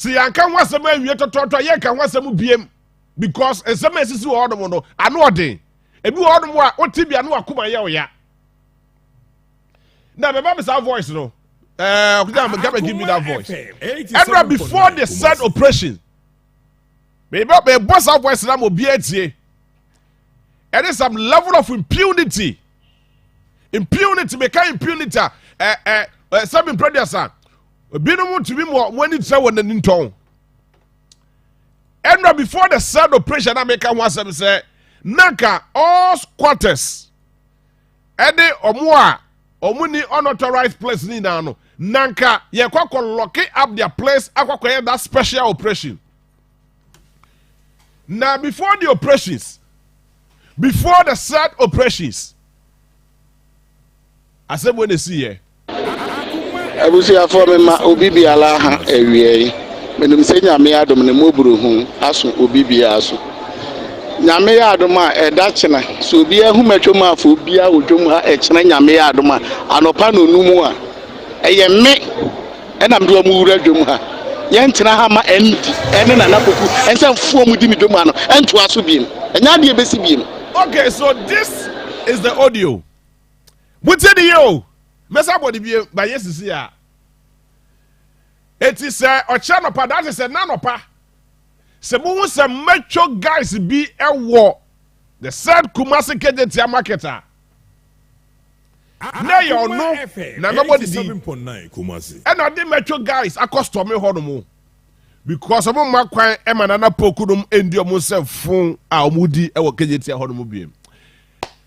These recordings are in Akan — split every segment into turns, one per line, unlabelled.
See, I can't want some way to ye can want some BM because as some messages who order no, I know a day. If you order more, what TV I know Akoma ya. Now, my mama's our voice, no. Give me that voice. And before the said operation, maybe boss our voice now will be here. And there's some level of impunity. Impunity, make impunity. Some impunity, Binum to be more when it's when the Ninton. And before the said operation, I make one say, Naka, all squatters, any or more, or many unauthorized place in Nano. Nanka, ye kwako lock up their place, akwako that special operation. Now, before the operations, before the said operations, I said when they see here.
Abusia for me ma obi biala ha ewie menim se nyame adom ne moburu hu aso obi bia aso nyame adom a eda chena so obi ahu matwom afọ obi a odwom ha e chena nyame adom a anopa no numu a eye me enam do mu wura dwom ha ye ntena ha ma endi ene na napoku ense mfuo mu di mi dwom ha no ento aso biem enya de besi biem.
Okay, so this is the audio. What's it yo? Mesa body be by yes is here. It is Ochanopa, that is a nanopa. Sebu some macho guys be a war. The said Kumasi Kejetia marketer. Now you know, nobody did. And I did macho guys, I custom me honomo. Because of my quiet emanana pokudum endio musem phone our moody our Kejetia honomo.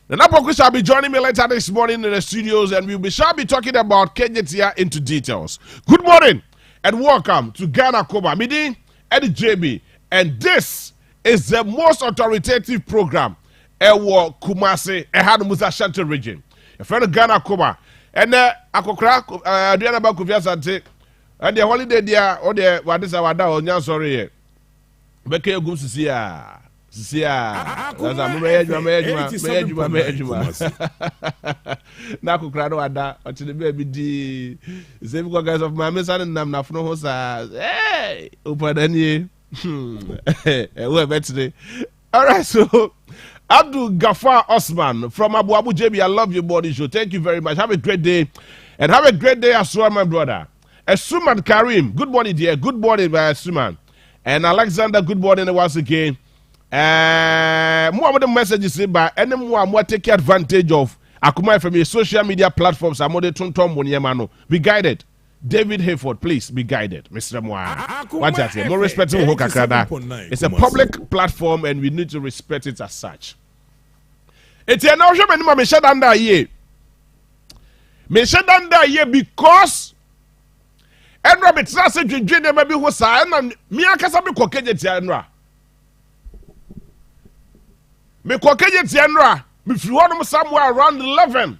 The Napoku shall be joining me later this morning in the studios, and we shall be talking about Kejetia into details. Good morning and welcome to Ghana Akoma Midi Eddie JB, and this is the most authoritative program Ewo Kumasi Ehad Musa Shanti region. A friend of Ghana Akoma and Akokra Adriana Bakuvia Sante and the holiday there or the what is our da on sorry. Beke Gumsia. That's a Naku Crado ada until the baby D. Same guys of my son and Nam Nafno Hosa. Hey, open any. We're better today. All right, so Abdul Gafar Osman from Abu JB. I love your body show. Thank you very much. Have a great day, and have a great day as well, my brother. Suman Karim, good morning, dear. Good morning, Suman. And Alexander, good morning once again. More of the messages by any more take advantage of Akoma from your social media platforms. I'm more Tom be guided. David Hayford, please be guided. Mr. Moa. What I say? More respect to Hokakada. It's a public platform and we need to respect it as such. It's an ocean and me shut under here. Me shut under here because and Rabbit Sassage Junior maybe was and me akasabi kokeje me kokeje tianra me fi somewhere around 11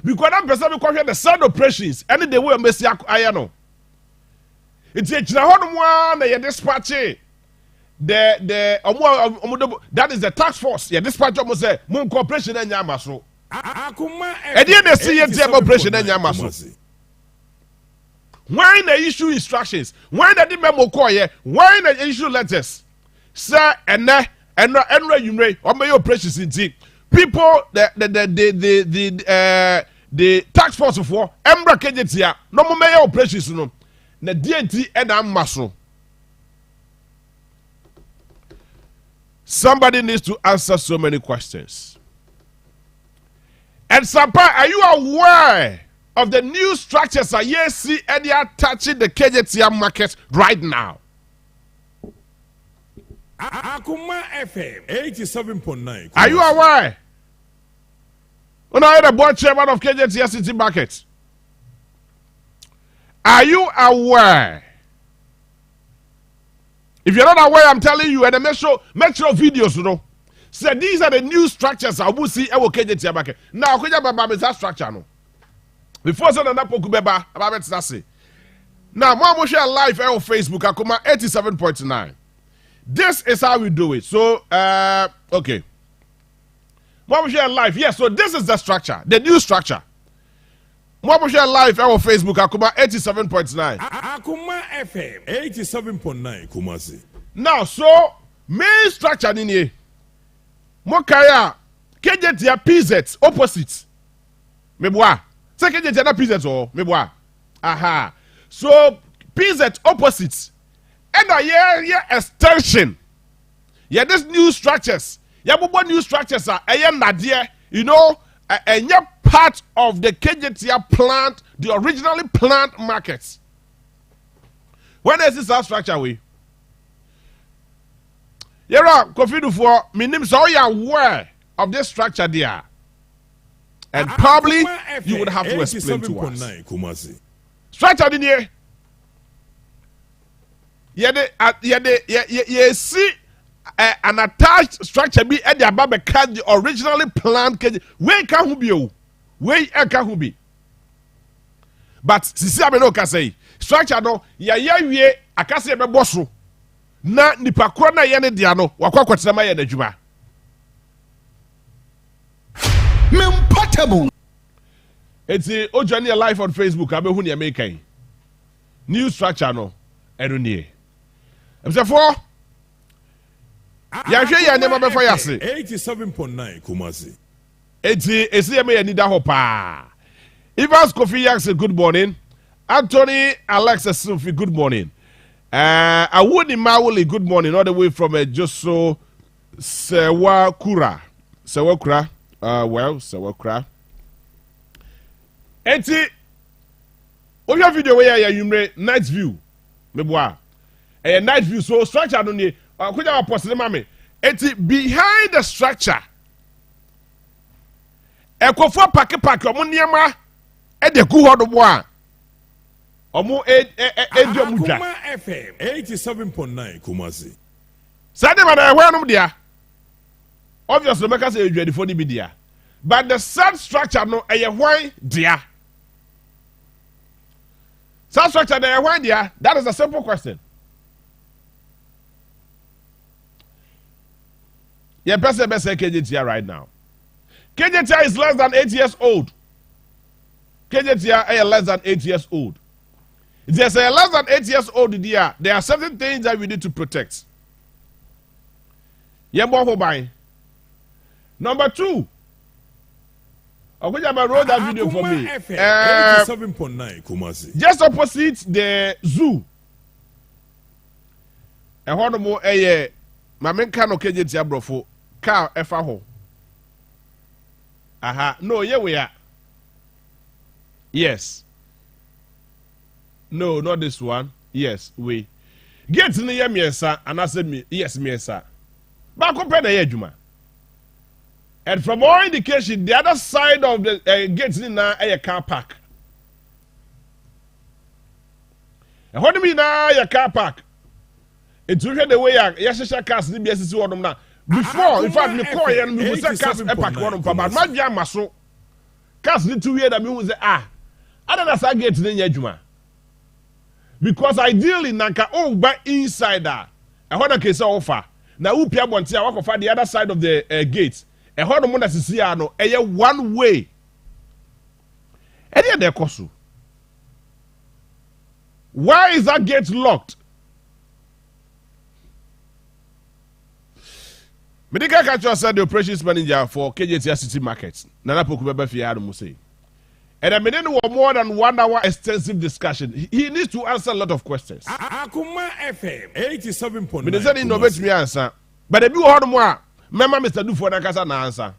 because that person be the sound operations any the way Messi ayano it's a honum na ye dispatch the that is the task force ye dispatch almost say mon cooperation enya maso Akoma e dey see ye operation enya maso why they issue instructions why they memo call here why they issue letters. Sir, and you may or may operations in people the tax force for Embra Kejetia no more may operations no na DNT and Amaso. Somebody needs to answer so many questions. And Sampa, are you aware of the new structures that you see and they are touching the Kejetia market right now?
Akoma FM 87.9.
Are you aware? When I had a board chairman of Kejetia City Market. Are you aware? If you're not aware, I'm telling you, and make sure videos, you know. So these are the new structures I will see at Kejetia Market. Now, Kejetia is that structure, no. Before saying that, Pokubeba, about it, now, Mama share live on Facebook, Akoma 87.9. This is how we do it. So, okay. What we share live? Yes, so this is the structure, the new structure. Mo share live on Facebook Akoma 87.9.
Akoma FM 87.9 Kumasi.
Now so main structure in here. Mo kaya KJT ya PZ opposite. Meboa. Say KJT na PZ or meboa. Aha. So PZ opposite. And a extension. Yeah, this new structures. Yeah, but new structures are nadia, you know, and yeah, part of the KJT plant, the originally plant markets. When is this structure we? Yeah, confused for me name so you are aware of this structure there. And probably you would have to explain to us. Structure in here. Yeah, see an attached structure be at the above the originally planned KJ. Where can who be? Where can who be? But sisi abeno ka say structure no ya wie akase be bosso na nipa kro na ye ne dia no wakwakwatena ma ye na djuma memportable. It's Ojani live on Facebook abehu ne American new structure no eronie emse for ya hwe ya ne ma be for yase
87.9 Kumasi.
eti esi ye me ya nida ho pa. Evans Kofi Yankson, good morning. Anthony Alexis Sufi, good morning. Awuni Mawuli, good morning, all the way from Joso Sewakura. Sewakura. Sewakura. Eti, oya video where you night view. Meboa. Night view, so structure no ni. Kuja wa post mame. Eti, behind the structure. Ekofo pake omo niema e de ku hodo bo a omo edio mudwa
Akoma FM 87.9 Kumasi.
Sade ma na ehwe no dia obviously make say edwadifo ni bi dia, but the sad structure no ehwe dia, sad structure na ehwe dia. That is a simple question. Yeah, best KJT right now. KJT is less than 8 years old. KJT is less than 8 years old. If there's a less than 8 years old there are certain things that we need to protect. Number 2. I'm going to roll that video for me.
87.9 Kumasi.
Just opposite the zoo. And one more my main can KJT brofo car efa ho. Aha, no, yeah, we are. Yes. No, not this one. Yes, we. Get in the yemiesa, and I said, me, yes, miesa. But compare the yejuma. And from all indication, the other side of the gate in a car park. And what do you mean now, your car park? It's really the way yes, cars, the BSC one now. Before, in fact, me call and me say cars epack one but my jam so cars need to hear that me will say I don't know get in yejuma. Because ideally nanka oh by inside that and what case offer na who pia bonti a work for the other side of the gate and how the money see no one way any there koso. Why is that gate locked? Medical Catcher said the operations manager for KJT City Market, Nana Pokubeba Fiado Muse. And I mean, more than 1 hour extensive discussion. He needs to answer a lot of questions.
Akoma FM 87.9.
But they said he knows me answer. But if you heard more, remember Mr. Dufo Nakasa na answer.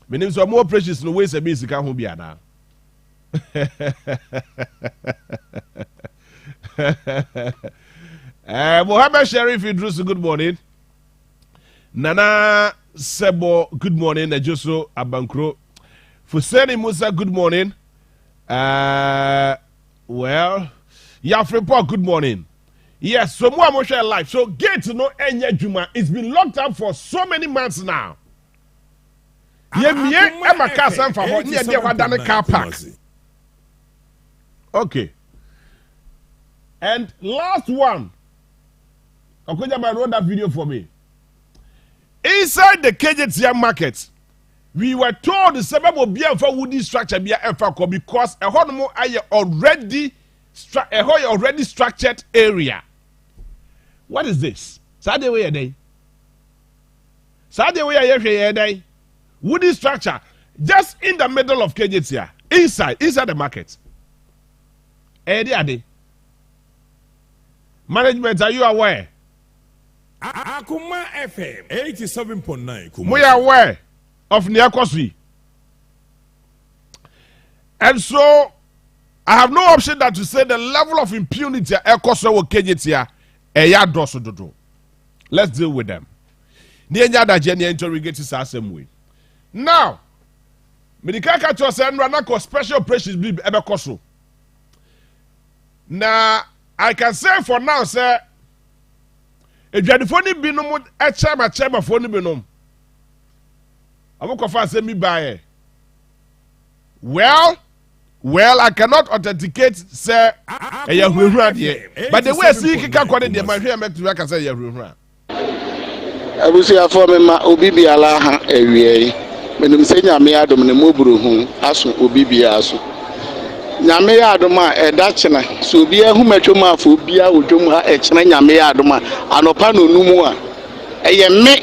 My name is more precious no ways a music can be now. Mohammed Sharif Idris, good morning. Nana Sebo, good morning. Najoso Abankro. Fuseni Musa, good morning. Well, Yafrepo, good morning. Yes, so more Moshe live. So get to know Enya Juma. It's been locked up for so many months now. Car park. Okay. And last one. I'm going to roll that video for me. Inside the KJT market, we were told the several be for wooden structure be because a honmo already already structured area. What is this? Saturday way a day. Saturday way a day. Wooden structure just in the middle of KJT, inside the market. Ade. Management, are you aware?
Akoma FM 87.9 Kumasi.
We are aware of Niakoswi. And so I have no option that to say the level of impunity Ekoswe KJT let's deal with them. Interrogate the same way. Now, Medicaka to send Ranako special operations be Ebekoso. Now, I can say for now, sir, if you had the phone binom, a chairman phone binom. I won't confess say me by. Well, I cannot authenticate, sir. But the way I see you can call it, my hair make to work as a year.
I will see a former Obibi Alaha area. When you say Yamia Domine Moburu, Asu Obibi Asu. Yamia Doma, a Dachina, so be a humatoma for Bia Ujuma, a China Yamia Doma, and Opano Numua. A yame,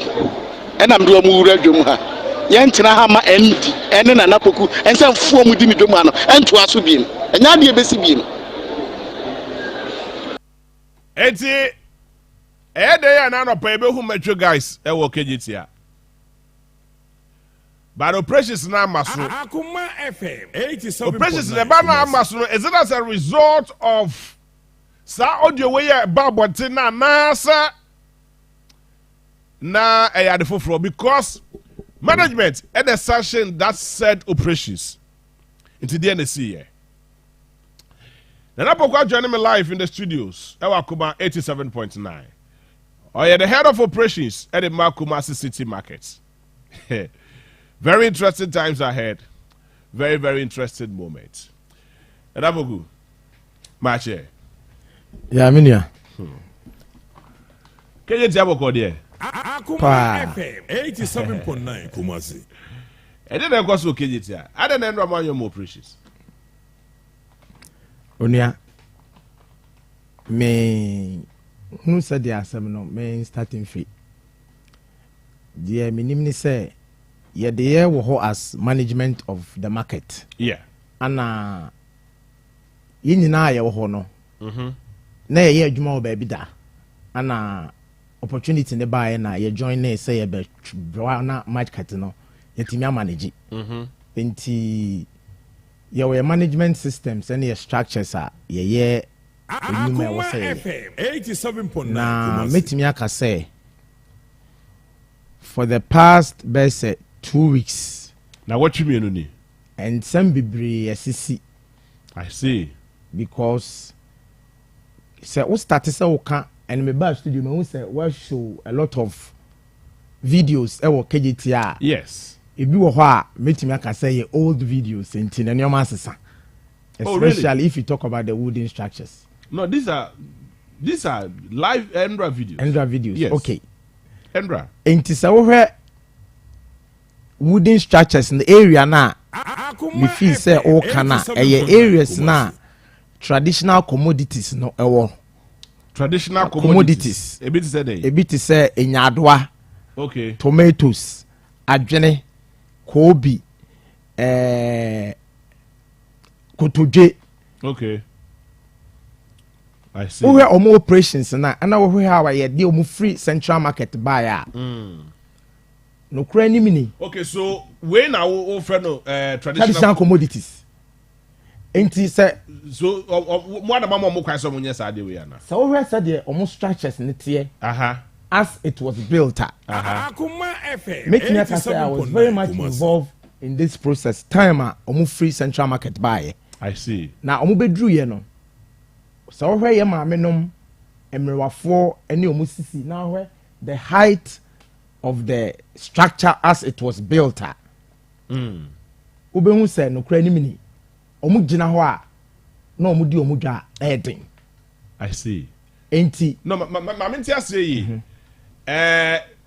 and I'm doing Mura Juma. Yantina Hama empty, and then an Apoku, and some form with Dimidumano, and to Asubim, and Nadia Besibim.
Eti. Day and an opera who met you guys, I will KGT. But operations now must
Akoma FM 87.9
operations in the banner must is it as a result of Sa audio way about Botina Nasa na a yard for because management had a sanction that said operations into the NSC. Then I joining me live in the studios, Akoma 87.9. Oh, yeah, the head of operations at the Kumasi City Market. Very interesting times ahead. Very, very interesting moment. And I'm good. Match here.
Yeah, Minia.
Can you tell me there?
Akoma FM 87.9 Kumasi.
And then I go to KJT. I don't know about your operations.
Onia. Me. Who said the asem main starting fee? The minimum say, yeah, the year will as management of the market.
Yeah.
And in na ya wo no. Na ye adwuma baby da. And opportunity ne buy na ye join na say ye be na market no. Yetimi manage. Enti ye management systems and ye structures are ye
Akoma FM 87.9
na metimi aka say for the past best 2 weeks.
Now what you mean ni?
And some bibre asisi.
I see.
Because say we start say we can and me back studio me say we show a lot of videos e wo KGT.
Yes.
Ebi wo ho a metimi aka say old videos enti na nyoma asesa. Especially if you talk about the wooden structures.
No, these are live Endra videos.
Endra videos.
Yes.
Okay.
Endra.
Enti say we wooden structures in the area na me feel say all kana areas na traditional commodities no ewo.
Traditional commodities. A bit say dey.
A bit say enyadoa.
Okay.
Tomatoes, adwene, kobi, kotoje.
Okay. I see.
We have more operations na and we have a deal free central market buyer. No cranny mini.
Okay, so when I will offer no
traditional commodities. Ain't he say
so more than mama mo kwai so munya sa de we na.
So we said the almost structures in it as it was built.
Akoma FM.
Make me say I was very much involved in this process. Time almost free central market buyer.
I see.
Now omo bedru ye no. So where ye ma menom emrewafo ene omo sisi now where the height of the structure as it was built. Obehu say no kra ni mini. Omo gina ho a na omo di omo dwa eden.
I see.
Enti
no ma menti ase yi.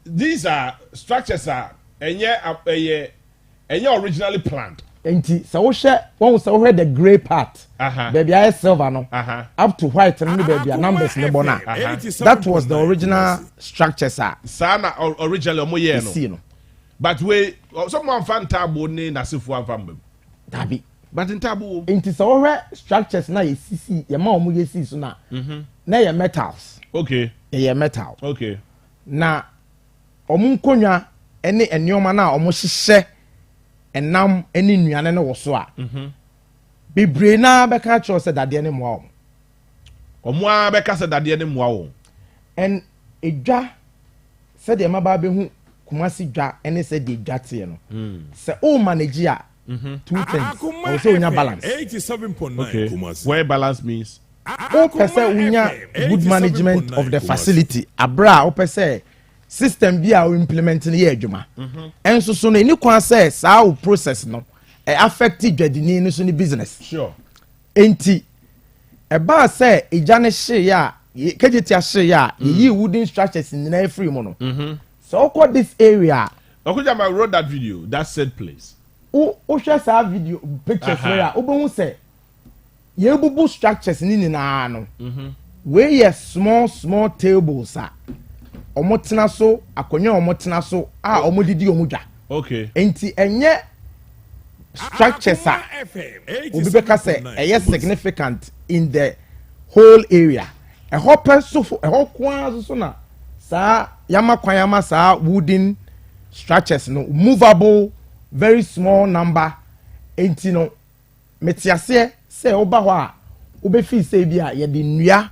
These are structures are enye originally planned.
Enti so wo hwe won so hwe the grey part baby I silver no up to white and baby numbers ne bona that was the original structure sir
sana originally omo ye no but we someone fan table ni nasefo amfam
dabi
but in table
enti so hwe structures na ye sisi ye ma omo ye sisi so na ye metals
okay
ye metal
okay
na omo nkonwa ene enioma na omo hyehyɛ enam eni nuane ne wo so a bebre na beka cho se dade ne moa
omo a beka se dade ne moa wo
en edwa se de maba be hu kumasi dwa ene se de dwa te no se o manage a two things o se unya balance
87.9 Kumasi
where balance means
o pese unya good management of the facility abra o pese system bi a o implement ne ye adwuma enso so no ni kwan say saa o process no affect dwadini no so ni business
sure
enti e ba say eja ne hye ya kejeti ahye ya yi wooden structures in na free mo no so call this area
Okujama wrote that video that said place
o hwe saa video pictures where o bo hu say ye bubu structures ni na no we ye small tables a omo tena so akonwa omo tena so a omo didi omo dwa
okay
enti enye structures a obi beka say eye significant in the whole area e hope so e hokwa so na sa yama kwanyama sa wooden structures no movable very small number enti no metiase say oba ho a obe fi say bia ye de nnua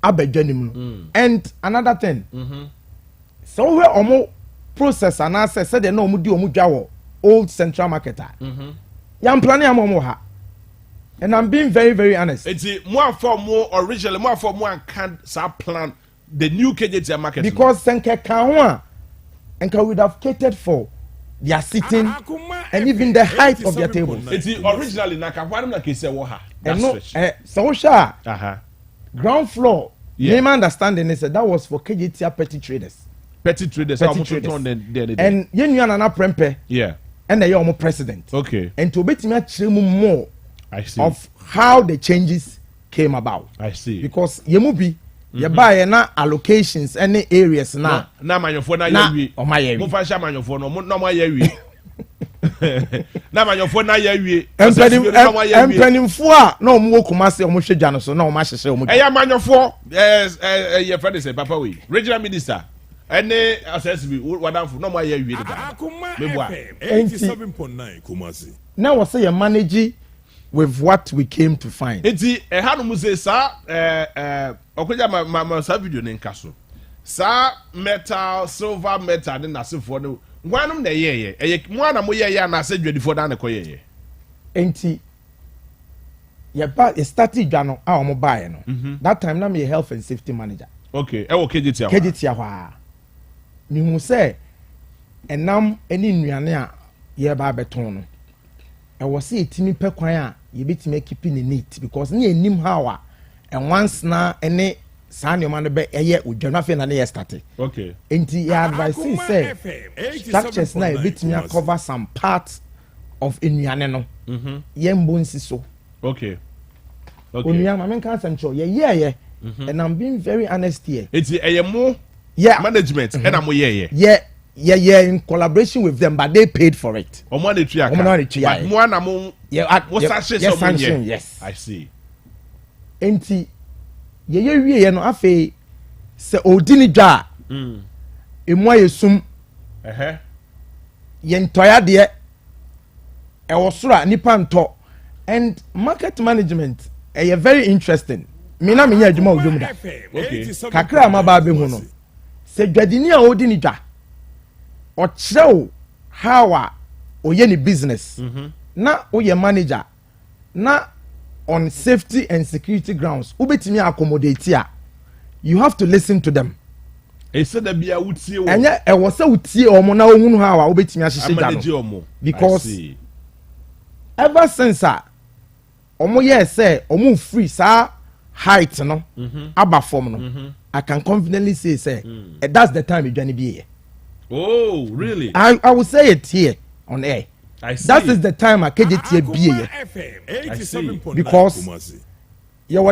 abadwanim no and another thing so we omo process and access said they no omo di omo dwa wo old central marketer yam plan am omo ha and I'm being very honest
it's more for more originally more for more can sa plan the new KJT market
because senke kan ho a enka would have catered for their sitting and even the height of their tables
it's originally na ka hwarim na ke say wo ha
and no so sha ground floor my understanding is that was for KJT petty traders and you nana prempe
yeah
and they are president
okay
and to bet me more
I see
of how the changes came about
I see
because yemubi ye buy na allocations any areas na
manyofo na yewie
o ma yewie
mo fa sha manyofo no mo ma yewie na manyofo na yewie
empanimfo a na omo Kumasi omo hwedwa no so na omo ahyehye omo
eya manyofo ye friend say papa we regional minister any assessment wadamfo na mo yewie da
mebo 87.9 Kumasi
now we say you manage with what we came to find
enti hanu mu say sa okoja ma sa video ne nka so sa metal silver metal ne nasefo no ngwanum na yeye mu na mo yeye na asa dwadifo da ne koyeye
enti ye ba started dwano a omo bae no that time na me health and safety manager
okay e wo KJT
ahwa mi hu say enam eni nnuane a ye ba beton no e wo say etimi pekwan a ye betimi keeping it neat because na enim how a and once na any sani man be eye odwana fe na na start
okay
enti ya advice say structures na betimi cover some parts of enuane no ye mbonsi so
okay
onuya ma men kan sancho ye and I'm being very honest here
enti mo management and am ye
in collaboration with them but they paid for it
omo na tuya
but
mo na mo yes I see
enti ye wie no afi se odini dwa emu ayesum ye ntoya de e wosoro nipa nto and market management very interesting me na me nya adwuma odwum da kakra ma ba be hu no se dwadini a odini dwa o kyerɛw how a oye ni business na oye manager na on safety and security grounds ubetimi accommodate a you have to listen to them
said that bia utie wo
enya e wo se utie omo na ohunu how a ubetimi ahyehye gano because ever since omo say omo free sa height no aba form no I can confidently say that's the time you journey be here.
Oh really?
I will say it here on air that is the time a KJT be because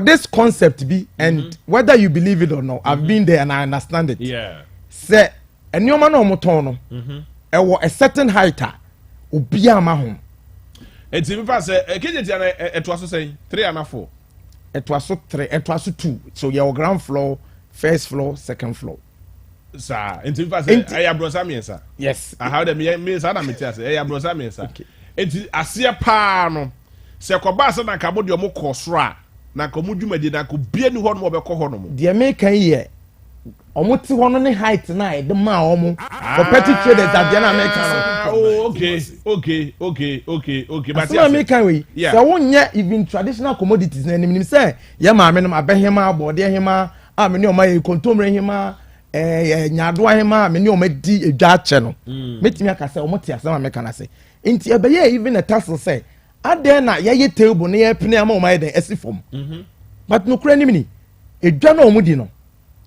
this concept be and whether you believe it or not, I've been there and I understand it.
Yeah.
Say a new man on motono, a certain height, ubia mahum.
It's even past it was saying 3 and 4.
It was so 3, it was so 2. So your ground floor, first floor, second floor.
Sir, into I brosa me, sir.
Yes.
I how the me sana me tell say I brosa me, sir. Enti asia pa no. Se koba se na kabo de omo kosra na komu dwumadi na ko bia ni ho no obekọ ho no mo.
De make here. Omo ti ho no ne height na e de ma omo for petty traders that dey na America.
Oh, okay.
But so America we. Se wonye even traditional commodities na nim say ye ma me no abehema abode hema a me ne o ma ye kontomre hema nyado ahema me ne o ma di edwa ache no. Metimi aka say omo ti asem America na say. Enti ebeye even a tassel say ade na ye table na ye pene ama o ma den esifom. But no kura nim ni edwa na omo di no.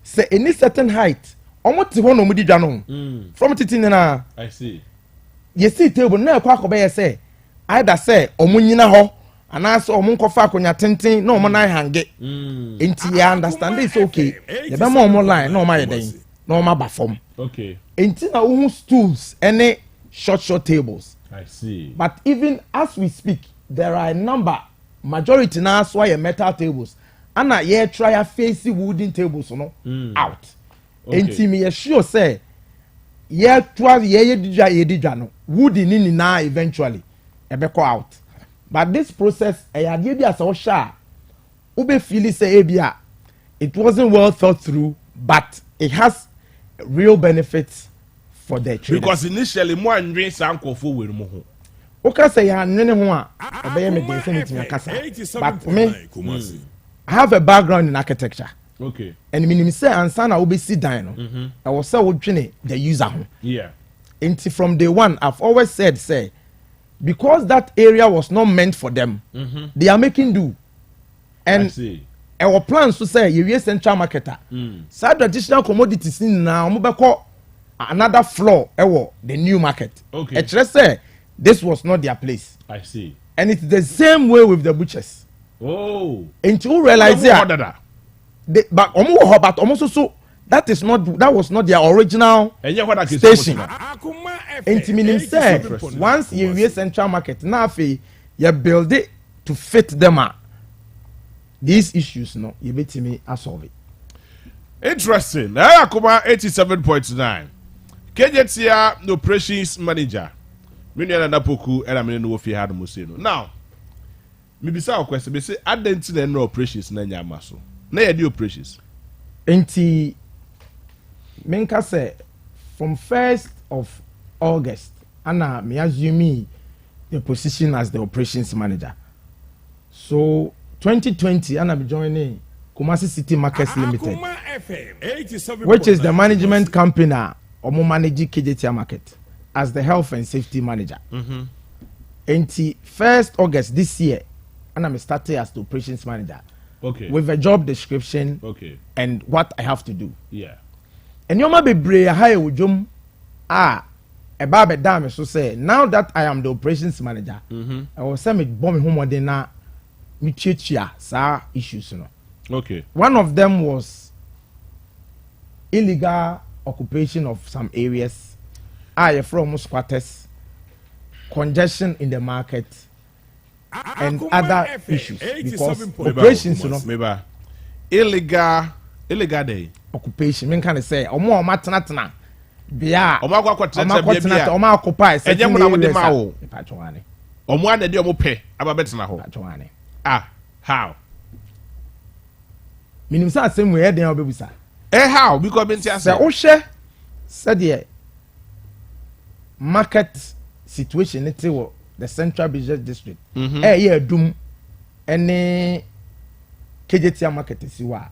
Say any certain height omo ti ho no omo di dwa no. From titi na
I see.
You see table na kwa akobeye say either say omo nyina ho anaso omo nkofa akonya tenten na omo na hange. Enti ya understand it's okay. Ye be mo omo line na omo yeden na omo ba form.
Okay.
Enti na wo stools any short tables.
I see.
But even as we speak, there are a number, majority now so are metal tables. And ye try a face wooden tables no out. Enti me sure say ye 12 ye dija no wooden ni na eventually ebeko out. But this process ade bi asa o sha ube feel say ebia it wasn't well thought through, but it has real benefits for the traders.
Because initially more ndwen sankofo were mo ho.
Okay, say ya nwene ho a obeye me dey say me kasa. But me I have a background in architecture.
Okay.
And me say ansa na obesi dan no. I was say wodwene the user ho.
Yeah.
Until from day one I've always said say because that area was not meant for them. They are making do. And
I see.
Our plans to say you central marketer. Some traditional commodities now mobeko another floor the new market.
Okay.
It just say this was not their place.
I see.
And it's the same way with the butchers.
Oh.
And you realize that but almost so that was not their original station. And meaning say once you use central market now you build it to fit them out. These issues no you bet me solve it.
Interesting. Now Akoma 87.9. KJTR no operations manager. Many na poku and I mean no fi had musino. Now, me bisa o question be say identity no operations na nyama so. Na ye di operations.
Enti menka say from 1st of August ana me assume the position as the operations manager. So 2020 ana be joining Kumasi City Markets Limited, which is the management company omo manage KJTR market as the health and safety manager. Until 1st August this year, and I'm starting as the operations manager.
Okay. With
a job description.
Okay.
And what I have to do.
Yeah.
And you might be brave high ujum a babe dame so say now that I am the operations manager, I will send me bomb home na me chia sa issues no.
Okay.
One of them was illegal occupation of some areas. From squatters, congestion in the market, and other issues. Because operations, you know,
illegal day
occupation. Men can say, "Omo matana bia,
omo
occupy."
Omo ane di omo pe ababetena ho. How?
Minim sa same way den obebusa.
How? Because benti ase.
Se o hwe said market situation it the central business district yeah dum any KJTR market siwa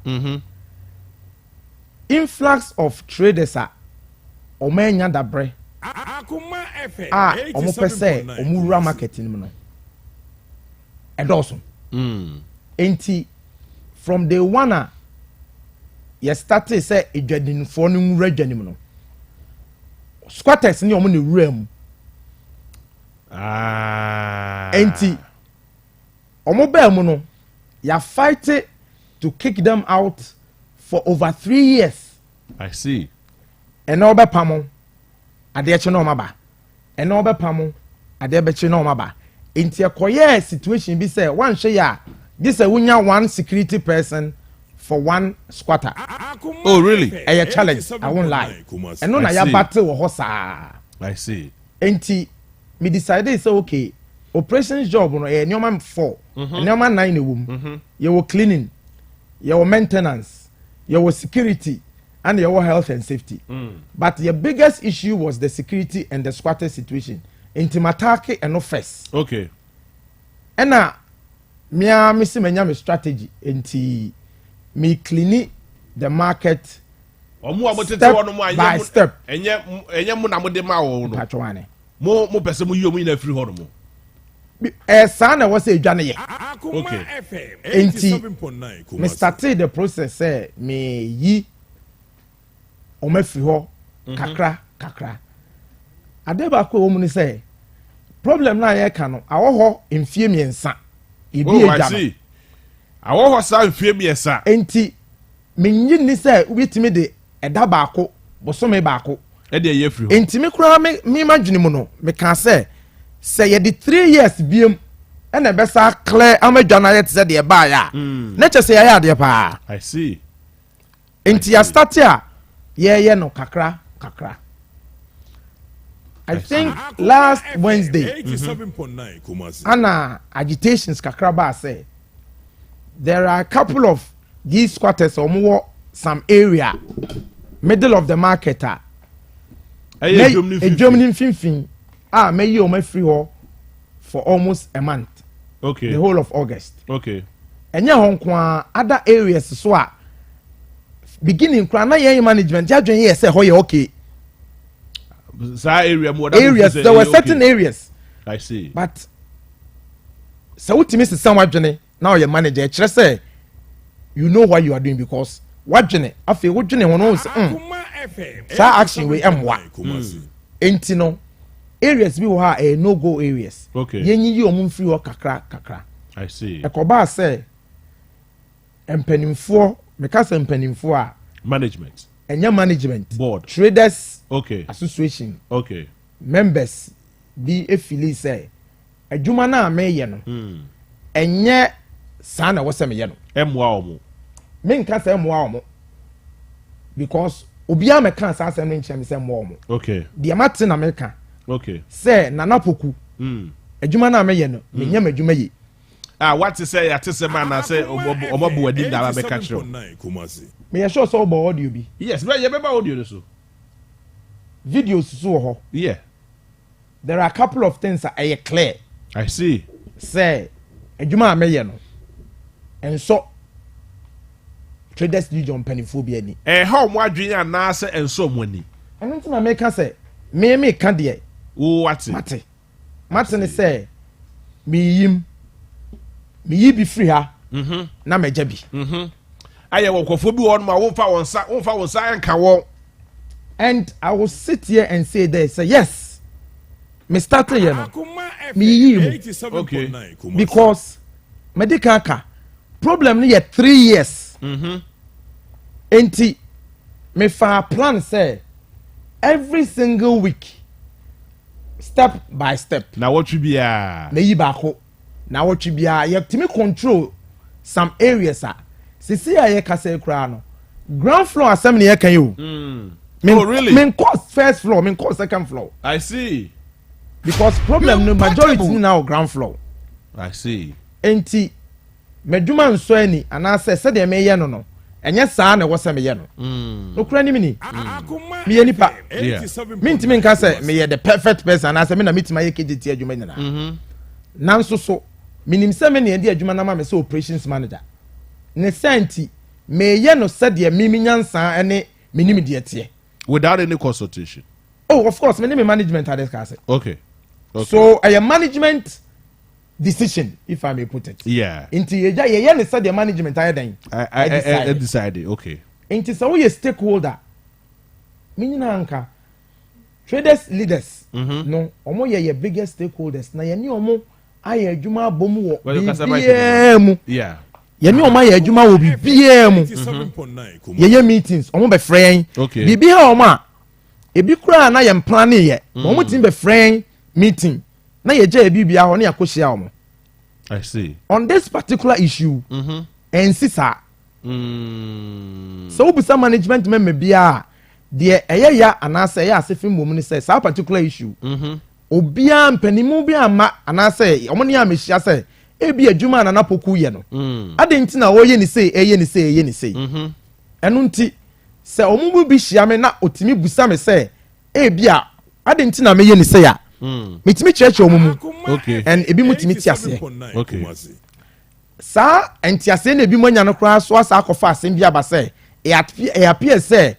influx of traders are omenya dabre
Akoma FM
omo pese omo wura market ni no edoso enti from day one you started say edwadinfo no nwura dwanim no squatters ni omo ne wura mu enti omo ba mu no ya fight to kick them out for over 3 years.
I see.
And no be pamo ade eche no maba. And no be pamo ade be che no maba. Enti akoye situation bi say one hwe ya this a wunya one security person for one squatter.
Oh really?
A challenge, I won't lie. And no na ya battle wo hosa.
I see.
Enti me decided say okay, operations job no e nyoma 4, nyoma 9 ewum. You were cleaning, you were maintenance, you were security, and you were health and safety. But the biggest issue was the security and the squatter situation. Enti matake and no first.
Okay.
And na me see me strategy enti me clean the market step by step.
Enye mu na mo de ma wo no.
Patwane.
Mo pese mo yiyo mo ina free hono mo.
Sa na was adwane ye.
Okay.
Enti me started the process say me yi o ma free ho kakra. Adeba ko wo mu ni say problem na ye ka no awo ho mfie miensa. Ibi
adwane. Awo ho sa mfie miensa.
Enti menyi ni say ubitimi de eda baako bosome baako.
E de ye free ho.
Enti me kura me madwene mu no me kan say ye the 3 years biem e na be sa clear amadwana ye tse de ba ya. Na che say ya de pa.
I see.
Enti ya start ya ye no kakra. I think last Wednesday, Anna agitations kakraba say there are a couple of these squatters or more some area middle of the market. A German fin may you my free for almost a month.
Okay.
The whole of August.
Okay.
And ya Hong Kong other areas so beginning krana ye management ya dwen ye say ho okay. Areas there were certain areas.
I see.
But so what Mr. Samuel Johnny now your manager say you know what you are doing because what Johnny after what Johnny knows action we enti no areas bi ha a no go areas.
Okay.
Yenyi yi omum free kakra.
I see.
Ekoba say empanimfo meka say empanimfo a
management.
Enya management
board
traders
association
members bi efili say adwuma na ameye no enye sa na wo se meye no
emwa omo
me nka say emwa omo because obi a me kan sa asem nche me say emwa omo de amate na me ka say na napoku adwuma na ameye no me nya madwuma yi
what to say at say man na say omo bu adi da ba ka chiro
me ya sure so bo audio bi
yes but you be audio so
videos so ho
yeah
there are a couple of things that are clear.
I see.
Say adwuma ameye no enso traders union paniphobia ni
how mo adwene na say enso mo ni
eno ntina me ka say me ka de
what
mate ne say me yi bi free ha na meja bi
aye wokofo bi won ma wonfa wonsa enka won.
And I will sit here and say this say yes me start here no me yi
okay
because medical ka problem no 3 years enti me fa plan say every single week step by step
na what you be a
na yi ba ko na what you be a you to me control some areas sisi aye ka say kra no ground floor assembly here can you
oh really
mean cost first floor mean cost second floor.
I see.
Because problem no majority now ground floor.
I see.
Enti meduma nso ani ana se de me ye no no enye saa na wo se me ye no no kura ni me ye nipa me ntimi nka se me ye the perfect person ana se me na metima ye kgt adwuma nyina nanso so minim se me na ye adwuma na ma me se operations manager ne senti me ye no se de mimi nyansa ene minim de tie
without any consultation.
Oh, of course, my name is management at this.
Okay.
So a management decision, if I may put it.
Yeah.
Into you said the management
I decided. Okay.
Into so we a stakeholder. Meaning anka traders leaders no omo ye biggest stakeholders na ye ni omo aye adwuma abom wo bibia mu
yeah
ye ni omo aye adwuma wo bibia mu ye meetings omo be friend bibia omo a ebi kura na ye plan ye omo tin be friend meeting na ye je bibia ho na yakohia omo.
I see.
On this particular issue and sisa so bisa management member bia de ya anase ya asefin mom ni say sa particular issue obia mpanimu bia ma anase omo ne amehia say e bia adwuma na napoku ye no ade ntina wo ye ni say eye ni say enu nti se omo bi hia me na otimi busa me say e bia ade ntina me ye ni say ya mitimi church omo
okay
and ebi mutimi tiase
okay
sa entiase na ebi monya no kra so asa akofa asem bia ba say e appear say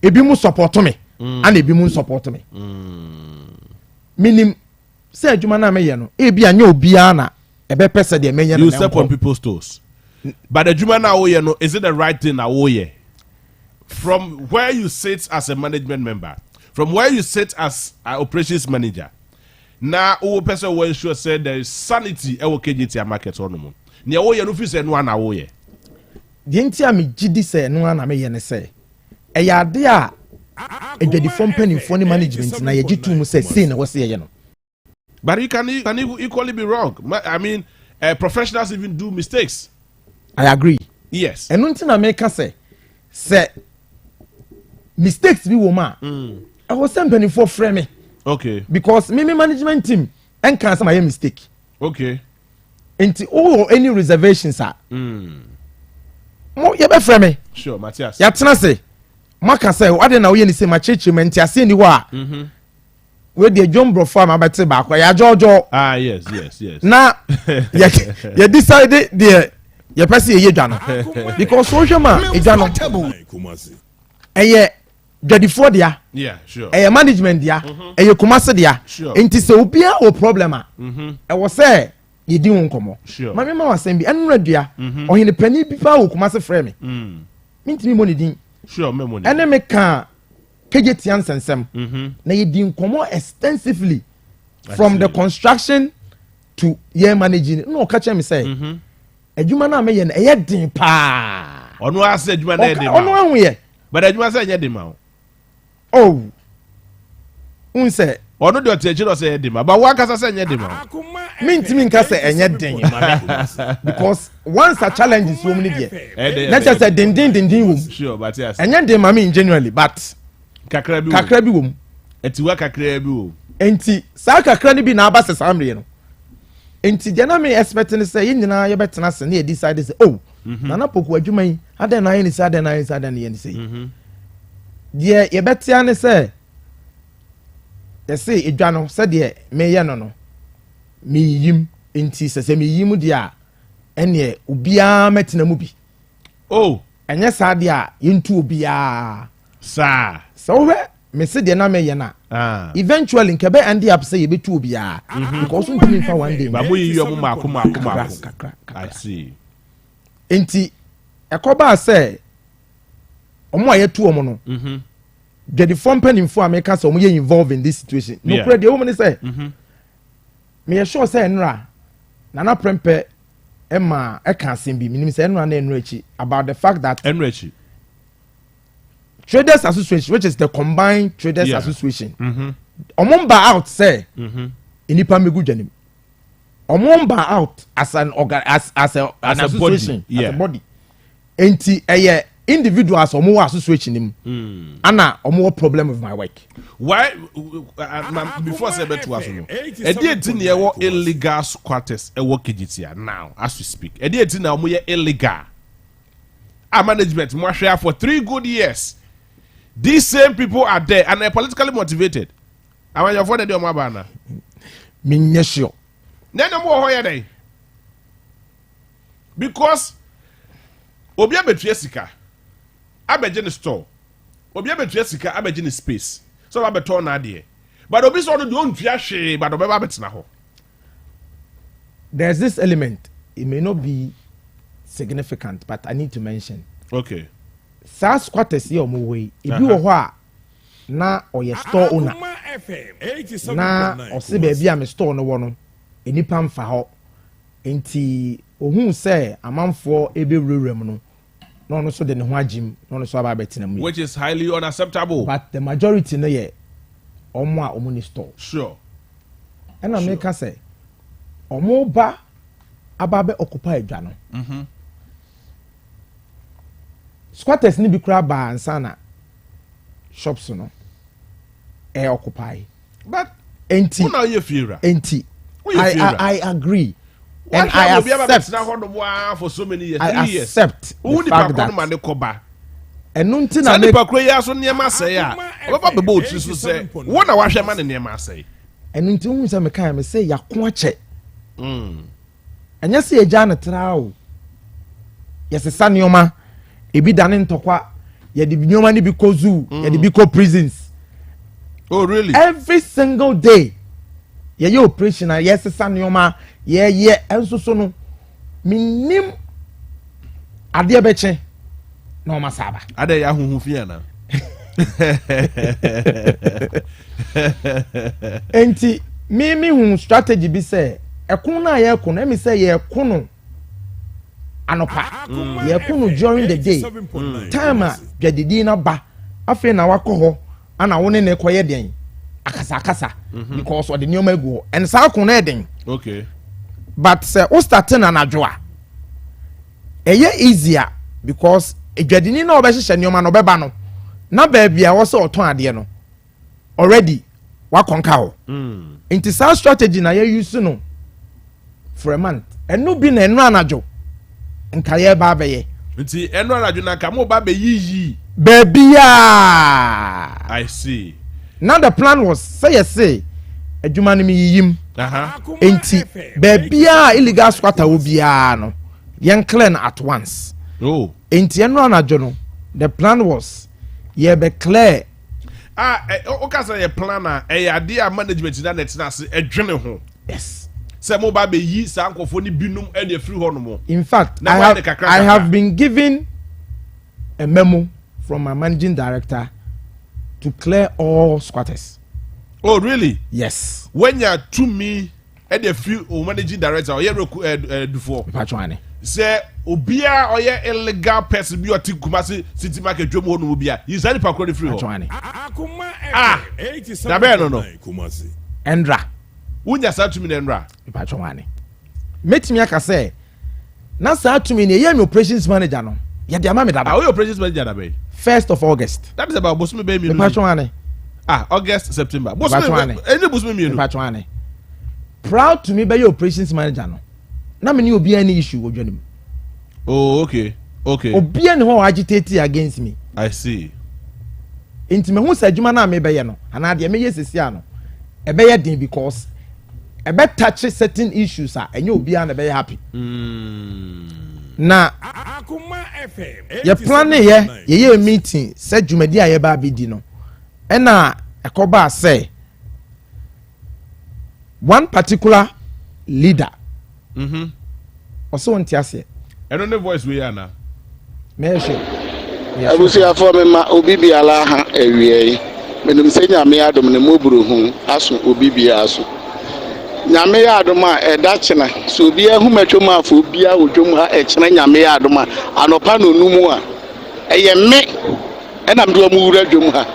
ebi mu support me and ebi mu support me minim say adwuma na meye no ebi anya obia na ebe pese de meye no
you step on people's toes but adwuma na wo ye no is it the right thing na wo ye from where you sit as a management member from where you sit as an operations manager na wo person will ensure say there is sanity e wo KGT market on mo ne wo ye no fi say no na wo ye
de ntia me gidi say no na meye ne say eya ade a edwadi from penny for the management na ye gitu mu say na wo say ye no
but you can equally be wrong. I mean professionals even do mistakes.
I agree.
Yes.
Enu nti na make say mistakes bi wo ma I was sending for frame.
Okay.
Because me management team and can say my mistake.
Okay.
Into all any reservations are. Mo ye be frame.
Sure, Matthias.
Ya tena say maka say ade na wo ye ni say ma cheche menti ase ni wa. We dey John Brofam abete ba kwa ya jojo.
Ah yes.
Na ye decide there ye person ye dwa no. Because social man e dwa no. Eye Jadifo dia.
Yeah, sure.
Management dia. Kumase dia.
Sure.
Enti se obia o problem a. Was say ye di won komo.
Sure.
Mama ma wasem bi enra dua. Ohine pani bi pa o Kumase frɛ me. Mintimi mo ne din.
Sure, me money.
Ene me ka KGT ansensem. Na ye di komo extensively from the construction to ye managing. No catch me say. Adwuma na me ye na eye din pa.
Ono ase adwuma na e din.
Ono anwu ye.
But adwuma say ye din ma.
Oh. Unse
Ono de otechi say ye ma. But wa kasa say ye ma.
Mintimi nka say enye den ma. Because once a challenge is woman there. Not just say din wom.
Sure, but yes.
Enye den ma me genuinely but
kakra bi
wom.
Etiwa kakra bi wom.
Enti sa kakra ni bi na aba se samre no. Enti de na me expecting say yin nyina ye betena se na ye decide say oh na poku adwuma yi ade na ye ni say ade na ye ni say. Die ye betia ne say ye say edwa no say de me ye no me yim enti se me yim de a ene obia metena mu bi.
Oh
enye sa de a yentu obia
sa
so we me se de na me ye na eventually nkebe andi up say ye betu obia because ntimi fa one day
babu yi yo mu akoma I see.
Enti ekoba say omo ayetu omo no the form penny for America so omo ye involved in this situation no pray the woman say me sure say nra na prempe ema e kan sem bi minim say nra na enra chi about the fact that
enra chi
Traders Association, which is the combined Traders Association, omomba out say inipa megu janim. Omomba out as an as an association, as a body. Enti individuals omo association nim. Ana omo problem with my work.
Why before say beto aso no. Edi enti na e illegal squatters e wo KGT now as we speak. Edi enti na omo ye illegal. Our management mo share for 3 good years. These same people are there and they're politically motivated. I want your phone to do my banner.
Minyesho.
No more day. Because Obia Betriesica, Abegin store. Obia Betriesica, Abegin space. So I beton idea. But Obi sort of don't fiashe, but Obabets
there's this element. It may not be significant, but I need to mention.
Okay.
Sa squatters here omo we ebi wo ho a na oye store owner na ɔse baabi a me store no wɔ no enipa mfa hɔ nti ohun sɛ amanfoɔ ebewurawura mu no na ɔno so de ne ho agyim na ɔno so aba abɛtena mu
which is highly unacceptable
but the majority no yɛ ɔmo a ɔmo ni store
sure
ɛna meka sɛ ɔmo ba aba abɛ occupy adwa no squatters ni bi kura ba ansa na shops no occupy
but
enti
who now you fear
I agree and I accept
for so many years
I accept the fact that ɛnu nti na
ne pakro ya so niema sey a oba bebo otri so say wo na wahwe ma ne niema sey
ɛnu nti hu sɛ meka me say yako akyɛ ɛnyɛ sɛ yɛgya ne tra o yɛsesa nneɔma ebi dane ntɔkwa yɛde nneɔma ne bi kɔ zoo yɛde bi kɔ prisons
oh really
every single day yɛyɛ operation a yɛsesa nneɔma yɛyɛ ɛnso so no minim adeɛ bɛkyɛ na ɔma saba
ade ya huhu fia na
enti me hu strategy bi sɛ ɛko na yɛko no emi sɛ yɛko no anopa yɛko no during the day time a dwadidi na ba afei na wakɔ hɔ ana wo ne ne kɔyɛ den akasa because ɔde nneɛma agu hɔ ɛn saa ko na ɛden
okay
but sɛ o start na anadwo a ɛyɛ easier because edwadini na ɔbɛhyehyɛ nneɛma no ɔbɛba no na baabi a wɔsɛ ɔtɔn adeɛ no already wakɔnka hɔ nti saa strategy na yɛ use no for a month ɛnu bi na ɛnu anadwo nka yɛ ba abɛyɛ
nti ɛnu anadwo na ka mo ba bɛ yiyi
baabi a
I see
now the plan was say yɛse adwuma no mi yiyim nti baabi a illegal squatter wo biara no yɛn clear no at once
oh
nti ɛnu anadwo no the plan was yɛ bɛ clear
o ka say plan na ade a management na net na se edwene ho
yes
say mo ba be yi sa nkofo ni binum e dey free ho no mo
in fact I have been given a memo from my managing director to clear all squatters.
Oh really?
Yes.
When you to me e dey free o managing director o ye dufo
patwane
say obia o ye illegal person bi o ti Kumasi city market dwom ho no bia you say the pakro dey free ho
patwane
Akoma
da be no
Kumasi
endra
unya sa to me na endra
patwane metimi aka say na sa to me na ye me operations manager no ye dey ama me dada
we operations manager da be
1st of August
that is about bosumi be mi no
patwane
August September bosumi any bosumi mi no
patwane proud to me be your operations manager no na me ni obi any issue wo dwanim
oh okay
obi any ho agitate against me
I see
enti me hu sa adwuma na me be ye no ana de me ye sesia no e be ye din because e be touch certain issues a enye obi na be happy na
Akoma FM
ye plan ye meeting say dwumadi a ye ba abedi no e na ekoba say one particular leader also ntiase
I don't know voice we ana
me sure
abusuafo me ma obi bi ala ha awie menum se nyame adom ne moburu hu aso obi bi aso nyame adom a eda kyena so obi ahumatwom afo obi a wodwom ha kyena nyame adom a anopa no numu a eye me enam do mu wura dwom ha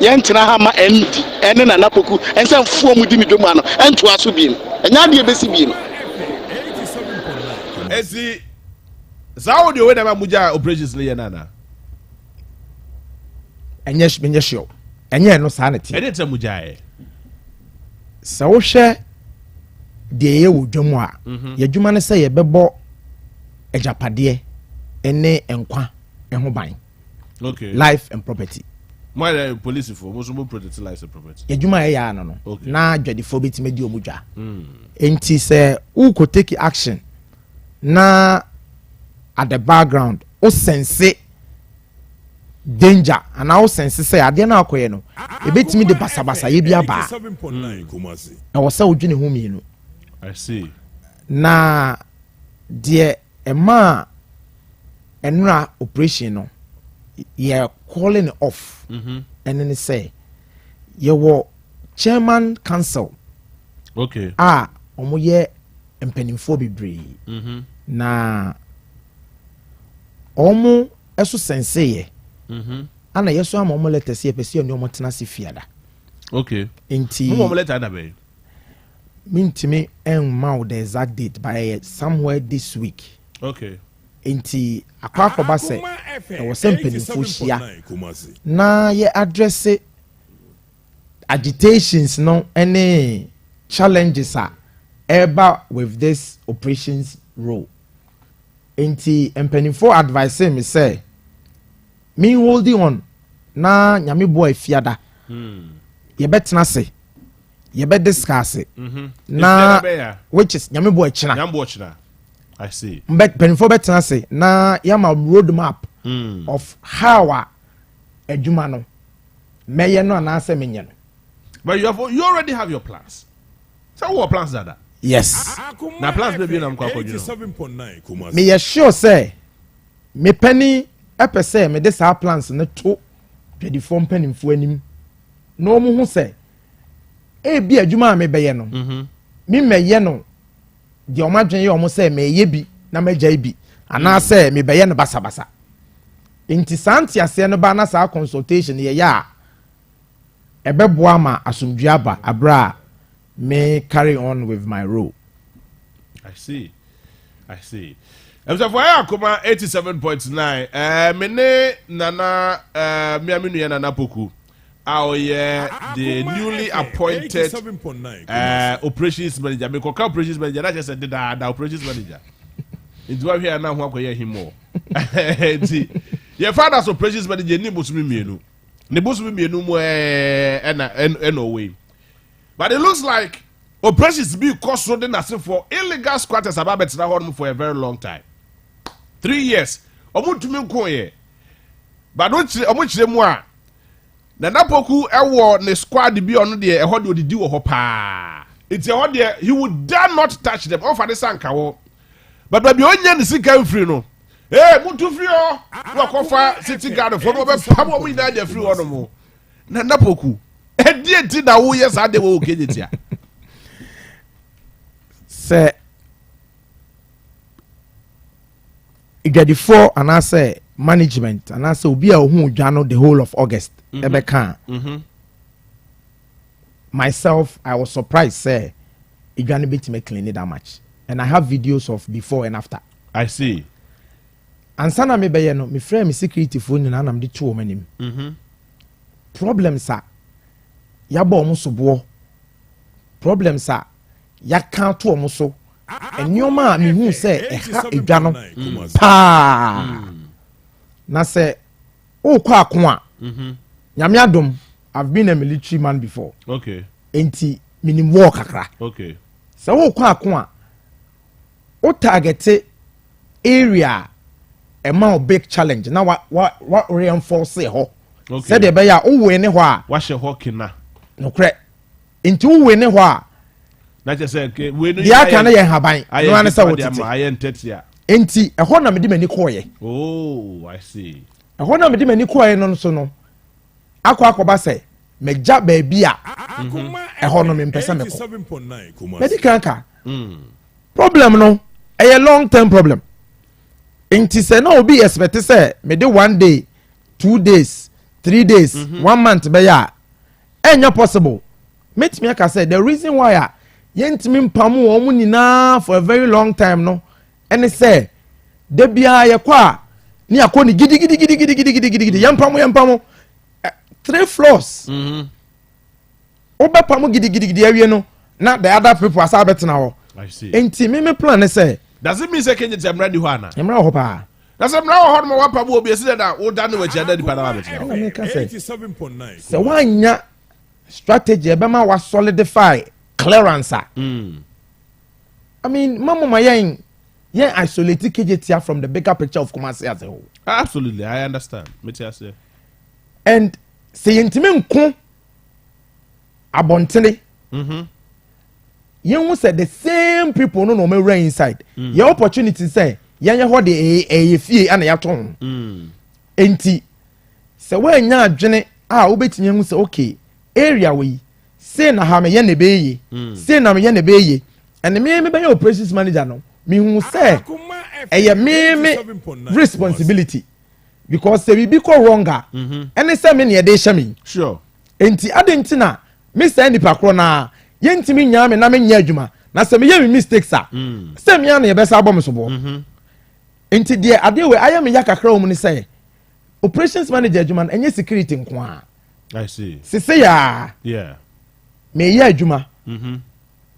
yɛntena ha ma ɛndi ɛne na napoku ɛnsa mfuo mu di ne dwom ano ɛnto aso biem ɛnya de besi biem
esi zawo de we na muja operations le yana
enye sure enye no sa na ti
ede ta muja
sa wo hwɛ de ye wo dwom a ye dwuma ne sɛ ye bɛbɔ agapade ene enkwa ɛho ban
okay
life and property
my police for most protect life and property
ye dwuma ye ya no na dwadifo betime di omudwa enti sɛ who could take action na at the background o sense danger and o sense say ade na akoye no e betimi de basabasa ye bia ba e wo se odwene hu mi no
I see
na de ema enra operation no ye calling off and then say ye wo chairman council.
Okay.
Omo ye mpanimfo bebree. Na omo eso senseye. Ana yeso ama omo letter se pese oni omo tena se fiada.
Okay.
Inti
omo letter na be.
Mintimi en the exact date by somewhere this week.
Okay.
Inti akwa se e wo se mpanimfo hia. Na ye address agitations no any challenges are ever with this operations role. Inti mpanimfo advise me say me holding on na nyame boy fiada. Ye betena se ye be discuss it. Na which is nyame boy china.
Nyame boy china. I see.
But mpanimfo betena se na yama roadmap of how adwuma no meye no anase menye no.
But you already have your plans. So what plans are that?
Yes.
Now plans maybe I'm quite good.
Me sure say me penny epe say me this our plans ne to 24 penimfo anim. No mu hu say e bi adwuma me beye no. Me meye no de o madwen ye o mo say me ye bi na magya bi ana say me beye no basa basa. Inti santi ase no ba na sa consultation ye ya ebeboa ma asumdua abra may carry on with my role.
I see. I'm for Akoma 87.9. Mene nana miaminu nana poku. The newly appointed operations manager. Me koka operations manager. That just said the operations manager. It's why here now who hear him more. Your father's operations manager ni bosumi mienu. Ni bosumi mienu mo no way. But it looks like operations be cost so then as for illegal squatters about better for a very long time. 3 years. But don't you more? Na poku ewo ne squad be on the ehode odidi wo ho pa. It's a there he would dare not touch them. Offer the sanka. But baby onya ne sika free no. Eh mutu free o. Wo kofa city guard for no be pam wo ina dey free one mo. Na poku edi na wo yes ade wo okejetia.
Say igadi and I say management and I say obi a hu dwano the whole of August ebeka. Myself I was surprised say igani bit me clean it that much. And I have videos of before and after.
I see.
And sana me be no me frame me security phone na nam de two manim. Problems are yabo omo sobo. Problems are ya kan to omo so. Enyoma me hu say eha edwa pa. Na say o kwa akwa. Nyame adom I've been a military man before.
Okay.
Enti minim war kakra.
Okay.
So o kwa akwa o target area a big challenge. Now what reinforce ho.
Okay.
Said the beya o we ne ho a.
What she hawking na?
No correct. Into we ne ho a.
Na just say we no.
Dia kan ye haban. No an say what it.
I am 30 ya.
Enti e ho na me di mani koye.
Oh, I see.
E ho na me di mani koye no so no. Akwa say meja baabi a. E ho no me mpesa me ko. Medical ka. Problem no. A long term problem. Inti se no be expect say me dey 1 day, 2 days, 3 days, 1 month be ya. Enya possible. Make me aka say the reason why yentimi mpamu wo mu nyina for a very long time no. And say de bia ye kwa ni akoni gidi yampamu 3 floors. Obepamu gidi awie no na the other people asa betena ho.
I see.
Enti me plan say
does it mean say Kenya jam ready ho ana?
Emra ho pa.
That's am now ho no wapa bo obi esi that wo dan we cheda di pa na ba betena.
Na me ka say 87.9. So wanya strategy ebema wa solidify clearance. I mean mama mayen yen isolate KJT from the bigger picture of Kumasi as a whole.
Absolutely, I understand. Me tell you.
And say intime nko abontene. You said the same people no me run inside. Your opportunity say yanya ho de fie ana ya ton. Enti se we nya adwene a obetime hu say okay area we say na ha me ye ne be ye say na me ye ne be ye and me be your operations manager no me hu say eye me responsibility because say we be ko wronga any say me ne dey hye me
sure
enti adenti na me say nipa kro na ye ntimi nya me na me nya adwuma na say me ye me mistakes say me na ye be sa bom so bo enti de ade we aye me ya kakra wo mu ni say operations manager adwuma enye security nko a
I see
say ya
yeah
me ye adwuma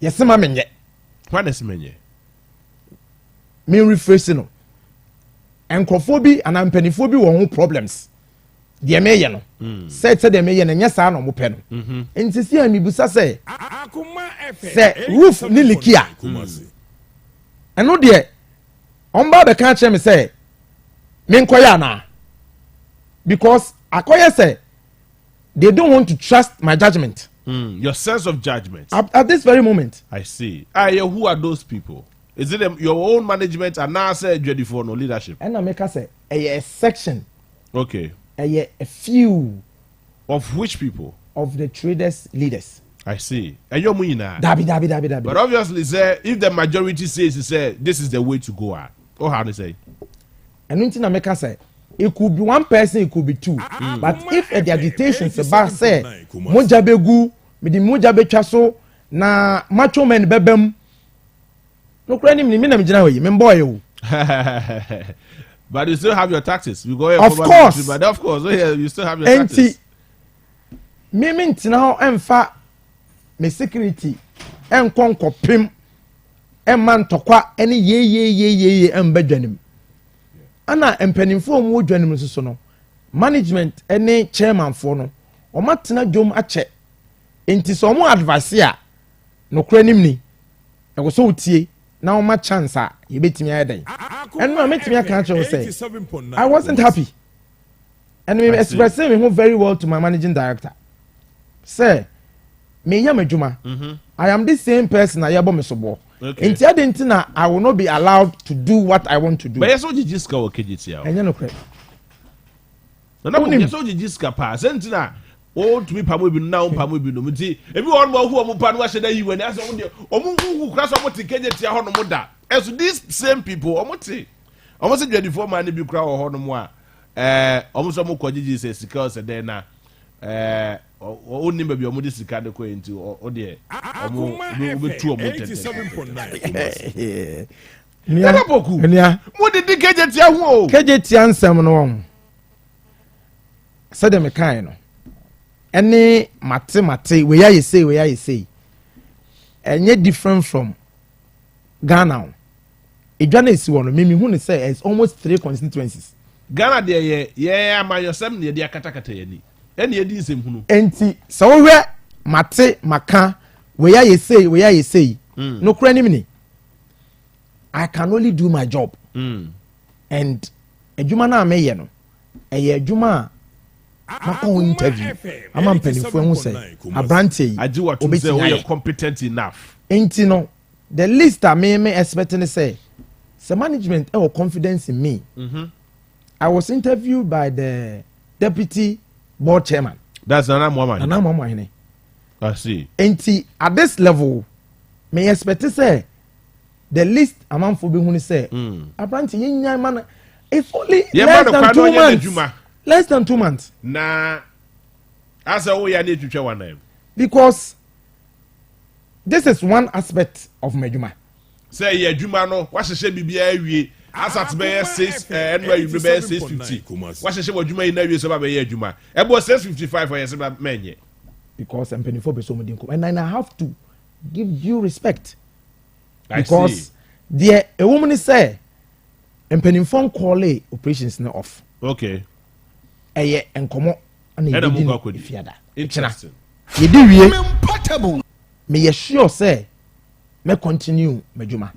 yesema me nye
what is menye
me rephrase no enkrofo bi ana mpanifo bi wo ho problems de me ye no say de me ye no nya sa no mo pe no enti si ami busa say
Akoma FM
say roof ni likia eno de omba be kan che me say me nkoya na because akoya say they don't want to trust my judgment.
Your sense of judgment.
At this very moment.
I see. Who are those people? Is it your own management and now say ready for no leadership?
And I make us say a section.
Okay.
A few.
Of which people?
Of the traders leaders.
I see. And you're Muina.
Dabi.
But obviously, say if the majority says this is the way to go at. Or how to say?
And until I make us say it could be one person, it could be two. But if the agitations about say moja begu, me di moja betwa so na macho men bebem. No crane me na me gina we, me boy o.
But you still have your tactics. You go here
of course.
But of course, you still have your tactics.
Me ntina emfa me security enkonko pim emman tokwa ene ye embadwanim. Ana empanimfo mu dwanim so no management ene chairman fo no o matena dwom ache enti so mo advice a no kranim ni e go so utie na o ma chance a ye betimi ayeden eno na metimi aka ache say I wasn't happy and me express me very well to my managing director say me yam adwuma I am the same person I yabo me so bo. Okay. Inti adentina I will not be allowed to do what I want to do.
But yes, what you ska o KGT.
Enye no kre.
Na yes, what you ska pa. Sentina o to me pamo bi na o pamo bi no mti. Ebi won mo hu o mo pa no wa hye da yi wani aso de. O mo hu kra so mo ti KGT ho no mo da. So these same people o mo ti. O mo se 24 man bi kra ho no mo a o mo so mo kwagigi se sika o se den na o ni baby o mo di sika de ko enti o de o mo betu o mo tete
87.9
Nana boku mo di KGT ahu o
KGT ansem no won sade me kan no ene mate we ya say enye different from Ghana edwa na esi wono mimi hu ne say it's almost 3 constituencies
Ghana de ye amayosem ne de akatakata yani ene ye di nsem hunu
enti so we mate maka we ya say no kura ni mini I can only do my job and adwuma na ameye no eye adwuma mako interview ama mpanifo hu say abrante yi
agi what to say we are competent enough
enti no the least I may expecting say management or confidence in me. I was interviewed by the deputy board chairman.
That's Nana Mwama. I see.
And at this level, may expect to say the least amount for being say, apparently, man, it's only less than 2 months. Less than 2 months.
Nah, as a way I need to share one name.
Because this is one aspect of Mejuma.
Say, yeah, Jumano, what's the shame be a as at Bay 6 and where you be 650. What's the shame what you may know is about a Juma? It was 655 for your man. Because
I'm penny for so many, and I have to give due respect.
Because
there a woman is say, and penny phone call operations now off.
Okay.
And come on, and
interesting.
You do me assure say, may continue, Majuma.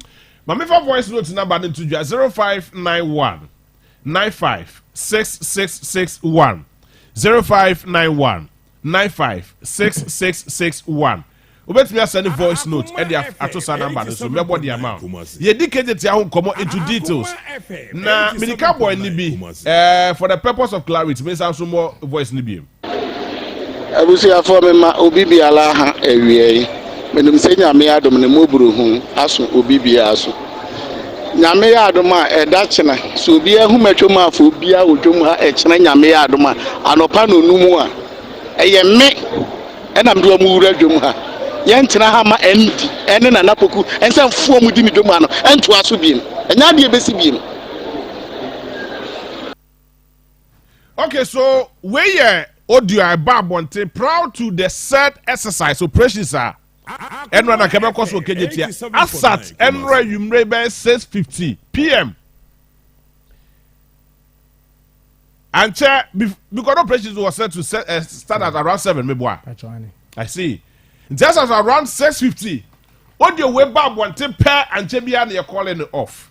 My voice note number to 0591 956661 0591 956661. Obet me send a voice note and the atosa number so me body amount. Ye dictate ya ho come into details. Na Minika boy ni bi for the purpose of clarity me sound some more voice ni bi.
abusuafo me ma obi biara ha awie menum se nyame adom ne moburu hu aso obi biara so nyame adom a eda chena so obi ahu matwom afo obi a odwom ha chena nyame adom a anopa no numu a eye me ena mdo mu wura dwom ha yentena ha ma endi ene na napoku ense mfuo mu di mi dwom ano ento aso biem enya de besi biem.
Okay, so where audio I babonte proud to the third exercise operations are and when I came across Okejeti Asat Enra Yumrebe 6:50 p.m. And because operations was set to start at around 7 maybe. I see. Just as around 6:50, audio way babonte pair and Chebian you're calling it off.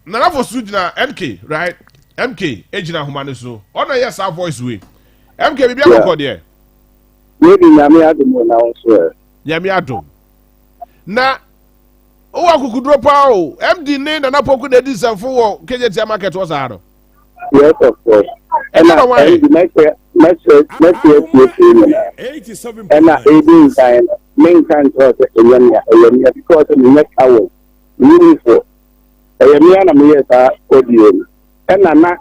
Nana for Sujina MK, right? MK, Ejina Humaniso. Oh, no, yes, our voice way. MK, maybe I'm going there.
Maybe Yami Adam now, sir.
Yami Adam. Na, oh, I could drop out. MD name and Apoku de Disa for KJ market was out.
Yes, of course. And I the next year, and I 18 time, main time was a year because in the next hour, meaningful. A year and a year audio. And I'm not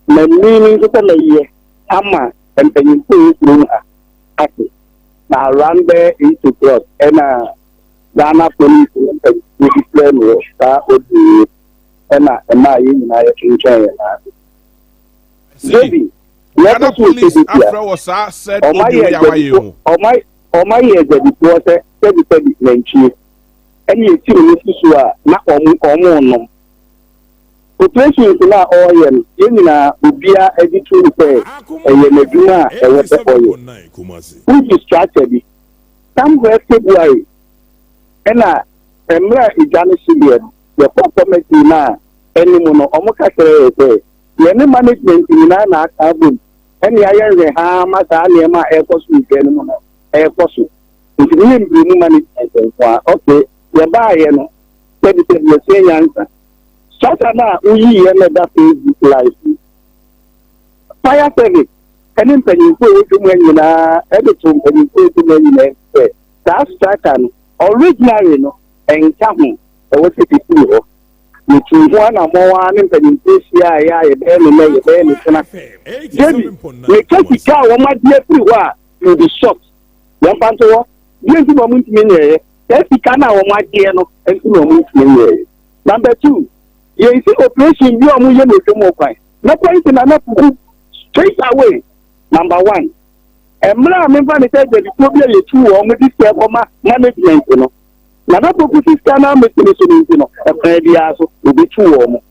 meaning to tell you, Amma, and you put room at it. Now run there into cross, and Ghana police and you declare me, that would be, and my in my China. Baby,
Ghana police after was said, oh my year, that it was a 30 and you see, not on Operations na oil yenina ubia editu repair meduma ewese oil who distracted somewhere February ena emra ijani sibian the performance na enimu no omuka kere ese yene management na akabun eni ayenze ha masa na ekosu enimu no ekosu ntimi mbimu management kwa okay ye ba ye no tedi le senyansa Satana uyi yemeda Facebook live. Fire service. Any penny go to when na everything penny go to when you say. That's Satan originally no and kahu. I was it is you choose one or more and penny ya barely kana. We take the car on my dear everywhere. You'll be shocked. One panto. You see moment me. That's the kana on my dear no and moment me. Number 2. You see operation you are moving to more fine. No point in another straight away. Number 1. And I remember they said that the problem is 2 or maybe management, you know. Now that purpose can make the you know, a prayer will be 2 or more.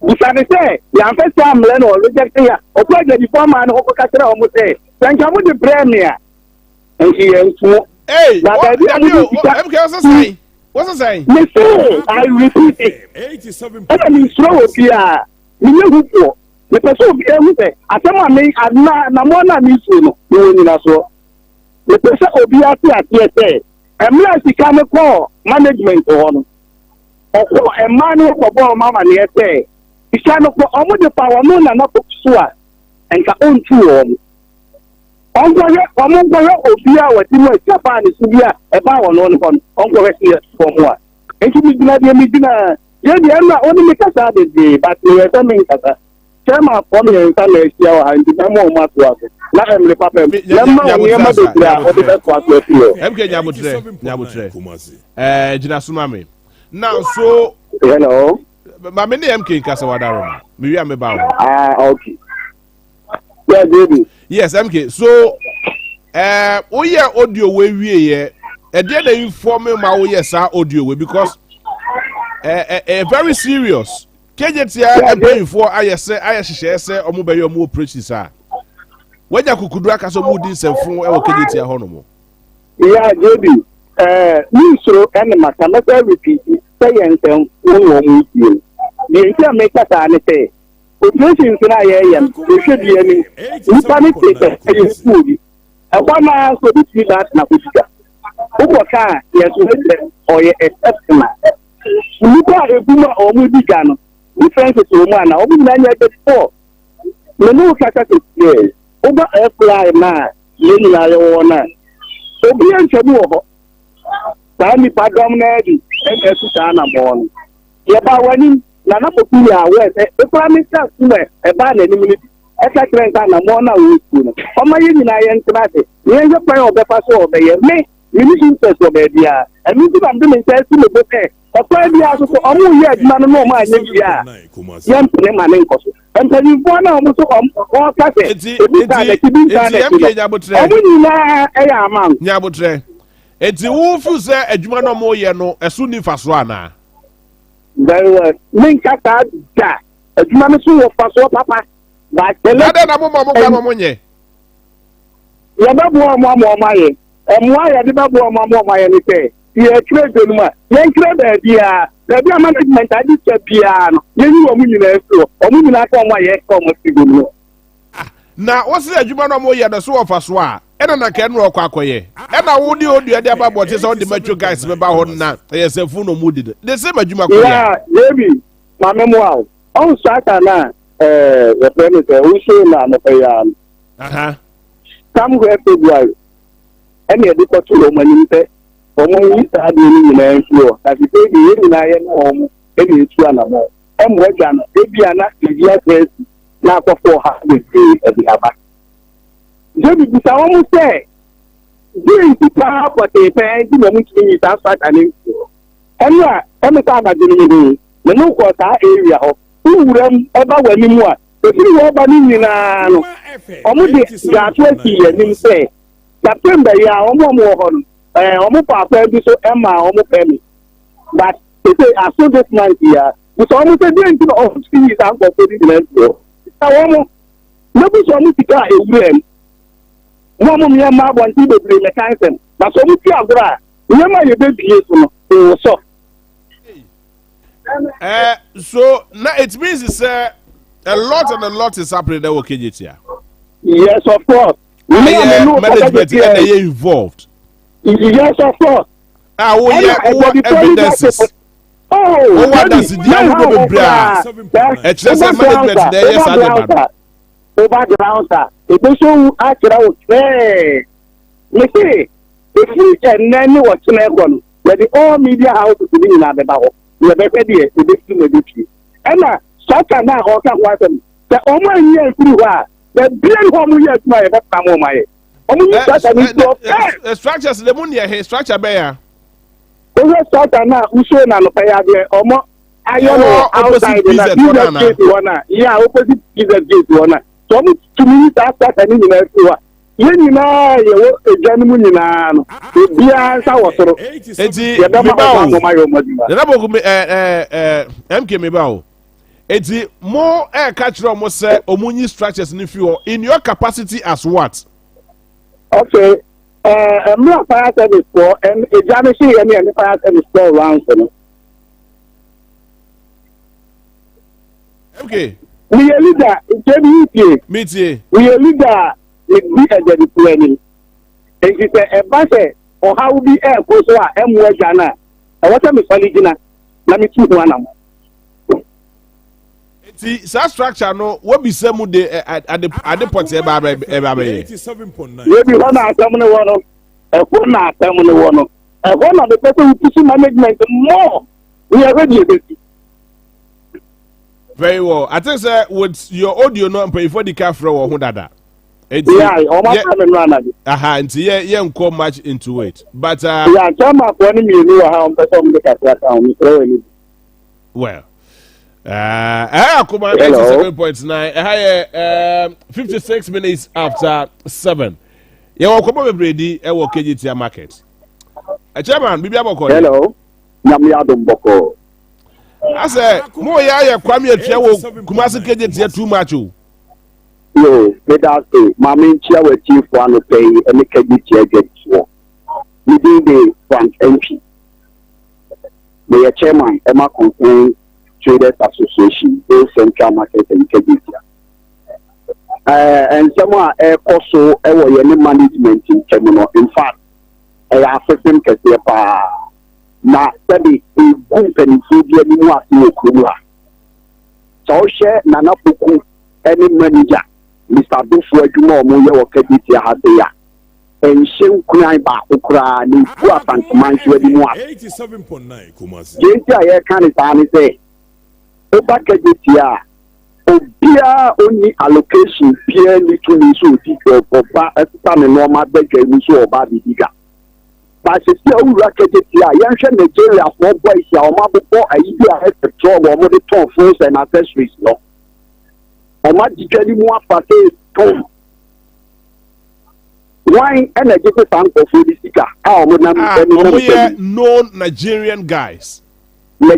Because they say, the first time learn or reject here, or play the former and overcast almost say, thank you with the premier. And she ends to, hey, what's the saying?
I repeat it. 87. And I mean, slow here. The person who say, I tell me, I'm not missing. The person will be at the and me as the camera call management on. A man for ball mamma near say, he shall not almost the power moon and not swat and can own 2 Ongoye obia wati Japan subia e ba wono no ongoye here for more. Enti mi dina ye de na oni mi kasa de but we so mi kasa. Chema for me nta na esia wa andi na mo ma to aso. Na emre papa em. Na ma we ma do bia o de be kwa to afio.
MK nyabutre. Jina suma me. Now so
hello.
Ma me ne MK kasa wadaro. Me wi am ba wo.
Okay. Yeah, baby.
Yes, MK. So, audio we e dey inform me ma yes audio we because very serious. KJT paying for I say omo be your mo preachers ah. When ya kukudu aka so mu din semfun e wo KJT ho no mo.
Yeah, baby. Me so and matter repeat say ensem wo mu tie. Me ntia make that na say operations na yeyem we should be any we panic take a food e wana so this that na kutika uko ka yes or ye exceptional we go ebuma o mu diga no difference to mu na obi na nya before me no kaka to yes over a fly na yeni na yo na obi enchebu ho ta ni padom na di en esu ta na mo no ye ba wani na na poku ya we e kwa mi ta kuma e ba na ni mi e ka kren ta na mo na wo ku no o ma yeni na ye ntrate ye je pa o be pa so o be ye me ni interest o be dia e mi ti ba ndi mi interest me be e kwa dia so o mu ye aduma no no ma anya bia ye mpene ma ne nkoso empani bo na o mu so o ka se ebi ta na kibi ta na o mu na e ya man
nyabotre enti wo fu se adwuma no mo ye no esu ni faso ana
very well min ka ta da adwuma no so wo faso papa ba tele
na mo mo nye
ya ba bo mo ye mo ya de ba bo mo ye ni te ye trade no ma ye trade bia da bia management adi che bia no ye ni o mu nyina efu o mu nyina ka mo ye ka mo sigo no
na wo se adwuma no mo ye no so wo faso a ena na ka no akoye ena wo di odua de ababo te so de macho guys be ba ho na ye se fu no mu di de se madwuma ko
ya baby ma memoir on sata na the premise we show na no ya
aha
come here February ene de ko to mo ni mpe o mo yi sa de ni na enfuo na ti pe bi na ye no mo ene etu ana mo e mo gwa na e bia na e dia press na akofo ha de e bi aba Jebi bisa wọ́n sẹ́ bí ìtìpá pọ̀tẹ̀ ìfẹ́ tí mo mú kí ní ìta sọ́ọ̀tà ní ìfọ̀. Ẹnu à ẹnu tá a máa dé nínú nínú kọ̀ọ̀tà èrìà họ wúwúrẹ́ ẹ bá wẹ̀ mímú à èsì wọ́n bá ní nyinaa nù. Ọmú di gàtú èsì yẹ ní sẹ́ September yìí à ọmú ọ̀họ̀ nù ọmú pàpẹ́ bí so ẹ̀ máa ọmú pẹ́ mi. But èsè àsó this month yìí à bùsọ̀ ọmú sẹ́ díẹ̀ ntí ọ̀hún sí yìí sá ń kọ̀ fún ìdílé ẹ̀ wọ́n mú lẹ́bùsọ̀ ọmú sìkà èwúrẹ́ mi. Mo mo mi ma bon ti bebre mechanism na so mu ti agora mi ma ye be bie so no so
so now it means it's a lot is happening there with KJT.
Yes, of course.
Management and they involved.
Yes, of course.
What evidences? What does it do? It's just a management there. Yes,
overground sir ebeso akira o me say if you enani what na go no the all media houses be na be ba ho we be pede e be fi me be fi e na soccer na o ka kwa sem the omo anyi afiri ho a the brain ho mo ye tuma e be pa mo maye omo ni soccer ni so
structures le mun ye structure be ya
o soccer na uso na no pa ya de omo ayo outside na yeah opposite business gate one so mu tumi ta soccer ni na fiwa ye nyina ye wo ejanumu nyina no bia nsa wo soro
enti
ye be ma mo mayo modima
na bogu MK me ba o enti mo ka kire mo say omunyi structures ni fiwo in your capacity as what?
Okay fire service for and ejanu shi ye ni fire service for around no
okay
we a leader JBT
metie
we a leader we be the planning and she say e ba say o how be e ko so a emu agana e wata me solidina na me tu ho anam
enti sa structure no wo bi se mu de ade pot e ba ye
87.9
we be one asem ne wono e ko na asem ne wono e ko na the person who push management more we are ready to
very well. I think sir with your audio no pay for the camera or who dada.
Yeah, almost coming run.
Aha, and yeah, enko much into it. But
yeah, come up when you know how person look at that town.
Well. Akoma 87.9. 56 minutes after 7. Yeah, Akoma be ready e wo KGT market. Chairman, bibi aboko.
Hello. Nyam ya dum boko.
I say, more ya kwame atua wo Kumasi KGT too much o.
Yo, me da say, mama chia we chief one pay and KGT get so. We do the Frank MP. The chairman, Emma Concern Traders Association, the Central Market and KGT. And someone also any management in Kemano. In fact, I affect Kasiapa. Na sabi company fubia ni mu ase okuru ha so share na na poku any manager Mr. Bufo adwuma omo ye wo kaditi ha se ya enhye kunan ba okura ni fu asanteman so adi mu a
87.9 Kumasi.
yenti a ye kan sa ni se o ba kaditi a obia oni allocation pia ni to ni so ti ko ba esta me no ma begga ni so oba bidiga ba se si awura kaditi a ye hwe Nigeria for boys ya o ma bo ayi bi a petrol o mo de ton phones and accessories no o ma digani mu afate ton why energy to thank for the sika how mo na
known Nigerian guys are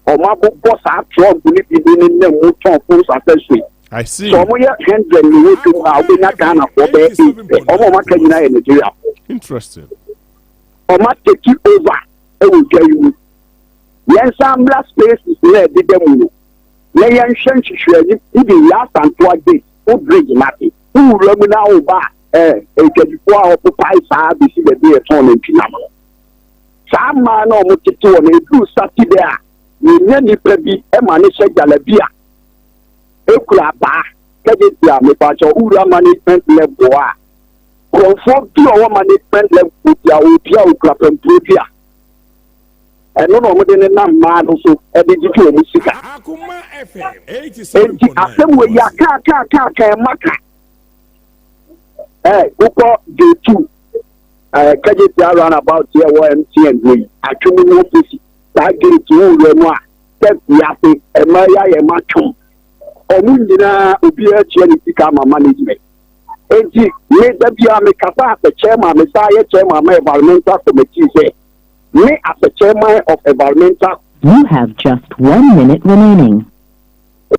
o ma bo boss a Trump ni bi ni na mu ton phones accessories. I see.
So mo ye 100 ni to how we na Ghana for be o mo ma ka nyina Nigeria.
Interesting.
O ma take it over e will get you. Yen sambla spaces le di dem no. Na yen hwen hwehwe ni bi last and two days o bridge mati. U ramu na o ba ekadifo a occupy saa bi si be be ton ntwina mo. Saa ma na o mo tete o na edu Saturday a nya nipa bi e ma ne hye jalabia. Ekura ba kadeti a me pa cho ura management level a konfo bi o management level ya o bia o kura pempia. Eno no mo de ne na ma no so e de ji o mu sika.
Akoma FM 87.9.
Enti asem we ya ka maka. Uko J2 kadeti around about here MTN we atwumi no office that gate wo we mu a step ya pe e ma ya ye ma twom. Omu nyina obi a chia ni sika ma management. Enti me da bia me kasa as chairman me say chairman my environmental committee say me as the chairman of environmental.
You have just 1 minute remaining.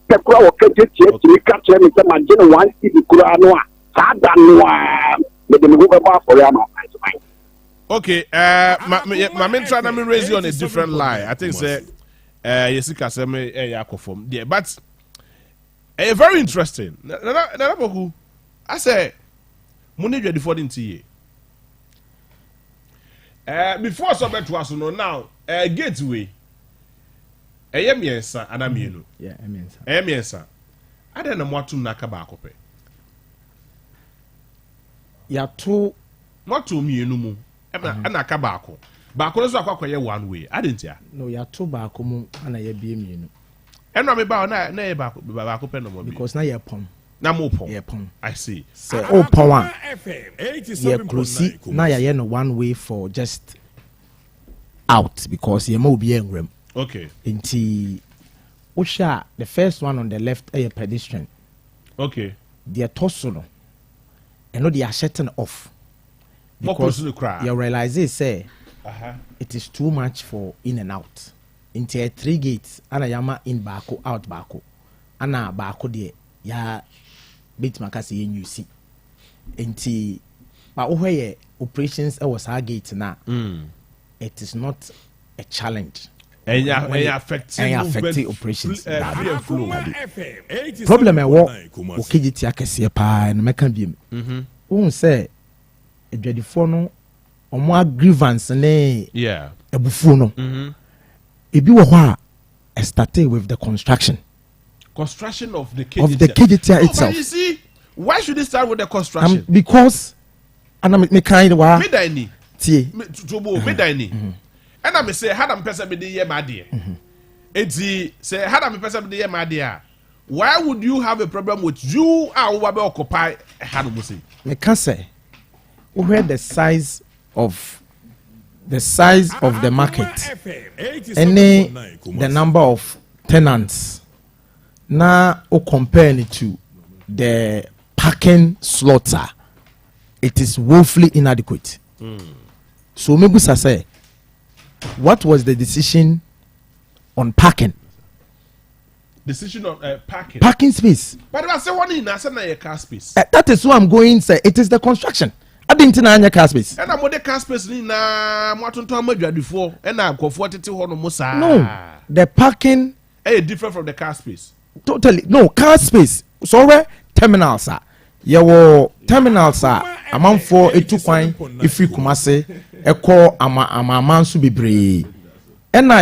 Tekura wo kadeti e ka chairman me say ma gene 1 city kura no a sa da no a me de me go ba for ya ma.
Okay, my main try to raise you on a different line. I think say Yesika say me yakofom there, but very interesting. Na boku I say money ready for the before so bet was no now gateway miensa anamienu miensa ada na mwatum na aka ba akope
ya to
mwatum mienu mu ana aka ba ako ba ako so akwakoye one way adentia
no ya to ba ako mu ana ya bie mienu
eno me ba na ye ba ako pe no mo bi
because na ye pom
na mo pom
ye pom
I see
so o pom a
FM
ye close na ya no one way for just out because ye ma obi enwram.
Okay.
Inti Usha, the first one on the left, a pedestrian.
Okay.
They toss no, and no, they are shutting off because you realize they say it is too much for in and out. Into 3 gates, ana yama in bako out bako, ana bako de ya bit makasi in you see. Inti but where operations was our gate now. It is not a challenge.
And affecting
operations.
Problem
I walk okejiti akese pa no meka biem. Won say edwadifo no omo grievance ne ebufu no. Ebi wo ho a started with the construction
of the
KGT itself.
But you see, why should it start with the construction?
Because me kind wa
medani
tie
tubo medani and I say had am person be the year my dear. Eti say had am person be the year my dear. Why would you have a problem with you are occupy Hanamusi?
Me can say where the size of the market and the number of tenants now compare it to the parking slaughter, it is woefully inadequate. So maybe say what was the decision on parking?
Decision on
parking space.
But I say one in a car space.
That is why I'm going say it is the construction. I didn't know car space.
And I'm the car space na mwatunto amajwa before and I go for tete hono musa.
No, the parking
different from the car space.
Totally no car space. So where terminals are. Your terminals are amount for etu kwan if you kumase eko ama mansu bebre. And now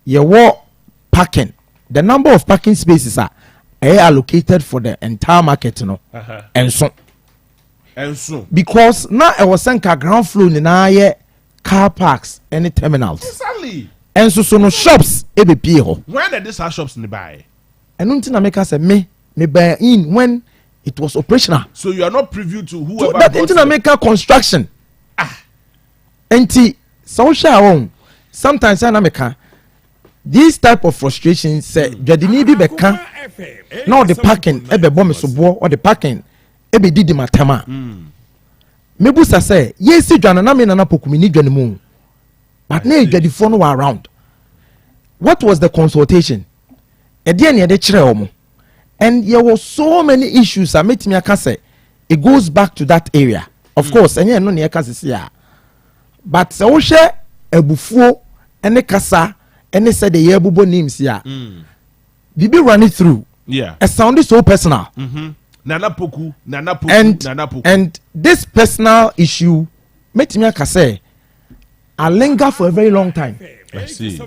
your parking. The number of parking spaces are allocated for the entire market no and so because now I was saying ground floor ni car parks and terminals
exactly
and so no shops ebe pie ho
when did this shops nearby
and until na make say me buy in when it was operational
so you are not privy to whoever
so that until na make construction enti social sometimes na make this type of frustration say jadini bi beka na the parking ebe bom so bo or the parking ebe didi matama mebusa say yes dwana na me na pokumi ni dwane mu but na jadifo no around what was the consultation e dey na dey kire omo and there were so many issues I met me aka say it goes back to that area of course enye no na aka say but say wo hwe ebufuo ene kasa ene said the year bubo names ya bibi run it through it sounded so personal
nana poku
and this personal issue made me say I linger for a very long time.
I see.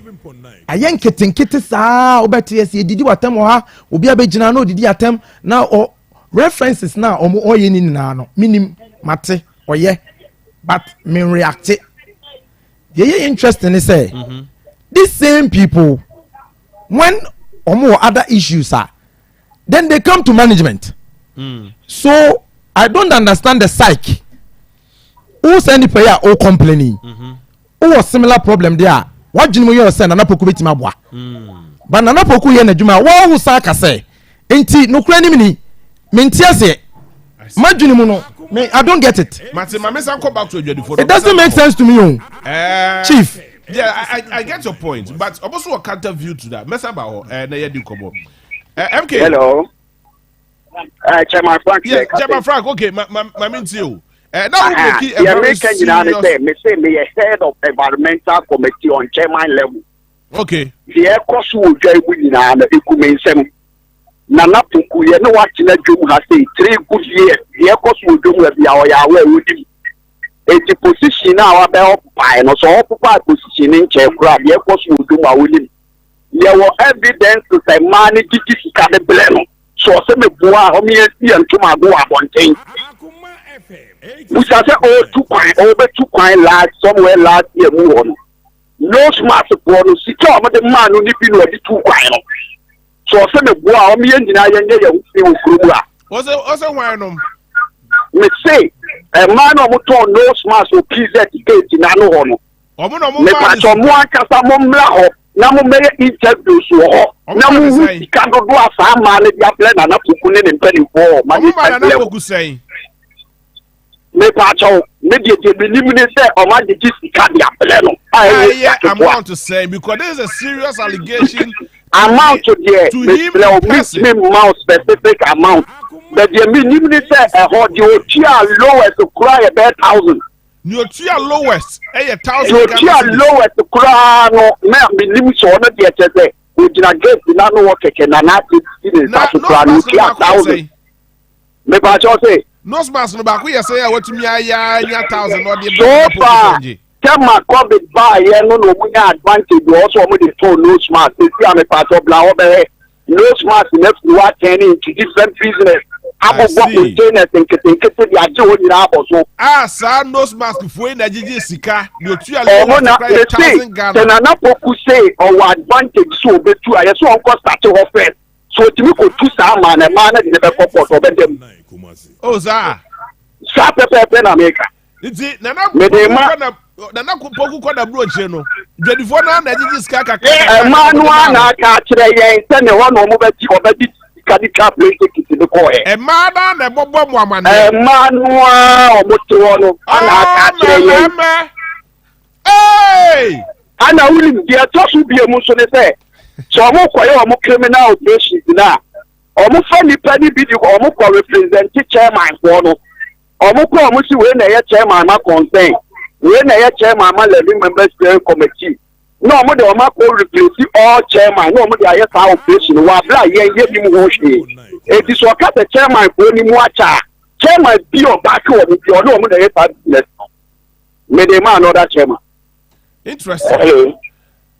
I yank it sa obeti yes didi watem ha obi abegina no didi atem now references now omo oye ni na no minim mate oye but me react ye interesting is say these same people when omo other issues are then they come to management so I don't understand the psyche who send the player or complaining who was similar problem there what you know send anapoku betima boa but anapoku ye na djuma wo hu saka say enti no kura ni mini mentia say madwini mu no I don't get it it doesn't make sense to me chief
yeah I get your point but also a counter view to that mess about na ye di kobo MK
hello Chairman Frank
Chairman Frank okay my means you now we
yeah, me say me head of environmental committee on chairman level.
Okay.
The air cost will join with na ekumen Nana Puku ye no watch na dwom ha say 3 good years. The air cost will do we be our yawe wudi. The position now about by no so occupy position in chair kura the air cost will do ma wudi. There were evidence to say man gigi ka de bleno. So say me bua ho me see and to ma go abonten. We shall say, oh, 2 coin, over 2 coin last somewhere last year. Move on. No smart support, secure the man who nipping with the 2 coin. So, I said, the boy, me and I
was it also one?
Me say, a man of motor, no smart so please at the gate in Anono. Me patch on one Casamon Namu may interview so. Namu cannot do a farm man if you are playing an up to put in penny for. My
say.
Me pacho me dey eliminate o ma dey sika pleno
amount to say because there is a serious allegation
amount to there me amount specific amount but the eliminate a hold the tier lowest to cry about 1,000
your tier lowest 1,000
your tier lowest to cry no me limit so na dey say we gina get na no work keke na na to cry no tier 1,000 me pacho say
no smas no back we say what me aya 1,000 or the
so far tell my COVID buy here no munya advantage also mo dey phone no smart see am part of bla obere no smart next to what turn into different business abobo containers nkete dey aje wo nyina aboso
sir no mask for na gigi sika no tu ya
lo 1,000 Ghana na poku say or advantage so betu aye so on cost start ho first so timi ko tu sa man na dey be pop or be dem
za
sa pepe na America
nti nana poku ko na bro che no dwadifo na gigi sika kaka
manu na ka kire yen se ne ho no mo be ti obedi kadika play ticket de ko
na na bobo mo amane
manu o mo to no ana ka kire yen ana wuli dia to su bie mu so ne se so mo koye o mo criminal operations na omo fa nipa ni bi di omo ko represent chairman ko no omo ko omo si we na ye chairman ma concern we na ye chairman ma levy members committee no omo de omo ko replace all chairman no omo de aye sa operation wa bla ye ni mu ho hwe e di so ka the chairman ko ni mu acha chairman bi o ba ko ni bi o no omo de ye sa business me de ma another chairman
interesting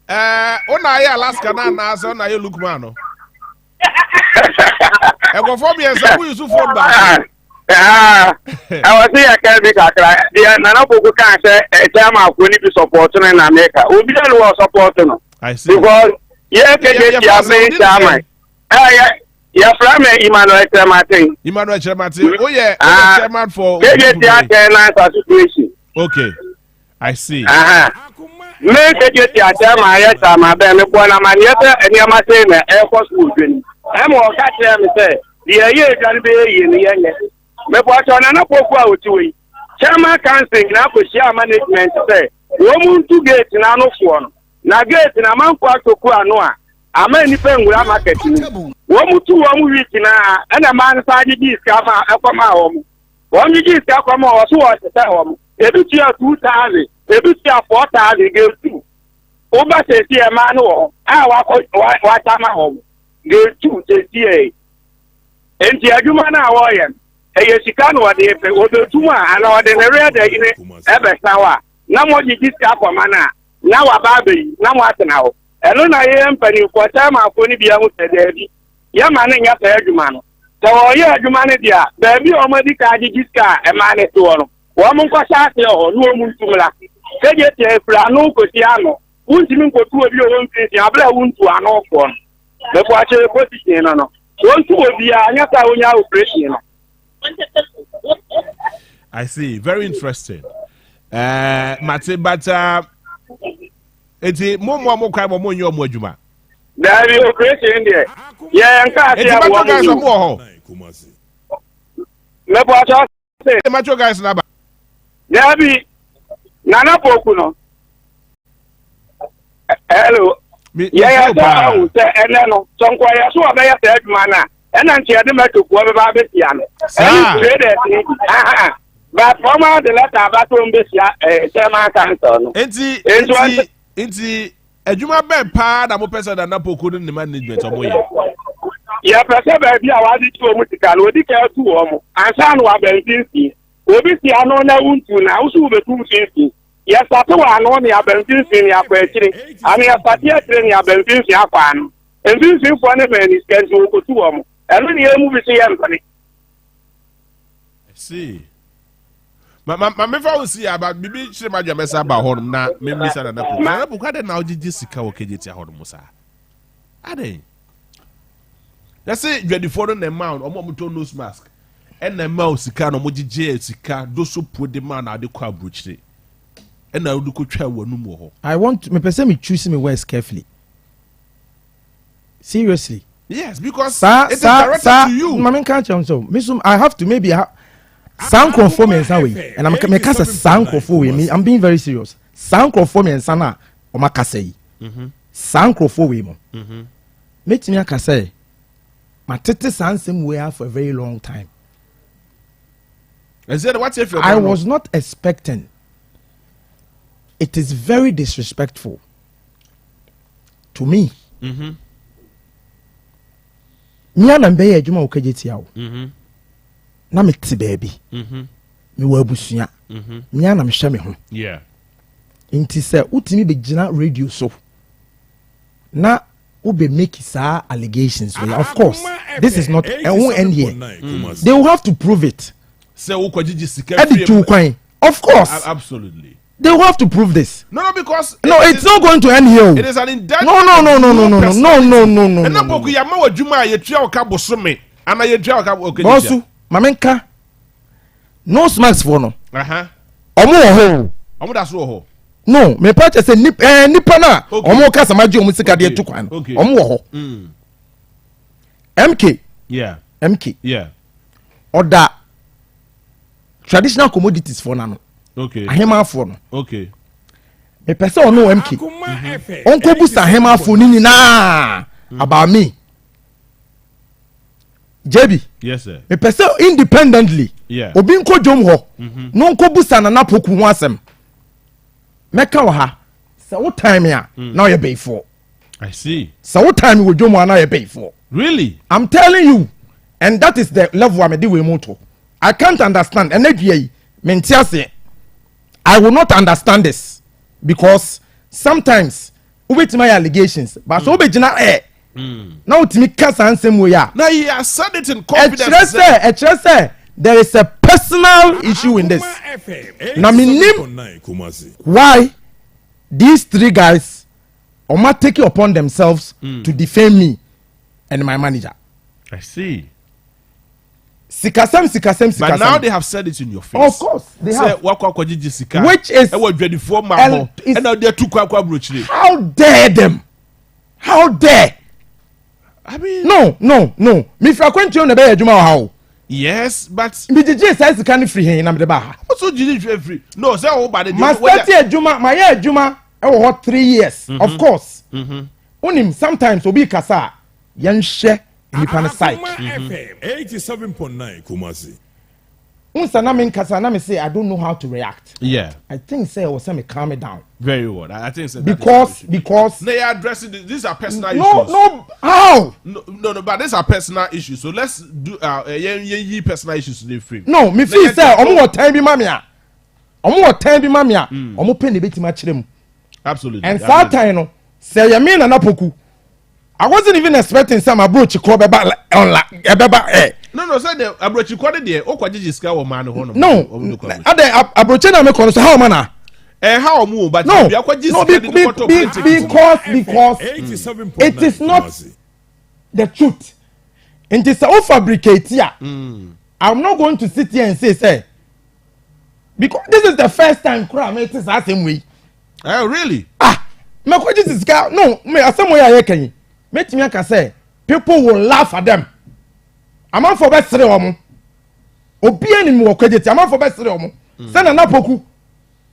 ona aye Alaska na so na ye Lukman no go for me and say we use phone back.
I was here can be kakra. The nana boku can say a chairman will be supporting in America. We be the one supporting.
I see.
Because yeah, your main chairman. Yeah, from Emmanuel Martin.
Emmanuel Martin. Oh yeah, chairman for
situation.
Okay. I see.
Make it your chairman, yes, I'm a ben, one of my yet, and you must say, Air Force Wood. I'm all catch them say, the year can be in the end. Me watch on an apple out to it. Chairman can sing now for share management say, woman to get in an one. Now get in a man part to Kuanoa. A man depend with our marketing. Woman to 1 week now, and a man side this Kama Akoma home. 1 week is Akoma or so at the home. Every year 2,000, every year 4,000 girls too. Over says here, man, I what time home. Girls too, says here. And the Agumana Warrior. Eye sikano wade pe odotuma ana wade na rede ine ebe sawa na mo ji diska akoma na wa babe na mo atena ho eno na ye mpani ko ma ko ni bia mu sedebi ya ma na nya fa adwuma no so wo ye adwuma ne dia ba bi o ma di ka ji diska e ma ne to no wo mu ko sha ase ho no mu ntumla keje te fura no ko ti ano untimi ko tu obi o won fi abla wuntu ano ko me ko ache position no wontu obi anya ta onya operation no.
I see. Very interesting. Mate, but it's a more crime or more your mojuma.
There is a operation there. Yeah, and can't
say what guys are more.
Never say,
Macho guys, Naba.
There be Nana Pokuno. Hello. Yeah, and then some quiet, so I may have mana. And then she had the matter to Babian. But from the letter about Chairman Canton.
It's a Juma bed pad, I'm a person that Napo couldn't the management of way.
Yeah, baby, I wanted to musical, would you care to and San Wabentinski. Obviously, I know now now, so the 250. Yes, I know I know the Abentinski in your question. I mean, a party training Abentinski fan. And this is one of them is going to go to them. And when you move to Anthony.
I see. My will see about Bibi Shemaja Messa about home now. Maybe Sana Buka now Jessica or Kajita Hormusa. Are they? Let's say you're the foreign amount or Momuto nose mask. And the mouse can or Moji Jessica, those who put the man at the crowd brooch. And I would go travel no more. I want me person me choosing me words carefully. Seriously. Yes, because it is directed to you. Mami can't change so. I have to maybe sound conform and way. And I'm make us a sound conform me. I'm being very serious. Sound conform and sana o makasei. Sound conform me. Make me akasei. My tete sound same way for a very long time. I was not expecting. It is very disrespectful to me. Me and be adwuma okageti awo na me te baabi me wa abusua me and me hye me ho inti se utimi be gina radio so na wo be make sa allegations of course this is not a won't end here. They will have to prove it. Say wo kwagigi sika of course, absolutely. They will have to prove this. No, because it's not going to end here. It is an indictment. No. And na boku ya mawa juma ye tua oka bosome. Ana ye tua oka okedi. Bosu, mamenka. No smacks for no. Omo ho. Omo da so ho. No, me purchase say nipa na. Omo ka samaji omo sika de tu kwan. Omo ho. MK. Yeah. MK. Yeah. Order traditional commodities for nano. Okay. Ahema for no. Okay. Me person o no MK. Onko busa ahema for ni na about me. JB. Yes sir. Me person independently. Yeah. Obi nko jom ho. No nko busa na napoku ho asem. Meka wo ha. Say what time ya? Now you pay for. I see. So what time we jom na you pay for? Really? I'm telling you. And that is the level I'm dealing with moto. I can't understand. And I will not understand this because sometimes with my allegations, but so be
Now to me kasa ansem we ya.
Now he has said it in confidence.
A say there is a personal issue in this. Now me name why these three guys are taking upon themselves to defame me and my manager.
I see.
Sikasem.
But now they have said it in your face.
Of course, they have. Which is
and now they're too brooch.
How dare them? How dare?
I mean,
no. Me frequent you on the bay how?
Yes, but
me the J says can free here in the bar.
What's so free? No, say oh, but
my Juma, my year Juma, oh, 3 years, of course. Unim sometimes obi kasa yan share nipa na side.
FM 87.9 Kumasi.
Unsa na me kasa na me say I don't know how to react.
Yeah.
I think say or say me calm it down.
Very well. I think so.
Because
they are addressing these are personal issues.
No, how?
No, but these are personal issues. So let's do personal issues today free.
No, me feel say omo time bi mamia. Omo pen the beti ma kire mu.
Absolutely.
And that time no say ya me na napoku. I wasn't even expecting some approach club about
No, say the approach club there. O kwaji sika wo man ho no.
No. Ade approach na me kono so how man
how move but
no,
because
it is not the truth. It is all fabricate here. I'm not going to sit here and say because this is the first time crime it is the same way.
Oh really?
Me kwaji sika no me asem way aye kan. Metimi aka say people will laugh at them. I'm for best sere omo. Obi ani mi wo kwaji ti I'm for best sere omo. Say na napoku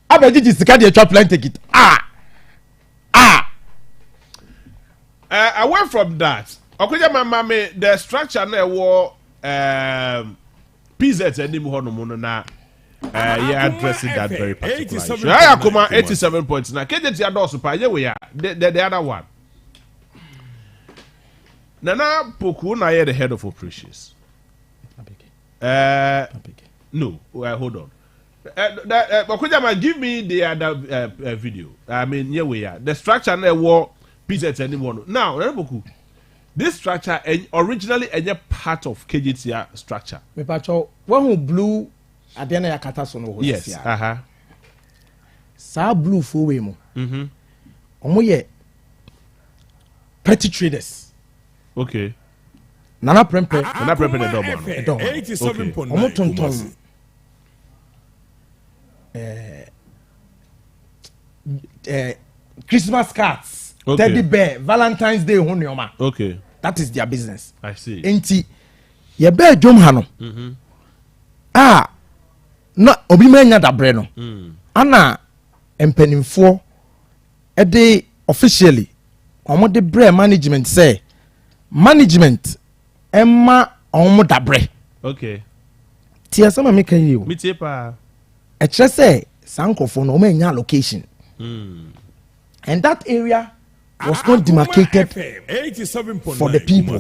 abegiji sika dey chop plenty ticket.
Away from that, okoja mama me the structure na wo PZ enim ho no mo na yeah addressing that very particular issue. Akoma 87.9 KJT adoso pa ye we ya the other one. Nana Poku na the head of operations. No, hold on. Give me the other video. I mean, here we are. The structure na war PZ anyone. Now, Poku, this structure originally a part of KGT structure.
Me pacho, one who blue at the end of Yakata Sono.
Yes.
Sa blue for we mo. Omo ye petty traders.
Okay.
Nana Prempe
the double.
87.9
Omo tonton. Christmas cards, teddy bear, Valentine's Day honioma.
Okay.
That is their business.
I see.
Enti ye bear jom hano. No obi menya da bre no. Ana empanimfo e de officially omo de bre management say management emma omo da bre.
Okay.
Ti asama me kan yi o.
Me tie pa.
E kire say sankofo no menya location. And that area was not demarcated for the people.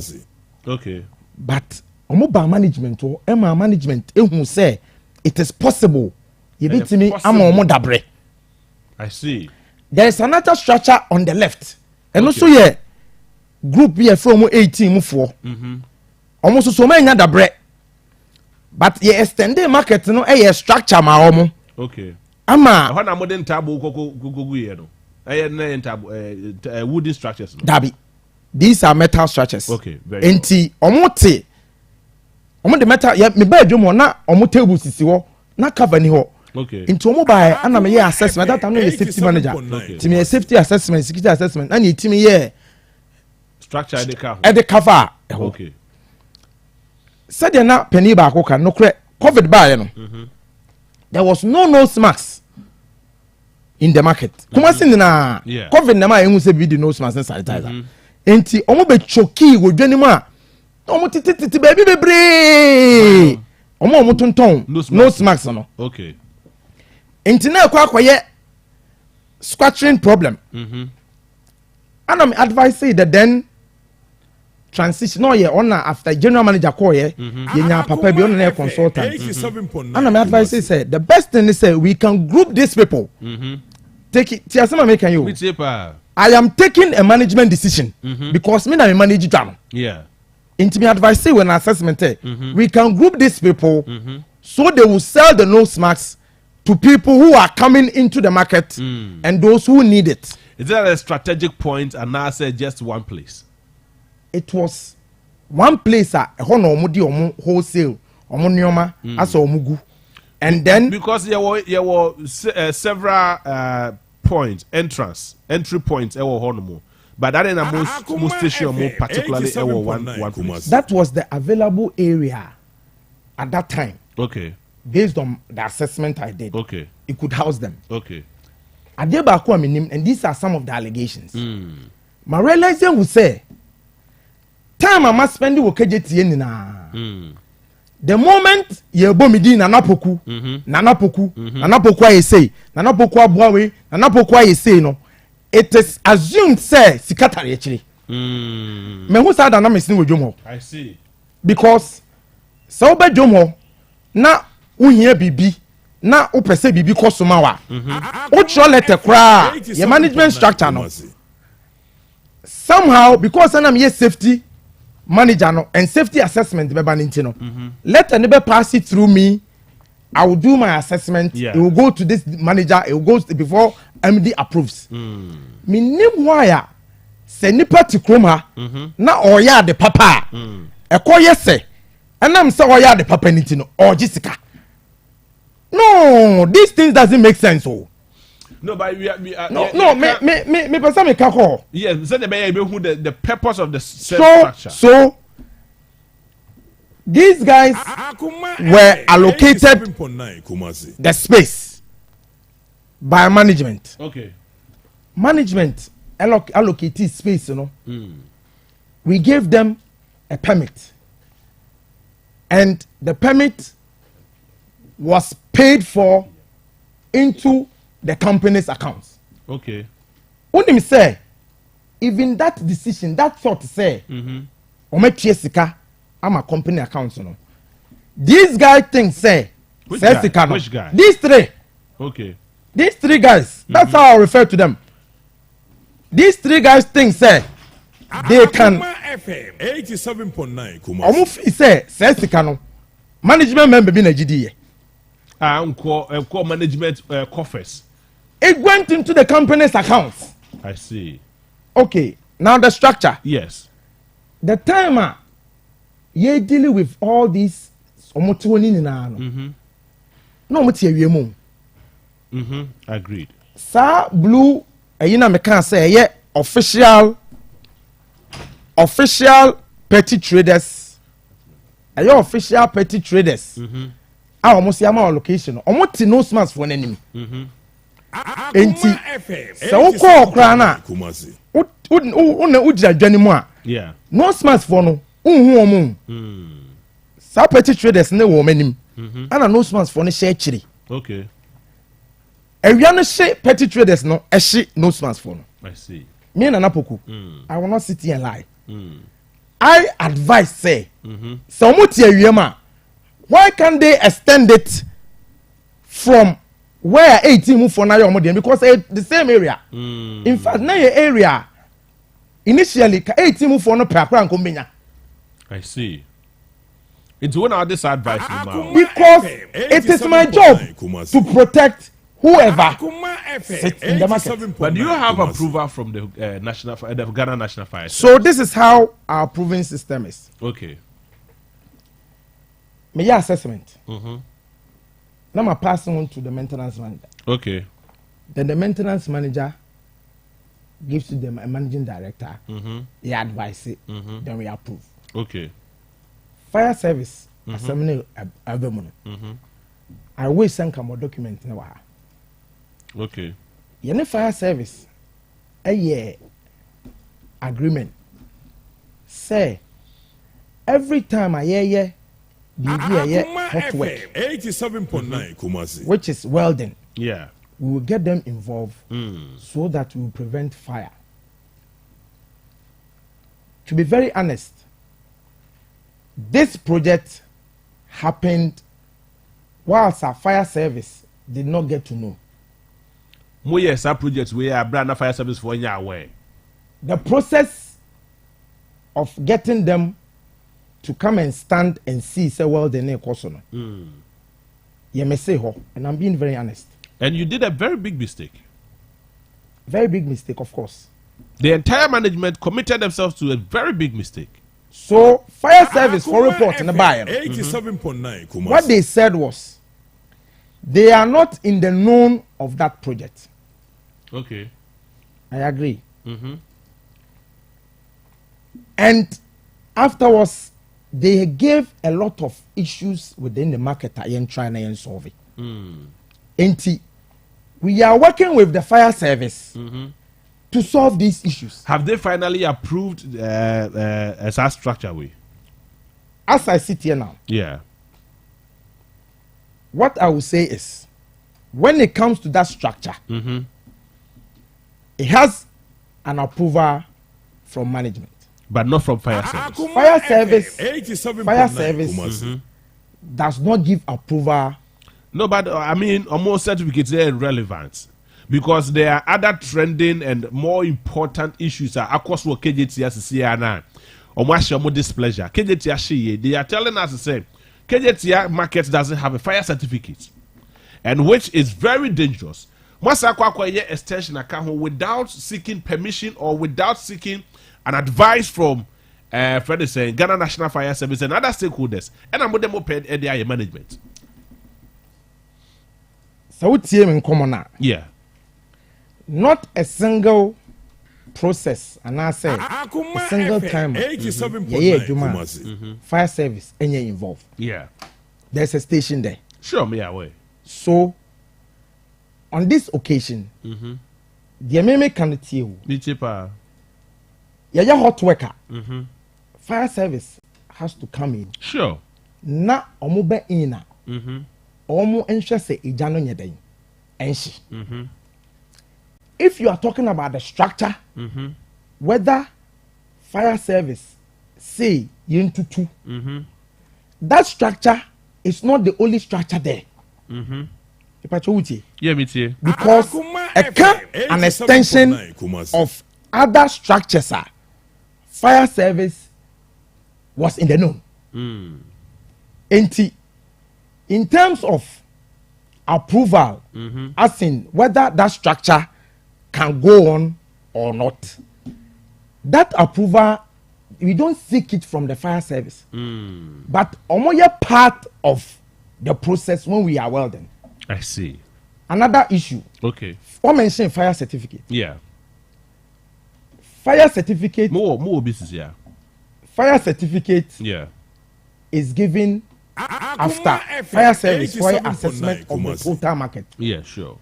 Okay.
But omoba management or Emma management ehun say it is possible. You beat me am omo dabre.
I see.
There is another structure on the left. And also here group here from 18 for. Almost so many dabre. But ye extend the market no a structure ma omo.
Okay.
Ama
how na modern table go here no. Wooden structures. No?
Dabi. These are metal structures.
Okay, very
Enti omote. Omo the metal ya me ba adwom na omo table sisi ho na cover ni ho.
Okay.
Into omo ba ana me assessment that time no safety manager. Ti me safety assessment, security assessment and ti me here
structure the car.
E the cover.
Okay.
Said na penny ba ko kan no kre COVID ba no. There was no nose mask in the market. Kumasi na COVID na ma ehun se bi di nose mask and sanitizer. Enti omo be choki wo dwani ma omo titi baby bebre omo tonton nose mask no.
Okay.
Enti na akwaye squattering problem. And I'm advising that then transition no ye on after general manager call ye nya papa bi on na consultant. And I'm advising say the best thing is say we can group these people. taking. Tiasema making you.
Which paper?
I am taking a management decision because me na me manage jam.
Yeah.
Into me advice say when assessment we can group these people so they will sell the nose masks to people who are coming into the market and those who need it.
Is that a strategic point and now say just one place?
It was one place a hono omudi omo wholesale omo nyoma asa omugu and then
because there were several entry points hono, but that in a most station more particularly one place.
That was the available area at that time.
Okay.
Based on the assessment I did.
Okay.
It could house them.
Okay.
And these are some of the allegations. My realization would say, time I must spend the the moment you bomidi nanapoku, nanapoku I say, nanapoku abuawe, nanapoku I say no, it is assumed say sikatari actually. Me who said that I'm missing with Jomo.
I see.
Because so be Jomo na unye bibi. Na upese bibi kosoma wa ucho letter kra your management structure no somehow because I'm here safety manager no and safety assessment be baninti no letter ne be pass it through me. I will do my assessment. It will go to this manager. It will go before MD approves. Me nim why se nipa ti kroma na oya the papa ekoye se enam se oya the papa niti no or Jessica. No, these things doesn't make sense. Oh.
No, but me
person me kako.
Yes, so the purpose of the structure.
So these guys were allocated the space by management.
Okay.
Management allocated space, you know. We gave them a permit, and the permit was paid for into the company's accounts.
Okay.
When him say, even that decision, that thought say, Omechesika, I'm a company account, you know. These guys think say,
Which guy?
These three.
Okay.
These three guys. That's how I refer to them. These three guys think say, they can.
FM 87.9
Omufi say, Sikano. Management member be na GDA.
Management coffers.
It went into the company's accounts.
I see.
Okay, now the structure.
Yes.
The timer, you dealing with all these. No,
Agreed.
Sir, blue. You know, me can say yeah. Official petty traders. Official petty traders. Almost yama location. Almost no smarts for an enemy. Enti. So call crana. Uja Janimwa.
Yeah.
No smarts for no. Sa petty traders ne woman. And no smarts for no share chiri.
Okay.
Everyone say petty traders no. She no smarts for no.
I see.
Me and Anapoku. I will not sit here and lie. I advise say. So much yema. Why can't they extend it from where 18 move for now because the same area. In fact, now your area initially 18 move for no per
I see. It's one of this advice
because it is my job to protect whoever sits in the market.
But do you have approval from the the Ghana National Fire Service?
So this is how our approving system is.
Okay.
My assessment. Now I'm passing on to the maintenance manager.
Okay.
Then the maintenance manager gives to the managing director. He advises it. Then we approve.
Okay.
Fire service. Assembly I will send some more documents now.
Okay.
Any fire service a year agreement say every time I hear hot work
87.9 Kumasi,
which is welding,
Yeah.
we will get them involved so that we will prevent fire. To be very honest, this project happened whilst our fire service did not get to know.
Mo yes, a project we are brand fire service for your way.
The process of getting them to come and stand and see say well the name koso no. You may say ho, and I'm being very honest.
And you did a very big mistake.
Very big mistake, of course.
The entire management committed themselves to a very big mistake.
So fire service for report in the buyer.
87.9 Kumasi.
What they said was they are not in the known of that project.
Okay.
I agree. And afterwards, they gave a lot of issues within the market that you're trying to solve it. And we are working with the fire service to solve these issues.
Have they finally approved a SaaS structure way?
As I sit here now,
Yeah.
what I will say is, when it comes to that structure, it has an approval from management.
But not from fire service.
Fire service,
87.9
fire service
Kumasi.
does not give approval.
No, but I mean, almost certificates are irrelevant because there are other trending and more important issues. Across what KJT has to or displeasure. KJT they are telling us to say KJT market doesn't have a fire certificate, and which is very dangerous. Once extension account without seeking permission or without seeking an advice from Fred saying Ghana National Fire Service and other stakeholders, and I'm with them open ADI management.
So what's here in common?
Yeah.
Not a single process, and I say a single time.
87.9 Kumasi.
Fire service and you're involved.
Yeah.
There's a station there.
Sure, me away.
So on this occasion, the meme can tell you,
Be cheaper.
yeah, hot worker. Fire service has to come in.
Sure.
Na omobe ina. Omo ensure say ijano nyeden. Enshi. If you are talking about the structure, whether fire service say into two, that structure is not the only structure there.
Yeah, me too.
Because an extension
87.9 Kumasi.
of other structures are fire service was in the known. In terms of approval, as in whether that structure can go on or not, that approval we don't seek it from the fire service, but omoye part of the process when we are welding.
I see.
Another issue.
Okay.
One mention fire certificate.
Yeah.
Fire certificate.
More business, yeah.
Fire certificate
Yeah.
is given after fire service for assessment of the total market.
Yeah, sure.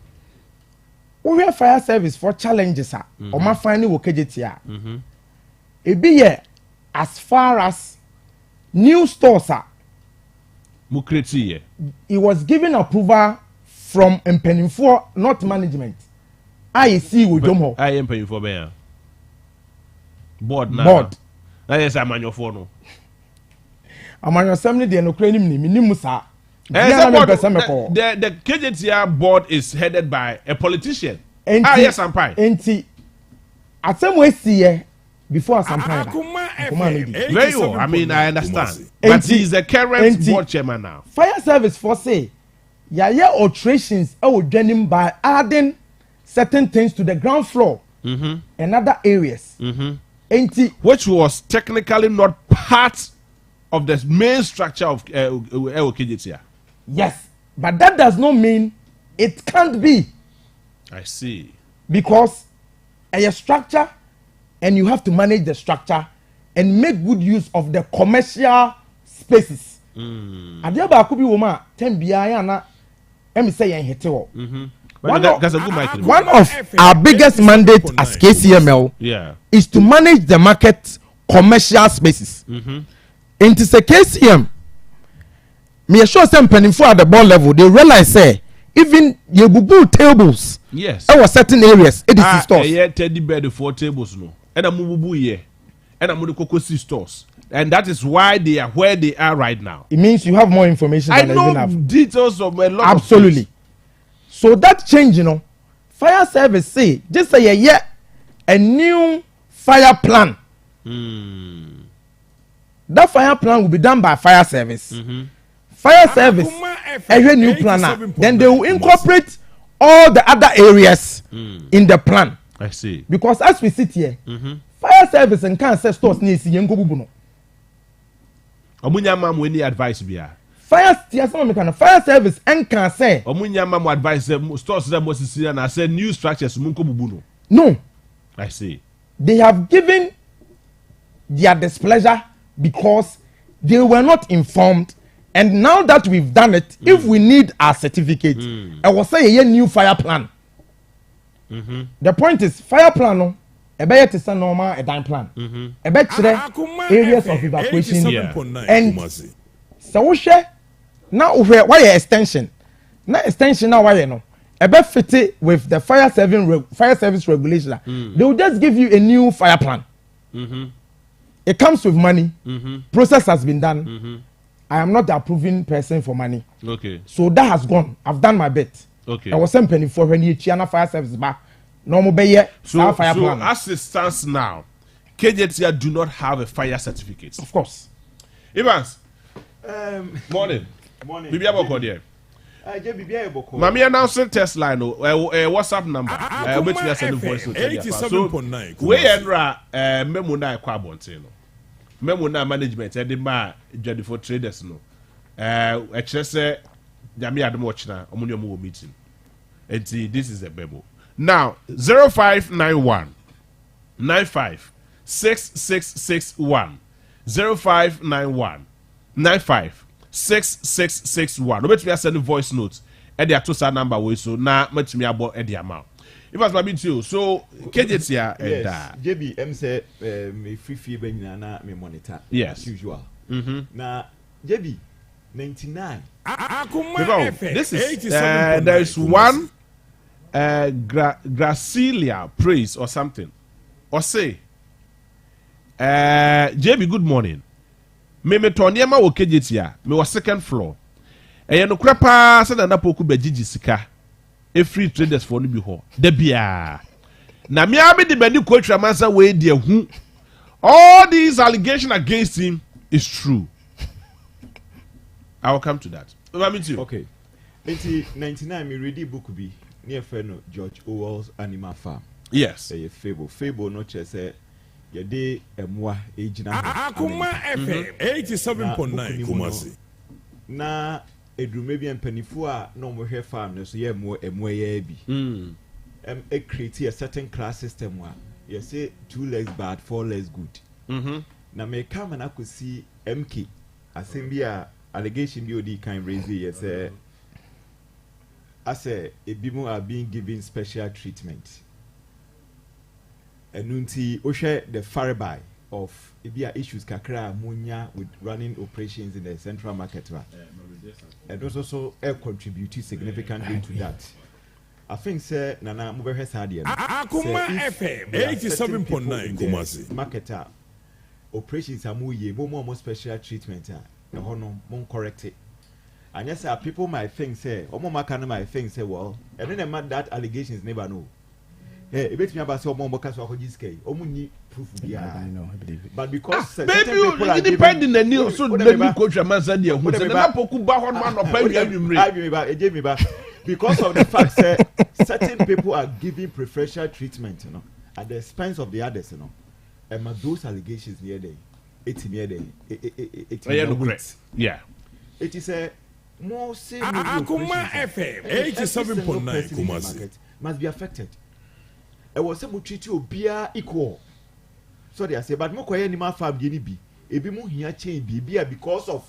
We have fire service for challenges. Or my finding will KJT. It be here as far as new stores.
Mukreti, yeah.
It was given approval from Mpeninfo, not management. I see with them.
I am paying for me. Board now.
Board.
That is a manual for no.
Among assembly, the Ukrainian Minimusa.
The KJTR board is headed by a politician. Yes, I'm fine.
At some way, see before some time.
Very well. I mean, I understand. But he is the current board chairman now.
Fire service for say, yeah, alterations are done by adding certain things to the ground floor and other areas.
Which was technically not part of the main structure of KJTR.
Yes, but that does not mean it can't be.
I see.
Because a structure, and you have to manage the structure and make good use of the commercial spaces. Adia ba kubi woma ten biya na emi say yen hete wo. One of our biggest mandate as KCML is to manage the market commercial spaces. It is a KCM. Me sure some pennyful at the board level, they realize say even you bubu tables.
Yes.
There were certain areas. It is stores.
Yeah, teddy bear 4 tables no. And a mububu ye. And a mudukoko stores. And that is why they are where they are right now.
It means you have more information
I
than
know
even have.
details of a lot.
Absolutely.
Of
so that change, fire service say just say yeah a new fire plan. That fire plan will be done by fire service. Fire service a new planner. Then they will incorporate all the other areas in the plan.
I see.
Because as we sit here, fire service and cancer stores need to yengo bubuno.
Omunya mam any advice bia.
Fire service and cancer.
Omunya mam advice stores them was see and I said new structures munko bubuno.
No.
I see.
They have given their displeasure because they were not informed, and now that we've done it, if we need our certificate, I will say a new fire plan. The point is fire plan no a better to normal a dime plan. A better areas of evacuation and so we share now why extension now why no a better fit with the fire service regulation. They will just give you a new fire plan. It comes with money. Process has been done. I am not the approving person for money.
Okay.
So that has gone. I've done my bit.
Okay.
I was sent penny for when you Chiana fire service back. Normal bay
so
fire plan.
As it stands now, KJTR do not have a fire certificate.
Of course.
Evans. Morning. Bibi aboko there. Mami announcing test line WhatsApp number. Which we are sending voice to
87.9.
We enra memo na kwa bonte no. Memo na management e dey ma dwade for traders no. E kire se Jami Adamu ochina omuni omo meeting. And this is a memo. Now 0591 95 6661 0591 95 6661. No bet me send voice notes e dey atosa number we so na matimi abo e dey amount. If as my too, so KJT here and
JB say me free be nyina na me monitor
yes
as usual. Na JB 99
this is there is one Gracilia praise or something or say JB good morning me toniema wo KJT here me was second floor e no krepa se na napoku begigi sika e free traders for no bi ho da bia na me abi de bani coach amansa we de hu all these allegations against him is true. I will come to that.
Okay. 99 me read book bi near friend George Orwell's Animal Farm.
Yes.
A fable no che say ye de emwa ejina
Akoma FM 87.9 Kumasi.
Na edume bi empanifu a no mo hwe farm no so ye emwa ye bi. A create a certain class system wa you say 2 legs bad 4 legs good. Na me come and akosi MK asembia allegation bi odi kan raise yes as a ebimu are being given special treatment. Enunti ohwe the faribai of ebia issues kakra munya with running operations in the central market and also contribute significantly to that. I think say nana mo behwe sadia
Akoma FM 87.9 Kumasi
marketer operations amuye mo special treatment a hono mo correct it. And yes people might think say omo maka might think say well and then that allegations never know. Hey, e bet me about say omo mboka so akoji skay omo ni proof bia. I know, I believe it. But because
certain people are depending on you so let me coach amansa dia hu say na poku ba ho ma no pa wi anwumre. Because of the fact that certain people are giving preferential treatment, you know, at the expense of the others, you know, and those allegations near there, it's near there, yeah. It is a more serious.
Akoma FM 87.9 Kumasi
must be affected. I was able to treat you beer equal. So they say, but more quiet animal farm be ebi mu here change be because of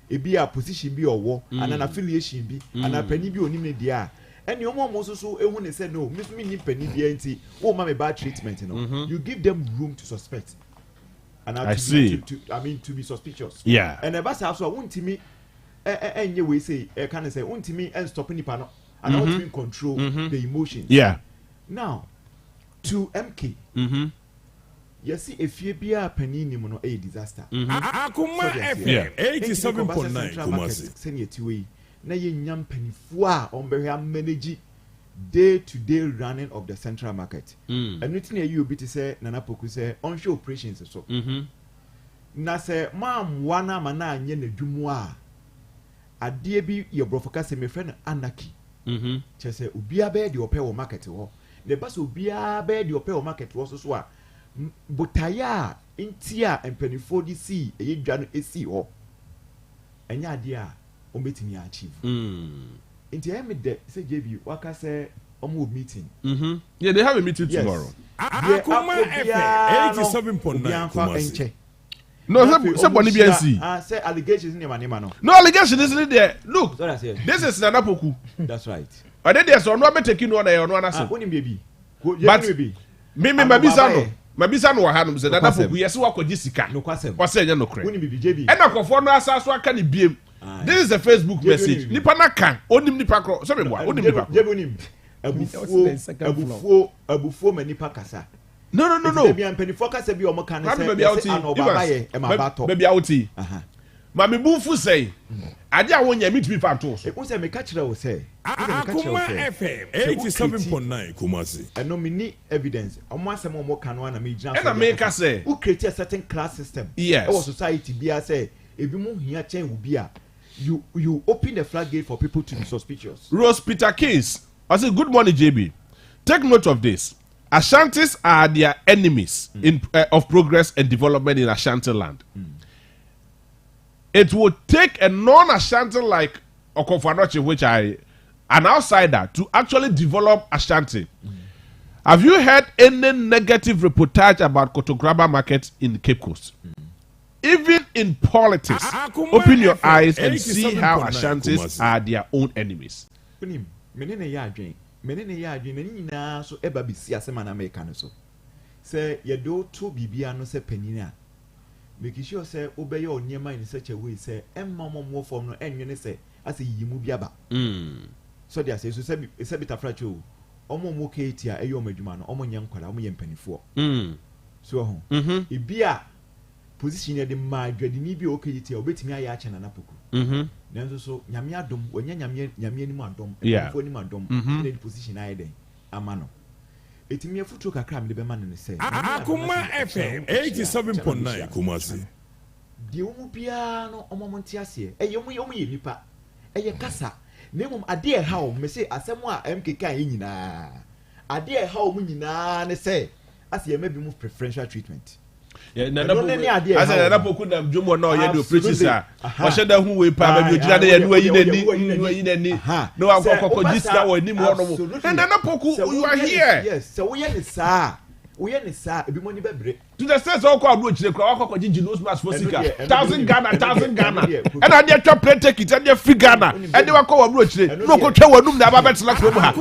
e be a position be or war and an affiliation be and a penny be onim ne dia and your mom also so ehun ne say no miss me ni penny be enti o ma me bad treatment you know you give them room to suspect and
I see
to be suspicious
yeah
and eba say so wontimi enye we say e can say wontimi and stop nipa no and I want to control the emotions
yeah
now to MK yes, if you be a penny no a disaster.
Akoma FM 87.9 Kumasi.
Send it away. Na ye nyam penny fwa on be manage day-to-day running of the central market. Anything you be to say Nana Poku say onshore operations so. Na say mam wana mana nye ne dwumwa. Adie bi ye brofoka se me friend anarchy. Che say obia be de ope wo market wo. Ne ba so obia be de ope wo market wo so a botaya intia empenifo di si eye dwa no esi ho. Enya ade a o betimi achieve. Inti I made the say JB waka say omo meeting.
Yeah, they have a meeting tomorrow.
Akoma FM 87.9 Kumasi.
No, say boni BNC.
Say allegations in your no.
No allegation isn't there. Look,
So that's it.
this is Nana Poku.
That's right.
Or then there's no be taking one or no answer.
Who baby?
But
baby.
Me mabisa no hanum say Nana Poku yes wa kwaji sika.
No kwasem.
Kwase nya no kre.
Who baby JB?
And akofo no asaso aka ni biem. This is a Facebook message. Nipa na kan onim nipa kro. So me boa onim nipa.
JB onim. Abufuo manipa kasa.
No.
Baby am penifo kasa bi omo kan say anobabaye e mabato.
Baby awoti. Ma me bufu say. Ade a wonya mi tumi fa to so.
E say me ka kire wo say.
Akoma FM 87.9 Kumasi.
No me evidence. Omo asem omo kan na me gina.
And I make us say.
Who create a certain class system?
Yes.
Our society be say if you move here chen will be a you open the floodgate for people to be suspicious.
Rose Peter Case. I say good morning JB. Take note of this. Ashantis are their enemies in of progress and development in Ashanti land. It would take a non-Ashanti like Okofanoche, which an outsider, to actually develop Ashanti. Have you heard any negative reportage about Kotograba market in the Cape Coast? Even in politics, open your eyes and see how Ashantis are their own enemies.
Menene ya adwen nani nyina so eba bisi asema na America no so say ye do to bibia no se panina make sure say obeye onyema in such a way say emma mo form no enwene say ase yimu biaba so dia say so say bita fracho omo mo ketia eyo madwuma no omo nye nkwara omo ye mpanifo so ho ebia position de ma adwadi ni bi okeyitia obetimi aya ache na napoku nanzo so nyame adom wonya nyame ni mu adom mpanifo ni mu adom in the position aye den amano etimi afutu kakra me de be ma ne say
Akoma FM 87.9 Kumasi.
de omu bia no omo monte ase omu ye nipa eye kasa nemum ade e ha o me say asem a MKK an nyina ade e ha o mu nyina ne say ase ye mabi mu preferential treatment.
Yeah, Nana Poku na dwomo na oye do preachers a o sheda hu we pa ba bi ojira de ye no yi nani no akoko jiska wo ni mu ono mo Nana Poku you are here.
Yes so we ye ni sa ebi mo ni bebre
to the sense o ko abro chire kwa akoko jiji nose mask for sika 1000 Ghana and I dey chop plate take it and dey free Ghana and dey wako abro chire no ko twa wanum na ba betla kro mu ha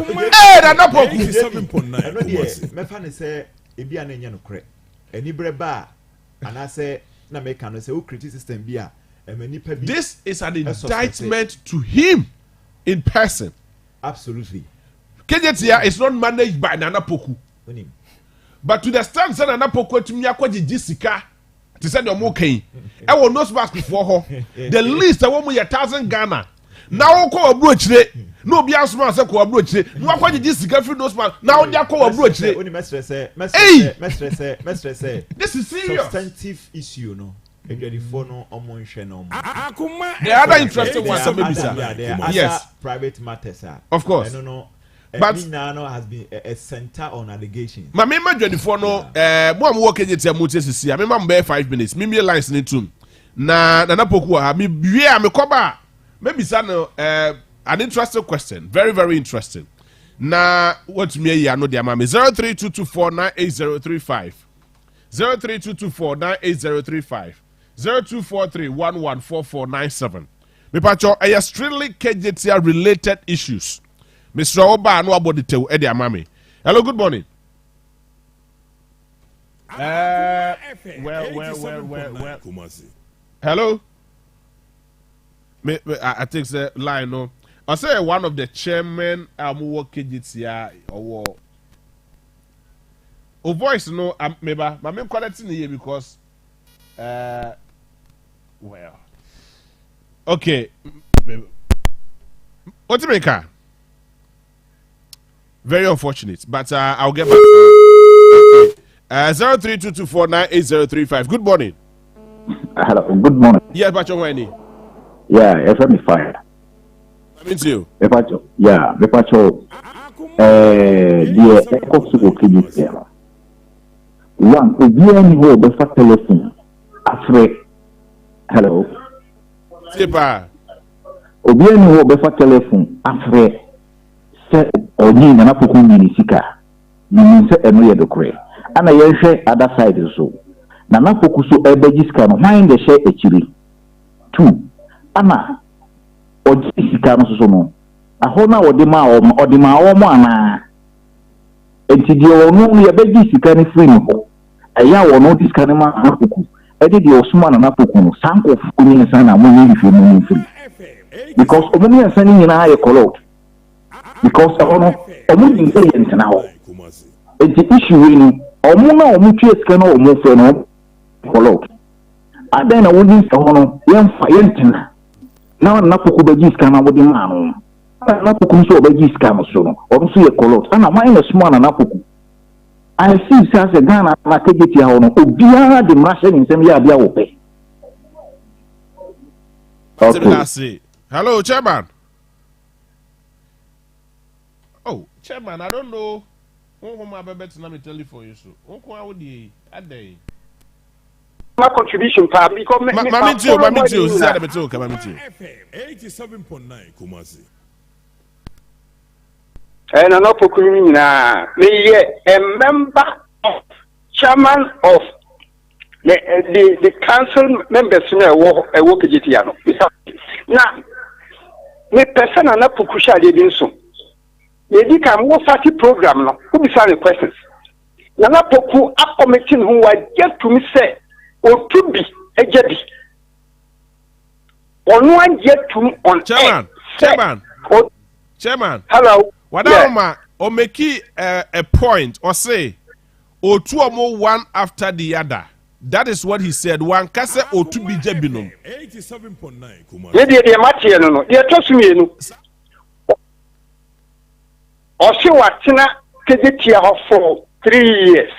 Nana Poku
87.9
Kumasi me fa ne say ebi an enye no kre eni breba and I say na make no say who critic system bi a
this is an indictment to him in person.
Absolutely.
KJTR is not managed by Nana Poku. But to the stand say Nana Poku to me akwaji sika to say your mokai. I will not mask before her. The least I want me 1,000 Ghana. Now ko abrochire. No be asma say ko abrochire. No akwaji sika free no smart. Now they ko abrochire.
Oni mestre say.
This is serious.
Substantive issue no. The
other interesting one,
yes, private matters,
of course.
I don't know.
But
Nano has been a center on allegations.
My member 24 no, one working at Mutesi. I remember 5 minutes. Mimi lines in tune. Nana Poku, me koba. Maybe some an interesting question. Very, very interesting. What me I know the amount 0322498035. 0322498035. 0243114497. Me pacho aya strictly KJTR related issues. Mr. Oba no about the tell Eddie Amami. Hello, good morning. Well. Hello. I think the line no. I say one of the chairman work KJTR or voice no maybe my main quality here because well, okay. What do you make? Very unfortunate, but I'll get back to you. Okay. 0322498035. Good morning.
Hello, good morning.
Yes, but you're ready.
Yeah, FM fire.
I mean to you.
Yeah, the echo to one, if you only hold the telephone, afraid. Hello.
Sipa.
Obi any hold the telephone, afraid. Say, or you na pokuni sika. You say eno ye dokre. Ana ye share other side so. Na pokuso ebeji sika no. Why the share echiri? 2. Ana oji sika no so no. Ahona odima omo ana. Enti di onu ye beji sika ni free no. Eya wono di sika ni ma apoku. Edi di osuma na poku no. Sanko fukuni nsa na mo ye fi mo free. Because omuni nsa ni nyina ye collect. Because omuni nsa ye nsa na ho. Enti issue we ni omu na omu tue sika na omu fe no collect. Adan na wodi nsa ho no yemfa yentina. Na poku beji sika na wodi ma no. Na poku so beji sika no so no. Oru so ye collect. Ana why na small na poku. I see say Ghana na kegeti ha no obiara de mrashe ni nsem ya bia wo pe.
Okay. Hello, Chairman. Oh, Chairman, I don't know. Who my baby to me telephone you so. Who would the day?
My contribution part because
Mami too, said a talk, Mami too.
87.9 Kumasi.
And an opportunity now. Me a member of chairman of the council members in a work GTN. Now, me person and up Pukusha did so. They did come more party program now. Who be the questions? Nana Poku up committee who I get to me say or to be a jetty. On one yet to on
Chairman.
Hello.
Whatever or make a point or say or two or more one after the other. That is what he said. One kase or two be jebinum.
87.9 Kumasi.
They Matthew no. They trust me no. Or see what Tina Kegetia for 3 years.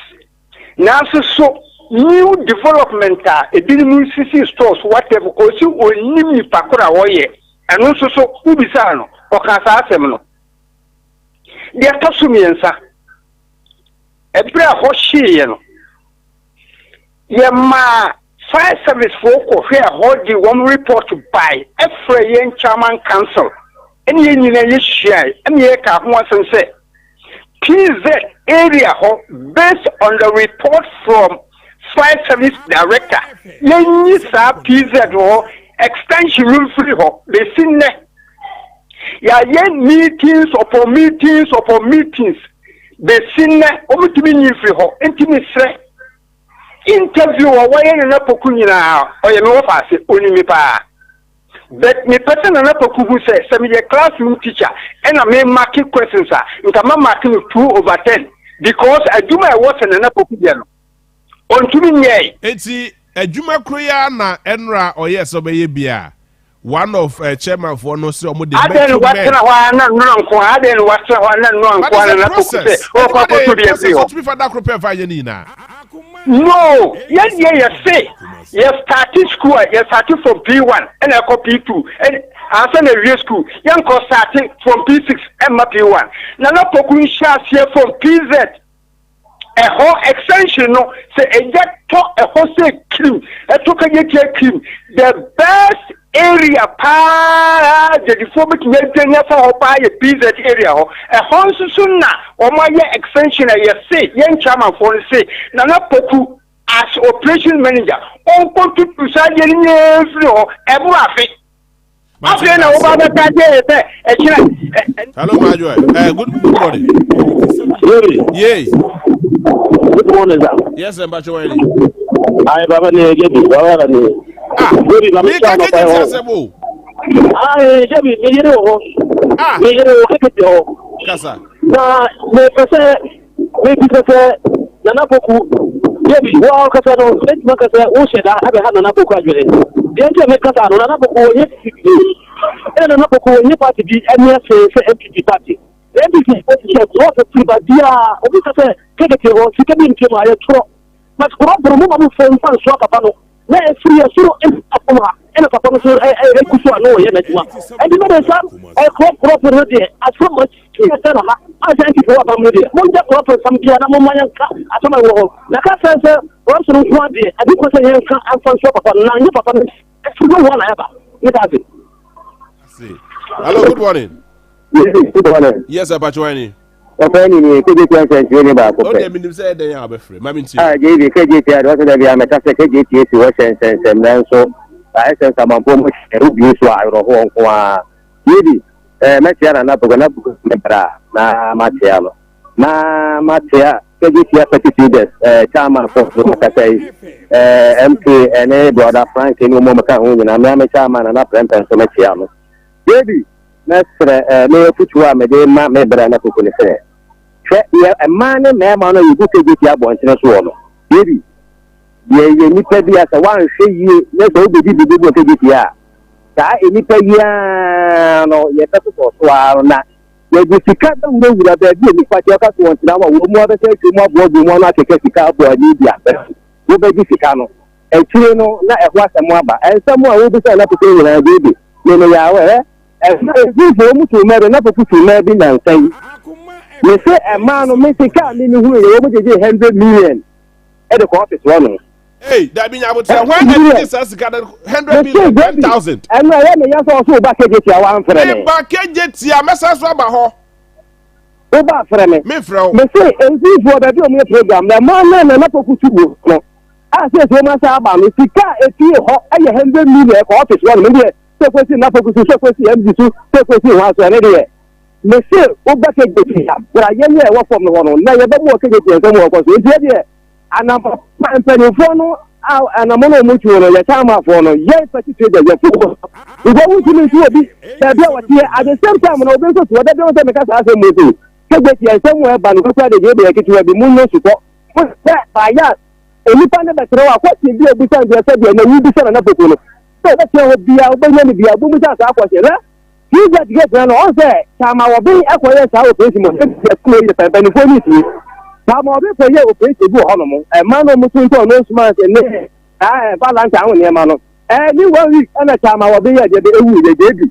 Now so new development a new CC stores whatever or see or nimi pakura woye and also so ubisano or kasa semno. They are touching me and sir. A prayer hoshi, you know. Ma fire service folk here hold the one report by every chairman council. Any share, any once and say PZ area based on the report from fire service director. Any PZ or extension rule free they seen there. Yeah, meetings upon meetings upon meetings. They seen over to me free ho. Intimacy interview or why in a pokunina or you know fast only me pa. But me person and a poku says some of classroom teacher and I may marking questions are marking 2/10 because I do my work and a pokuano. On to me,
it's a Juma Kroya na Enra or yes obey bia. One of chairman for no so much. I didn't watch one I didn't watch
no, yes, say. Yes, started school, yes, started from P1 and I copy P2 and I send a real school. Young course starting from P6 and P1. Now, not Pokun shots here from PZ. A whole extension, no, say a jet talk a wholesale cream, a took a jet cream. The best area the deformity maintenance for buy a PZ area a house soon or my extension I say young chairman for say Nana Poku as operation manager on to preside in every affair.
Hello, my joy. Good morning. Yay.
Good morning, sir.
Yes, I'm back already.
I have a negative.
Good, I'm accessible.
I have
Casa.
Nana Poku, maybe wow, Casano, let's make us a had Nana Poku graduate. The entire make Casano, Nana Poku, and Nana Poku, party be MPP party. everything is what the people dia obi ka say keke ho sika bi nke ma ya tro but ko mo ma mo fon fan so papa no na e free so en Akoma ena papa no so e kufu ano ye na juma e di me sam e crop no de as so much e say na I thank you for what mo de mo ja crop sam dia na mo manyan ka atoma wo na ka say what so no de adi ko say yan ka an fan so papa na ni papa no e free no one ever it has it.
See. Hello, good morning.
Good morning.
Yes, sir, Pachuani.
Okay, ni keje kwa sense ba ko.
O de minim say den ya be free. Mami nti.
Ah, je keje ti ado so da bi ameta se keje ti esi wo sense nan so. Ba sense amampo mo eru bi so ayro ho nko a. Yedi metia na na bra na matia no. Na matia keje ti apetitudes chairman for Makatai MP ene brother Frank ni mo maka ho nyina me chairman na president so metia no. Yedi mestre me futuwa me de ma me bra na kokoni se hwe ye man me ma no yibu keji abonchene so no yebi ye nipa bi asa wan hwe yi ne so obedi bi keji a ka nipa yi no ye ta so so na ye di sika da wura ba bi nipa ti aka so wontina wa wo mo ba se ti mo abo mo na keke sika abo ani bi a wo be di sika no e tire no na e ho asemo aba ensemo a wo bi se na pete nyina bi ne ya we for mu to me na poku to me bi na nsan me say e man no me say ka me ni hu ye wo jeje 100 million e de ko office one
Hey, that mean I would say when this has got 100 million 10,000
and na me ya so ba keje ti awan frɛ me
ba keje ti a mesa so ba ho
o ba frɛ me
me frɛ
me say enzi for da bi o me program na man na poku tu no a say so ma sa ba me sika e ti ho e ye 100 million ko office one me so kwesi na fokusu so kwesi MDC so kwesi wa so ne de me se o ba ke de ya bra ye ye wo fom no no na ye ba mo ke de so mo ko so e de ana pa mpeni fo no ana mo no mu chu no ye chama fo no ye pati te de ye fu ko wo wu ti ni obi da bia wa tie at the same time no obi so so da de me ka sa se mo so ke de tie se mo e ba no ko de ye de ke ti wa bi mu no su ko ba ya enipa ne be tro wa ko ti bi obi san de se de na wu bi se na poko no that you be a woman be a woman as I was here. You get no on there. Sama will be a quiet hour operation. The police. Sama will be for you operation to Honomo. A man of Muslim no smart and I balance down near Mano. And you 1 week and a time I will be at the baby.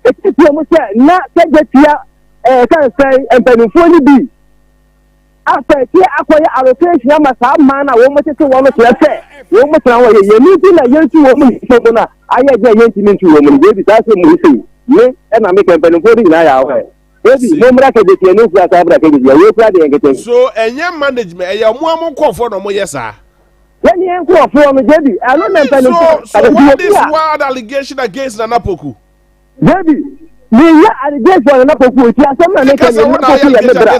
It's almost not take the tia can say and penny be. After here, acquire allocation, I must have man. I won't make it to one of your say. You must know you need to let you woman. I had a young to woman, baby. That's a movie. Me and I make a penalty in our way. Baby, no matter the no class of the
so, and your management, and your mom comfort no more, yes, sir.
When you inquire for me, baby, I don't know.
So, what is wild allegation against Nanapoku?
Baby. Me ya allegation for Nanapoku. It's a man
against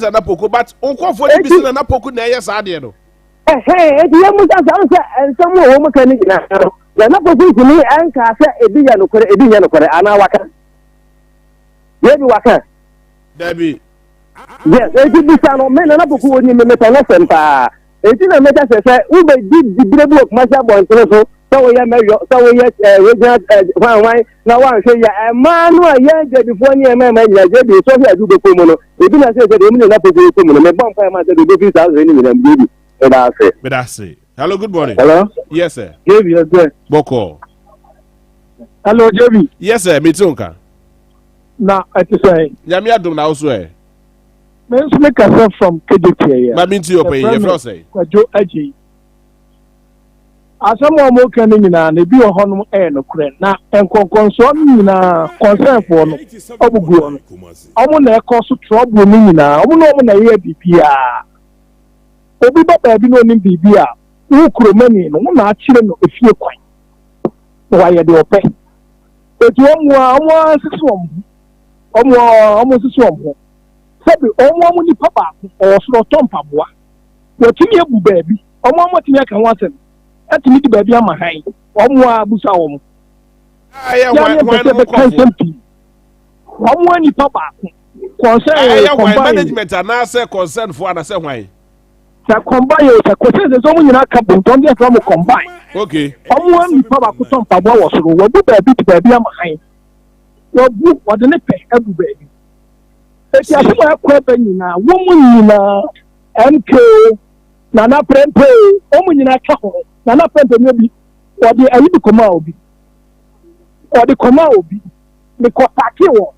Nanapoku, but uncle for the business Nanapoku, yes, I did.
Hey, the young man and some more mechanic now. The Nanapoku to me and Casa, a billion, and I waka. Baby waka.
Debbie.
Yes, it did be some men and Nanapoku when you met a lesson. It didn't make us say, Uber did the brave work myself on so. So we are married. So we are why now I say a man who are young before you man you so here do the common. If you say the women not to do common, me bomb fire man say the baby house any minute baby.
But I say. Hello, good morning.
Hello?
Yes, sir.
Baby, yes, sir.
Boko.
Hello, Jamie.
Yes, sir. Me too, ka.
Na, I say.
Yami adum na also eh.
Me make myself from KDT here.
Ma me nti open ye fro say.
Kwajo aji. Asamo mo kan nyina na bi ho no no kure na enkonkonso nyina concern for no obuguo no omo na ekoso trouble ni nyina omo na ye bibia obi baba bi no ni bibia wo kuro mani no na akire no efie kwan wa ye de ope etu omo sisom omo sisom sabi omo ni papa o soro tompaboa wo tini ebu baabi omo tini aka ho asem atimi di baabi ama han omo abusa omo
ya
omo ni papa concern
management and say concern for and say why
sa combine sa concern so mo nyina ka bon don dey from combine
okay
omo ni papa ko ton pa bo wo soro wo bu baabi di baabi ama han wo bu wo de ne pe abu baabi eti asem a kwa ba nyina wo mu nyina MK Nana Prempe o mu nyina ka ho Nana Prempe no bi o de ayi bi koma obi o de koma obi me ko pake wo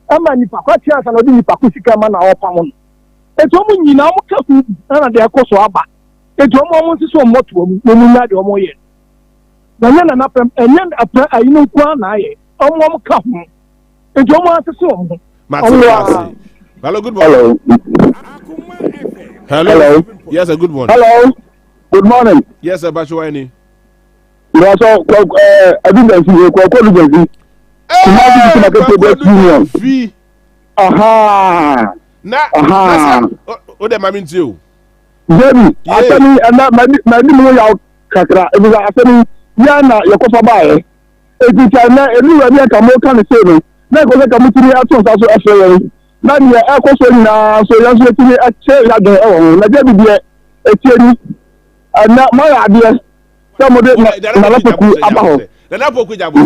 ama ni pa kwa tia sa no de ni pa ku sika ma na o pam no eti o mu nyina o ka fu na de akoso aba eti o mu nsi so moto mu mu nya de o mo ye na Nana Prempe enya apra ayi no kwa na aye o mu ka ho eti o mu nsi so mo
Hello, good morning. Hello. Yes, a good morning.
Hello. Good morning.
Yes, sir, Bachuani.
You are so I think I see you
Fee.
Aha.
Nah. What am I mean to you?
Baby, I tell me, and that my new out kakra. It was I tell me, Yana, Yakofa Baye. It is anywhere come more kind of saving. Na go like amutiri ato so afere na ne akoso na so yanso etiri ache ya de na je bibie etieni na ma ya de so mo de na lapoku abaho
na lapoku jabo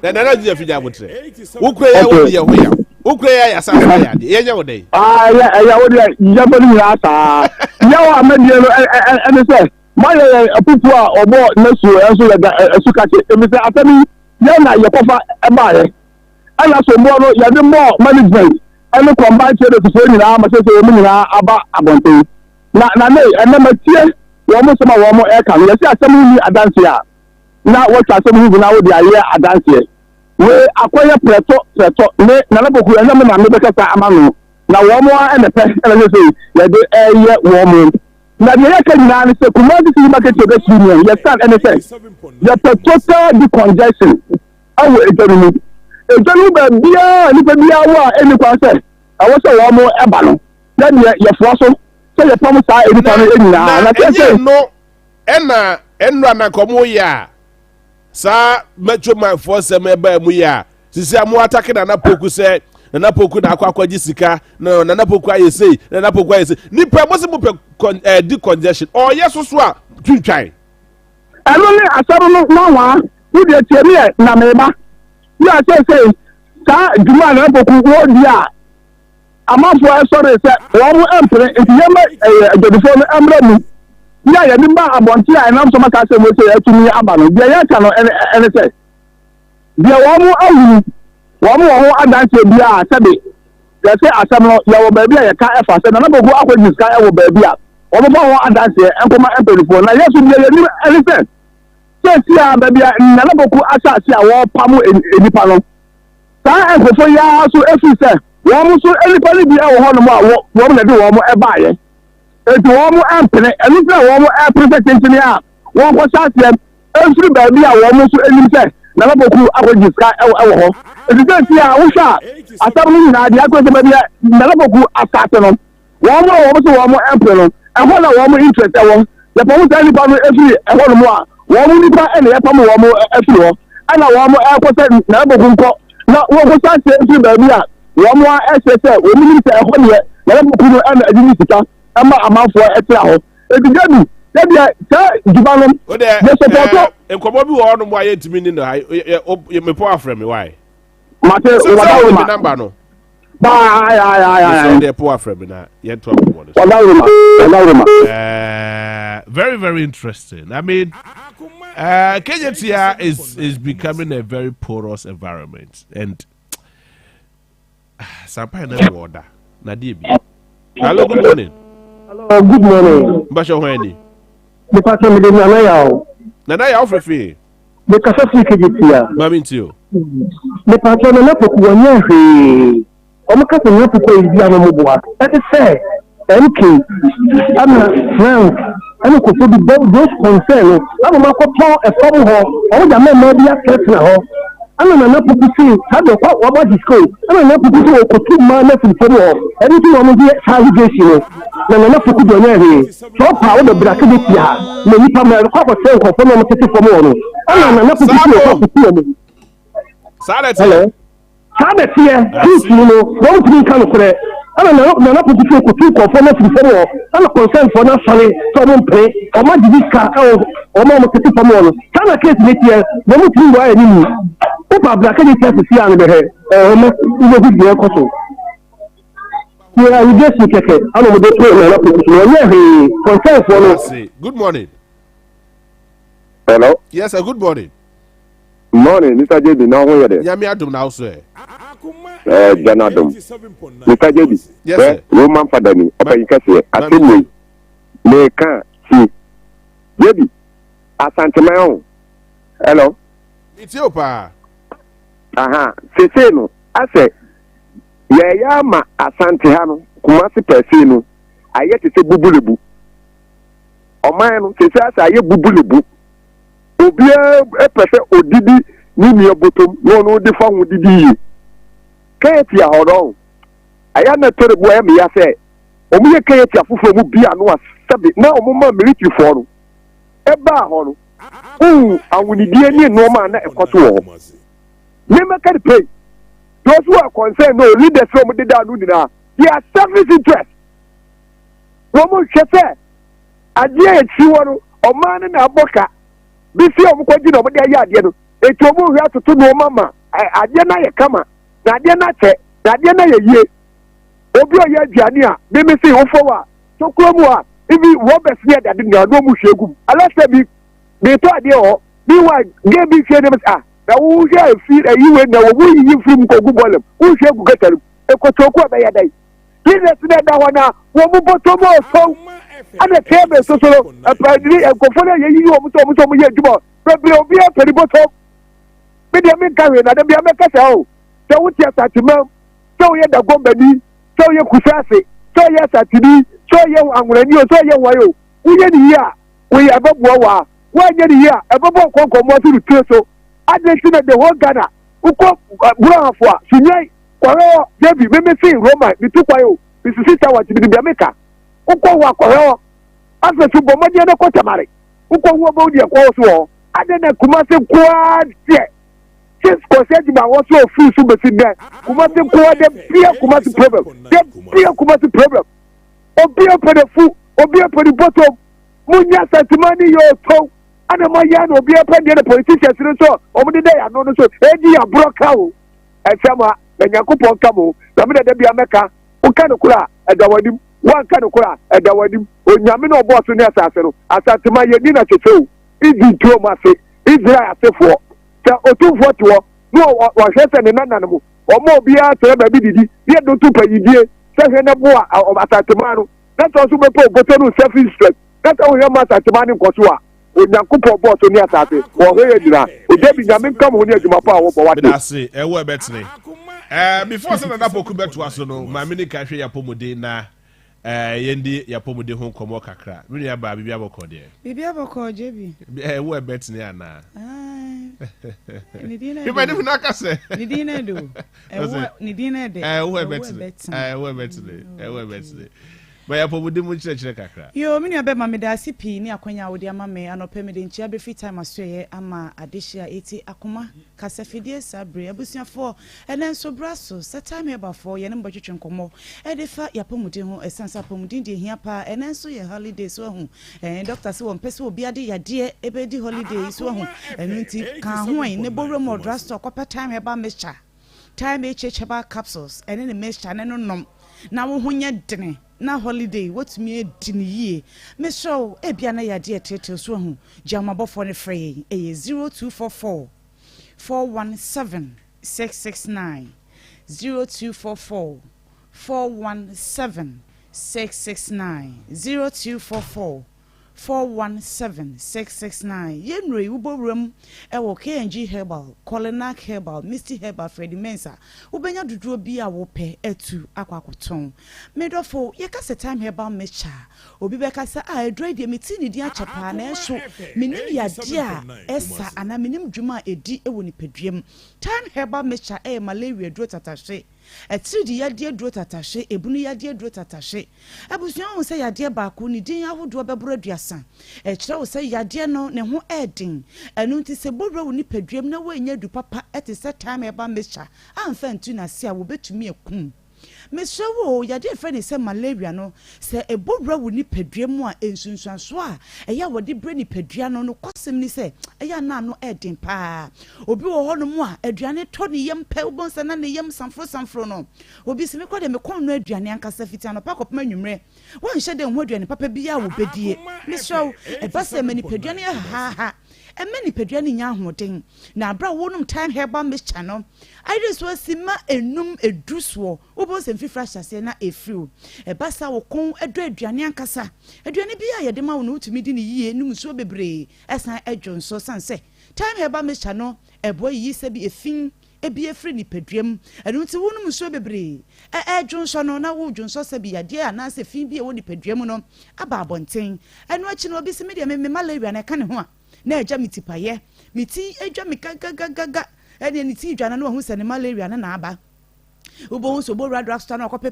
na je fi jabo tre ukure ya wo ye ho ya ukure ya sa ya de ye wo de
ya wo de ya bani ya sa ya wa amedie no ene se ma ye apupu a obo na su enso ya esuka che emi se atami yana Yakofa ebaye ana so mo no ya de more management ene combine trade to for nyina ma se mo nyina aba abonten na ene matie wo mo so ma wo mo e ka no ya se asem ni adanse a na wo twa asem hu na wo de aye adanse we akoye preto ne na laboku ene me na me bekasa amano na wo mo ene pe ene se ya de eye wo mo na de ya ka nyina ne se commodity city market trade union ya stand ene se ya total decongestion awo ejanu ba bia ni pa bia wa eni kwa se awo se wo mo eba no na de ya fo so se ya pam sa eni pa no enina na se
no enra na komo ya sa metro man for se me ba mu ya sisi amu atake na poku se na poku na akwa sika na poku ayese na poku ayese ni pa mo se mo pe decongestion o yeso so a twintwan
eno ni asaro no na wa ni de tiere na meba ya say ka juma na boku wo dia amafo sorry say wo mu empre ntiyema adodifo no emra mu ya ni ba abonti a na so maka say mo say atumi aba no dia ya ka no ene say dia wo mu awu wo mu ho adanse bia sabe ya say asam no ya wo ba bia ya ka efa say na boku akwaji ska e wo ba bia wo mo ho adanse enkoma empelifo na yesu dia ya ni ene say si a baby na boku asase a wo pamu enipa no ta enfofo ya so efi se wo mu so enipa ni bi e wo hono mu a wo na de wo mu e baaye enti wo mu ampene eni se wo mu e protect entini a wo ko sase enfiri baby a wo mu so enim se na boku akwajiska e wo ho enti se si a wo sha asam ni na de akwa se baby na boku asase no wo mu so wo mu ampene no e ho na wo mu interest e wo ya pamu se enipa no efi e ho no mu a wọ́n nípa ẹni ẹ̀ pàmò wọ́n ẹ̀fì wọ́n ẹ̀nà wọ́n ẹ̀kọ́sẹ̀ nàbẹ̀kú nkọ́ na wọ́n kó sáà ṣe ẹ̀fì bẹ̀ẹ̀bi a wọ́n ẹ̀ṣẹ̀ sẹ̀ wọ́n ní sẹ̀ ẹ̀họ́ nìyẹn nàbẹ̀kú no ẹ̀nà ẹ̀dí ní sika ẹ̀ma àmàfọ́ ẹ̀tẹ̀ àhọ́ èdè gẹ́bì gẹ́bì ẹ̀ sẹ́ jùmọ̀ nù yẹ sọpọ̀tọ̀.
nkɔmɔ bi wɔ hɔnom a yɛntumi ni no ha mepɔ afrɛ me wae
mate wadawoma
namba no
bye
po afrɛ me na yɛnto akɔmɔ
wadawoma
very, very interesting. I mean, Kenya is becoming a very porous environment, and sometimes never order. Nadibi. Hello, good morning.
Hello, good morning.
Basho Hweni.
The person with the Nanaya.
Nanaya for free.
The Kasasi Kajia.
Mammy too.
The person of Napu, Omaka Napu is Yamabua. That is fair. MK, I'm Frank. I'm going to be those concerns. I'm going to call a phone hall. All the men may be a person hall. I'm not going to see how the what about the school. I'm not going to see a two man left in the hall. Everything on the allegation. I'm not going to do anything. So, how the bracket is here. Many people are saying, for no city for more. I'm not going to see you. Hello. Sabbath here, don't be kind of correct. I'm not going to take two conformance before. I'm concerned for not funny, someone pay, or my disease car, or my city for more. Can I case this year? No more thing why I need. Papa black and you see on the head. Yeah, we just look at it. I don't know.
Good morning.
Hello.
Yes, sir. Good morning.
Morning, Mr. JB. Now where there?
Yami Adum now, sir.
Janadum. Mr. JB.
Yes, sir.
Roman Fadani. Apa you can say? I think me can see. JB. Asante my. Hello.
It's your pa.
Aha. Say no. I say. Ya ma asante ha no Kumasi pese no aye tete bubulebu oman no tete asa aye bubulebu obi e pese odidi ni mi obotom no de fa hu didi yi kayeti ahodo aya na tore bo e me ya se omu ye kayeti afofo mu bia no asabe na omu ma military for no e ba ho no awunidie ni no ma na ekoto wo me make the pay. Those who are concerned, no leaders from the Danuna, they are selfish interest. Roman Chef, a dear Chiwano, or man in a boca, be see of Quadino, but they are yet. A tomo we have to know Mamma, I dare not come, Nadia Nate, Nadia Ye, Obio Yania, they may say Ofawa, so Cromwa, if you Robert near that didn't know Mushagum, unless they thought they all, meanwhile, gave me say na wo hwe afi ayiwe na wo yi film ko gubolem wo hwe gugatalum ekotoko abayadai leaders na da wana wo mu botomo so ana tebe so apadiri ekofo na yeyi wo muto ye djubo bebre obi e peri botom me de me kawe na de bia me kasa o se wo tia satima se wo ye da gombani se wo ye kusase se wo ye satini se wo ye anwrani o se wo ye wayo wo ye ni ya wo ye ababuo wa wo ye ni ya ababuo konkomo so ruteso Adesina the whole Ghana. Uko Buafwa, Sunyai, Kwaro, Debbie, Mimisi, Roma, the two Kwayo, Mrs. Sister was in the America. Uko Kwaro, after to Bomadiana Kotamari. Uko Wabodia Kwaso, Adena Kumasi Quad, since Kosejima also a few subs there. Kumasi Quad, the Pia Kumasi problem. The Pia Kumasi problem. Obia for the food, Obia for the bottom, Munya Satimani, your toe. Ana maya no bia pa de politicians so omo de dey ano no so eji abroka o esema na yakopon kamo na me de bia meka o ka no kura edawadim wan ka no kura edawadim onyame no boss ni asase no asase ma ye ni na chefeu iji tuo ma se Israel asefo ta otufo to no wa hwese ne nana no omo bia tere ba bi didi ye do tu payidie se hwe ne bo asase ma no na to so be po gote no self interest na to hwe ma asase ma ni nkoso a Onyankopon boss oni asase wo hwe dira o debi nyame nka mo ni adwuma pa wo bo wate
na se ewo ebetene before say na poku beto aso no ma me ni ka hwe ya pomode na yendi ya pomode ho komo kakra me ni aba bibia boko de bibia boko jebi ewo ebetene ana ni dina ibe ni na kase
ni dina do ewo ni dina de
ewo ebetene ewo ebetene But ya pobu dimu chire kakra.
Yo mini abe ma meda asipi ni akwanya wodi ama me anope me de nchia be free time asoye ama adehia eti akoma kasafidie sabre abusuafo ene nso braso set time eba for ye ne mbotwetwe nkomo e de fa ya pomudi ho esansa pomudi de hia pa ene nso ye holiday so hu doctor se won pese obi ade yade ebe di holiday so hu enu nti kan ho ne bowre mo drasto kopa time eba mixture time cheba capsules ene ne mixture ne no nom na wo ho nya dene na holiday what me diniye me show e bia na yade tete so hu jamabofo ne free 0244 417 669 0244 417 669 0244 417 669 yenre ubowram ewo KNG Herbal Colinac Herbal Misty Herbal Freddy Mensa ubenya duduo bi a wo pe atu akwakoton medofo ye ka se time herbal mecha obi be ka se a edro de metini di achapa na enso menim yade a esa ana menim dwuma edi ewo nipaduam time herbal mecha malaria dro tatashe etiri yade dro tatashe ebunu yade dro tatashe abusuan wo se yade ba ko ni din ahodo bebro aduasa ekire wo se yade no ne ho edin enu nti se bobro wo nipaduam na wo enya du papa eti se time herbal mecha amfa ntu na se a wo betumi ekum me so wo ya de friend say malaria no say ebobra wo ni padua mu a ensunsuaso a eya wo de bre ni padua no kwasem ni say eya na no edin pa obi wo ho no mu a aduane to ne yem pa ubonsa na ne yem sanfro no obi simi kwa de me kon no aduane ankasa fiti ano pa kopma nwumre won hye de ho aduane papa bia wo bedie me so e ba say mani padua ne ha many peduani nya hoden na abra wonum time herbal mixture no I just was sima enum eduswo obo se mfi fresh ase na efriu e basa wo kon edo aduane ankasa aduane bia ye de ma wo no utumi di ne yie num so bebre esan edwonso sanse time herbal mixture no ebo yi se bi efin ebi efri ni peduam enu ti wonum so bebre edwonso no na wo dwonso se bi yade ana se fin bi e wo ni peduam no aba abonten enu achi no obi se me de me malaria na ka ne ho a na eja mitipaye miti eja mikagaga ene ni ti dwana no hu se ne malaria na aba ubo hu so bo drug store na kope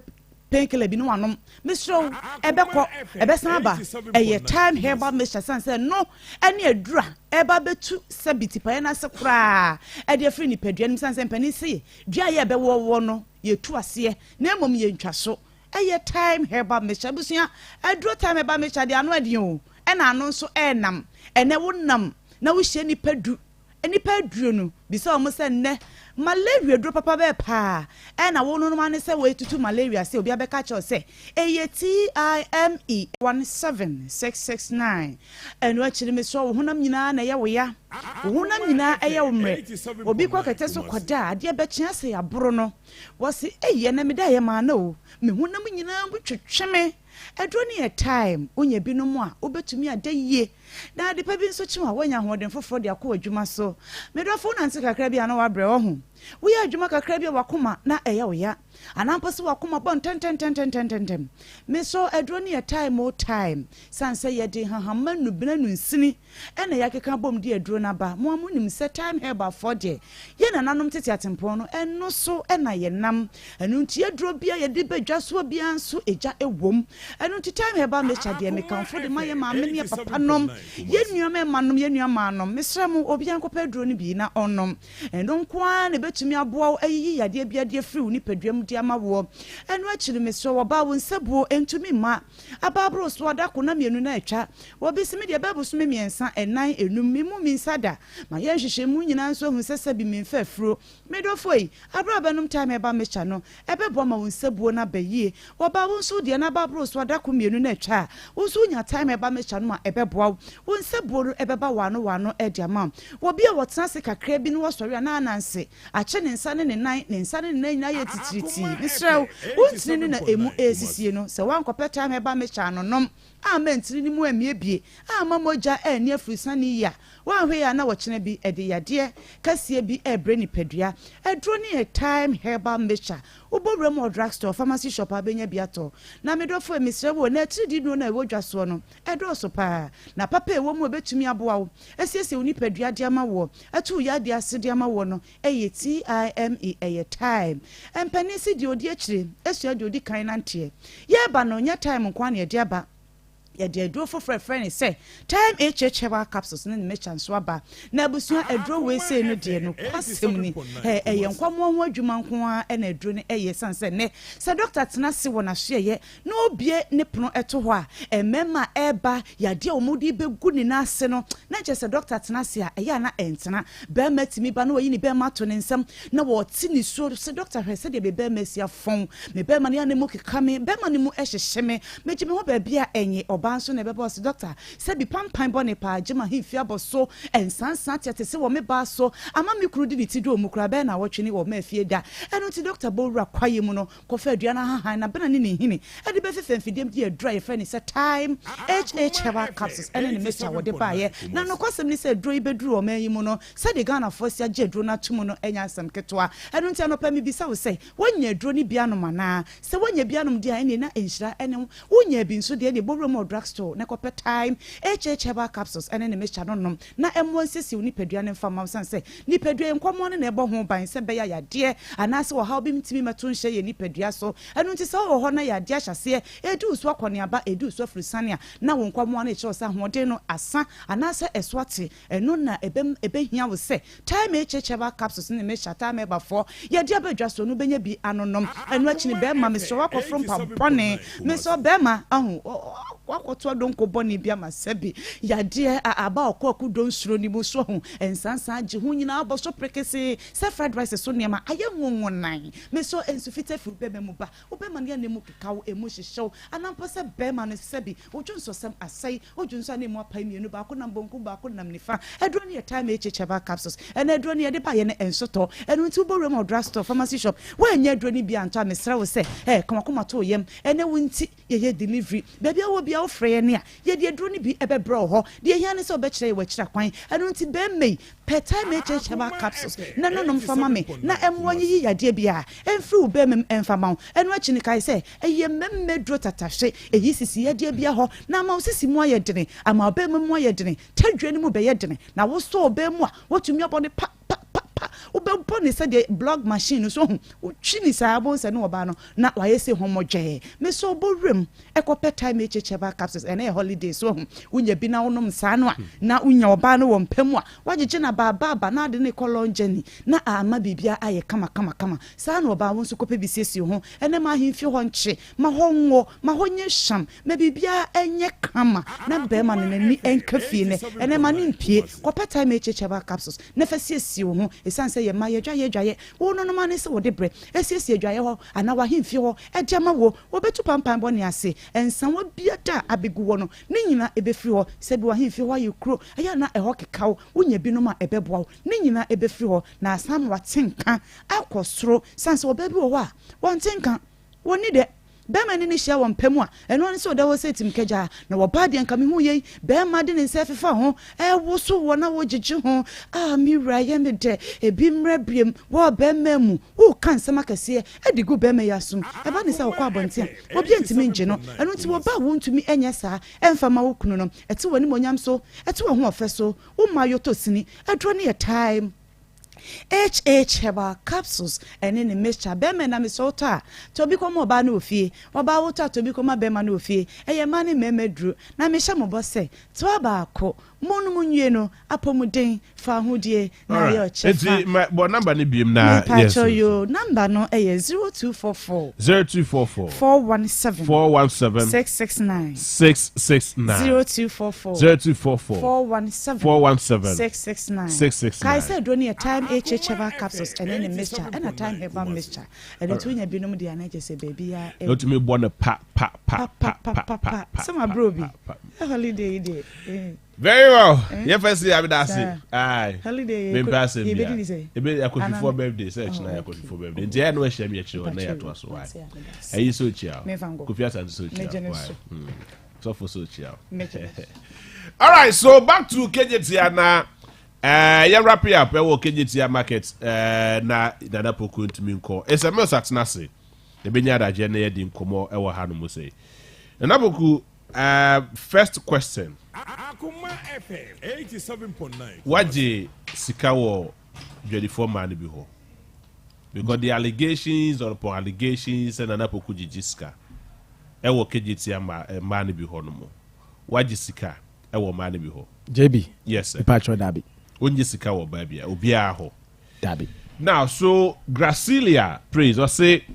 painkiller bi no anom misro ebeko ebesan aba eye time herbal mixture sanse no ene adura eba betu se bitipaye na se kra e de free ni padua ni sanse pani se dua ye be wo no ye tu ase na emom ye ntwaso eye time herbal mixture busia aduro time herbal mixture de ano ade o ena ano so enam ene wonam na wo hye ni padu no bisa o mo se ne malaria dro papa be pa ena wono no mane se we tutu malaria se obi abeka che se TIME 17669 eno achiri me so wo honam nyina na ye wo ya wo honam nyina eye wo mre obi kwa kete so koda ade be chia se aboro no wo se eye na me da ye ma na o me honam nyina bu twetweme edroni a time onya binom a obetumi adayie na de pa bi nso chiwa wanya hoden foforo de akọ adwuma so medofo na nse kakra bi ana wabre ho wo ya adwuma kakra bi wakoma na eya wo ya anampose wakoma bon ten me so edroni a time o time sanse ye de hahama nu bina nu nsini ena ya keka bom de edro na ba mo amunim se time heba for de ye na nanom tete atempo no eno so ena ye nam enu ntie edro bia ye de badwa so bia nso eja ewom enu nti time heba me chade me kanfo de maye ma me ne papa nom ye nuame manom ye nuama nom mesrem obi ankopɛ edro ni bi na onom eno nkoa ne betumi aboa ayi yade bia de free ni paduam de amawo enu akiri mesro wo ba wo nsabuo entumi ma ababro so adako na mienu na atwa wo bisimi de babu so miensa enan enum mimu minsada ma ye hwehwe mu nyina nso hu sesa bi memfa afuro medofoi abrabanum time eba mecha no ebebo ma wo nsabuo na bayie wo ba wo nso de na babro so adako mienu na atwa wo so nya time eba mecha no ma ebebo wo nsabuo ebeba wano ediama wo bia wo tena se kakra bi no wo sori na ananse ache ne nsa ne nan ne nsa ne nan na ye titiriti misraw wontini na emu esisie no se wankopɛ time eba mecha no nom amentiri ni mu amiebie amamoja eni afrisani ya wanhwe ya na wɔkyene bi ede yade kasie bi ebre ni padua edro ni a time herbal mixture ubowre mo drugstore pharmacy shop abenya biato na medofo emisrewo na tridi no na ewodwaso no edo so pa na papa ewo mu obetumi aboa wo esiesie oni padua de ama wo atu ya de ase de ama wo no eye TIME eye time empani si di odi akire esua di odi kan nante ye ba no nya time nkwa na de aba ye de adro for friend say time HHBA capsules ne me chance aba na abusua adro we say no de no kwasem ni ye nkwamo ho adwuma nko a na adro ne ye sanse ne se doctor tena se wona so ye na obie ne pono eto ho a emema eba ya de omudi begu ni na ase no na je se doctor tena se a ye na entena be matimi ba na oyi ni be mato ne nsam na wo ti ni so se doctor hwe se de be masia fon me be ma ne ya ne mu kekame be ma ne mu ehyehye me gime ho ba bia enye banso na bebo doctor se bi pampan bone pa agema himfi aboso ensansan tete se wo me ba so ama me kuru di ti do mu kura be na wotwe ni wo ma fie da eno ti doctor bowura kwaye mu no ko fa aduana hahan na bena ni ne hini e de be fefe mfidem di adra ye fa ni se time HHBA capsules ene ne mecha wo de ba ye na no kwasem ni se dro ibeduru o ma yi mu no se de Ghana force ya je dro na tumu no enya asem ketwa eno ntia no pa mi bisa wo se wonya dro ni bia no mana se wonya bia no dia ene na enhira ene wonya bi nso de ne bowura mu drugstore na kɔpɛ time HH herbal capsules ɛne ne mixture no nom na ɛmo nsisi nipadua ne mfama san sɛ nipadua nkɔmɔ ne na ɛbɔ ho ban sɛ bɛyɛ yadeɛ anaasɛ wɔ haw bi mtimi mato nhyɛ yɛ nipadua so ɛno nti sɛ wɔ hɔ na yadeɛ ahyaseɛ edu so akɔneaba edu so afurusania na wo nkɔmɔ ne kyerɛ sɛ ahoɔden no asa anaasɛ ɛsoate ɛno na ɛbɛhia wo sɛ time HH herbal capsules ne mixture time ɛbafoɔ yɛde abɛdwa so no bɛnya bi anonom ɛno akyi ne bɛrima mesɛ wakɔforo mpabɔne mesɛ bɛrima ahu wakɔtoa donko bɔne bi ama sɛbi yadeɛ aba ɔkɔɔko don suro ni mu so ho ɛnsansan gye ho nyinaa bɔ so prekese sɛ fried rice so nneɛma ayɛ nwowonan mesɛ ɛnso fita fi bɛrima mu ba wobɛma ne anemu kekaw ɛmu hyehyew anampɔ sɛ bɛrima no sɛbi wodwo nsɔsɛm asɛe wodwo nso anemu apae mmienu baako nam bonku baako nam nifa ɛduro ne yɛ time HH herbal capsules ɛna ɛduro ne yɛde ba yɛ ne ɛnsotɔ ɛno nti wobɔwura mu drugstore pharmacy shop woanyɛ ɛduro ne bi antɔ a mesrɛ wo sɛ kamakoma to yam ɛne wo nti yɛyɛ delivery baabi a wɔ bia wofrɛ yɛ ne a yɛde aduro ne bi ɛbɛbrɛ hɔ deɛ hia ne sɛ wobɛkyerɛ yɛ wakyira kwan ɛno nti bɛmɛi pɛ time HH herbal capsules na nonom fama me na ɛmmoa nyiyi yadeɛ bi a ɛmfiri wo bɛmɛm ɛmfama wo ɛno akyi ne kae sɛ ɛyɛ mmɛmmɛ duro tatahye ɛyi sisi yadeɛ bia hɔ na ama wo sisi mu ayɛ dene ama ɔbɛmɛ mu ayɛ dene tadwa no mu bɛyɛ dene na wosɔ ɔbɛ mu a wotumi abɔ ne pa wobɛbɔ ne sɛ deɛ blog machine so ho wotwi ne saa bo sɛ ne wɔba no na wayɛ sɛ homɔdwɛɛ me so wobɔwuram ɛkɔpɛ time HH herbal capsules ɛne yɛ holiday so ho wonya bi na wonom saa no a na wonya ɔbaa no wɔ mpɛ mu a wagyegye na baaba na ade ne kɔlɔn gyani na ama biribia ayɛ kama saa na ɔbaa wo nso kɔpɛ bi siesie ho ɛne ma ahemfie hɔ nkye ma hɔ nwɔ ma hɔ nyɛ hyam ma biribia ɛnyɛ kama na bɛrima no n'ani ɛnka fie ne ɛne ma ne mpie kɔpɛ time HH herbal capsules na fa siesie ho ɛsiane sɛ yɛ ma yɛdwaeɛ wo no no ma ne sɛ wɔde brɛ ɛsiesie dwaeɛ hɔ anaa wahemfie hɔ ɛde ama wo wɔbɛtu pampan bɔ ne ase ɛnsa wɔ bia da abɛgu wɔ no ne nyina ɛbɛfiri hɔ sɛ bi wahemfie hɔ ayɛ kuro ɛyɛ na ɛhɔ kekaw wonya binom a ɛbɛboa wo ne nyina ɛbɛfiri hɔ na asam watenka akɔ soro san sɛ wɔbɛ bi wɔ hɔ a wɔnte nka wɔni dɛ bɛrima ne hyia wɔ mpɛ mu a ɛno ne sɛ ɔda wɔ sɛ tim kagya na wɔba deɛ nka me ho yei bɛrima de ne nsa fefa ho ɛwo so wɔ na wɔgyegye ho me wura yɛ me dɛ ebi mmerɛ biem wɔ bɛrima mu woka nsɛm akɛseɛ ɛde gu bɛrima yi asom ɛba ne sɛ wɔkɔ abɔnten a wɔbia ntimi ngye no ɛno nti wɔba wo ntumi ɛnyɛ saa ɛmfa ma wo kunu no ɛte wɔ nimonyam so ɛte wɔ ho ɔfɛ so woma yɔtɔ sini ɛduro ne yɛ time HH herbal capsules ɛne ne mixture bɛrima na mesɔɔtɔ a tobi kɔma ɔbaa no ofie ɔbaa wotɔ a tobi kɔma bɛrima no ofie ɛyɛ ma ne mɛmɛ duro na mehyɛ mo bɔ sɛ toa baako monum nwie no apɔmuden fa ahodie na yɛ ɔkyɛ
fa bɔ number ne biem na
yes yo number no ɛyɛ 0244 417 669 0244 417 669 kai sɛ duro ne yɛ time HH herbal capsules and then a mixture and a time herbal mixture and the twin binom the anaje say baby ya
not me born a pa
some brobi holiday day
very well yeah first I would say aye
holiday
me pass it e be akofi for birthday search na akofi for birthday ntia no ahia me akire na ya to aso why ayi so chia kofi asan so chia why so for so chia all right so back to KJT na yeah, wrap it up. Ewo KJT market na Nana Poku ntumi nko. It's a mess at Nasi. The benya da je na ye di nkomo ewo ha no mo say. Nana Poku first question.
Akoma FM 87.9.
Waje sika wo 24 man bi ho. Because the allegations or upon allegations and Nana Poku jijiska. Ewo KJT man bi ho no mo. Waje sika ewo man bi ho.
JB.
Yes sir.
Patrick Dabi.
Onye sika wo baby obia ho
Dabi.
Now so Gracilia praise or say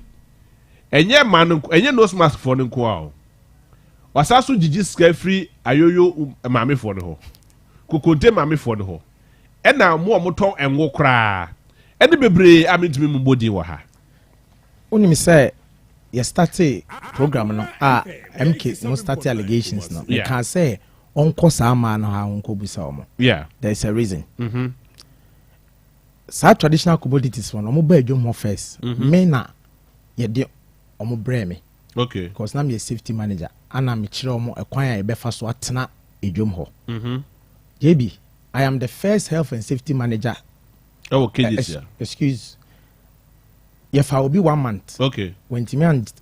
enye man enye nose mask for nko a wasaso gigi sika free ayoyo mame for ne ho kokonte mame for ne ho e na mo moton enwo kra e de bebre amentumi mu bodi wo ha
Onim say you start program no MK no start allegations no you can say onko sama no ha onko busa omo there's a reason sa traditional commodities one omo ba adwom ho first me na ye de omo bre me
okay
because na me a safety manager ana me kire omo ekwan ya be fa so atena adwom ho JB I am the first health and safety manager
okay
excuse if I will be 1 month
okay
when timi and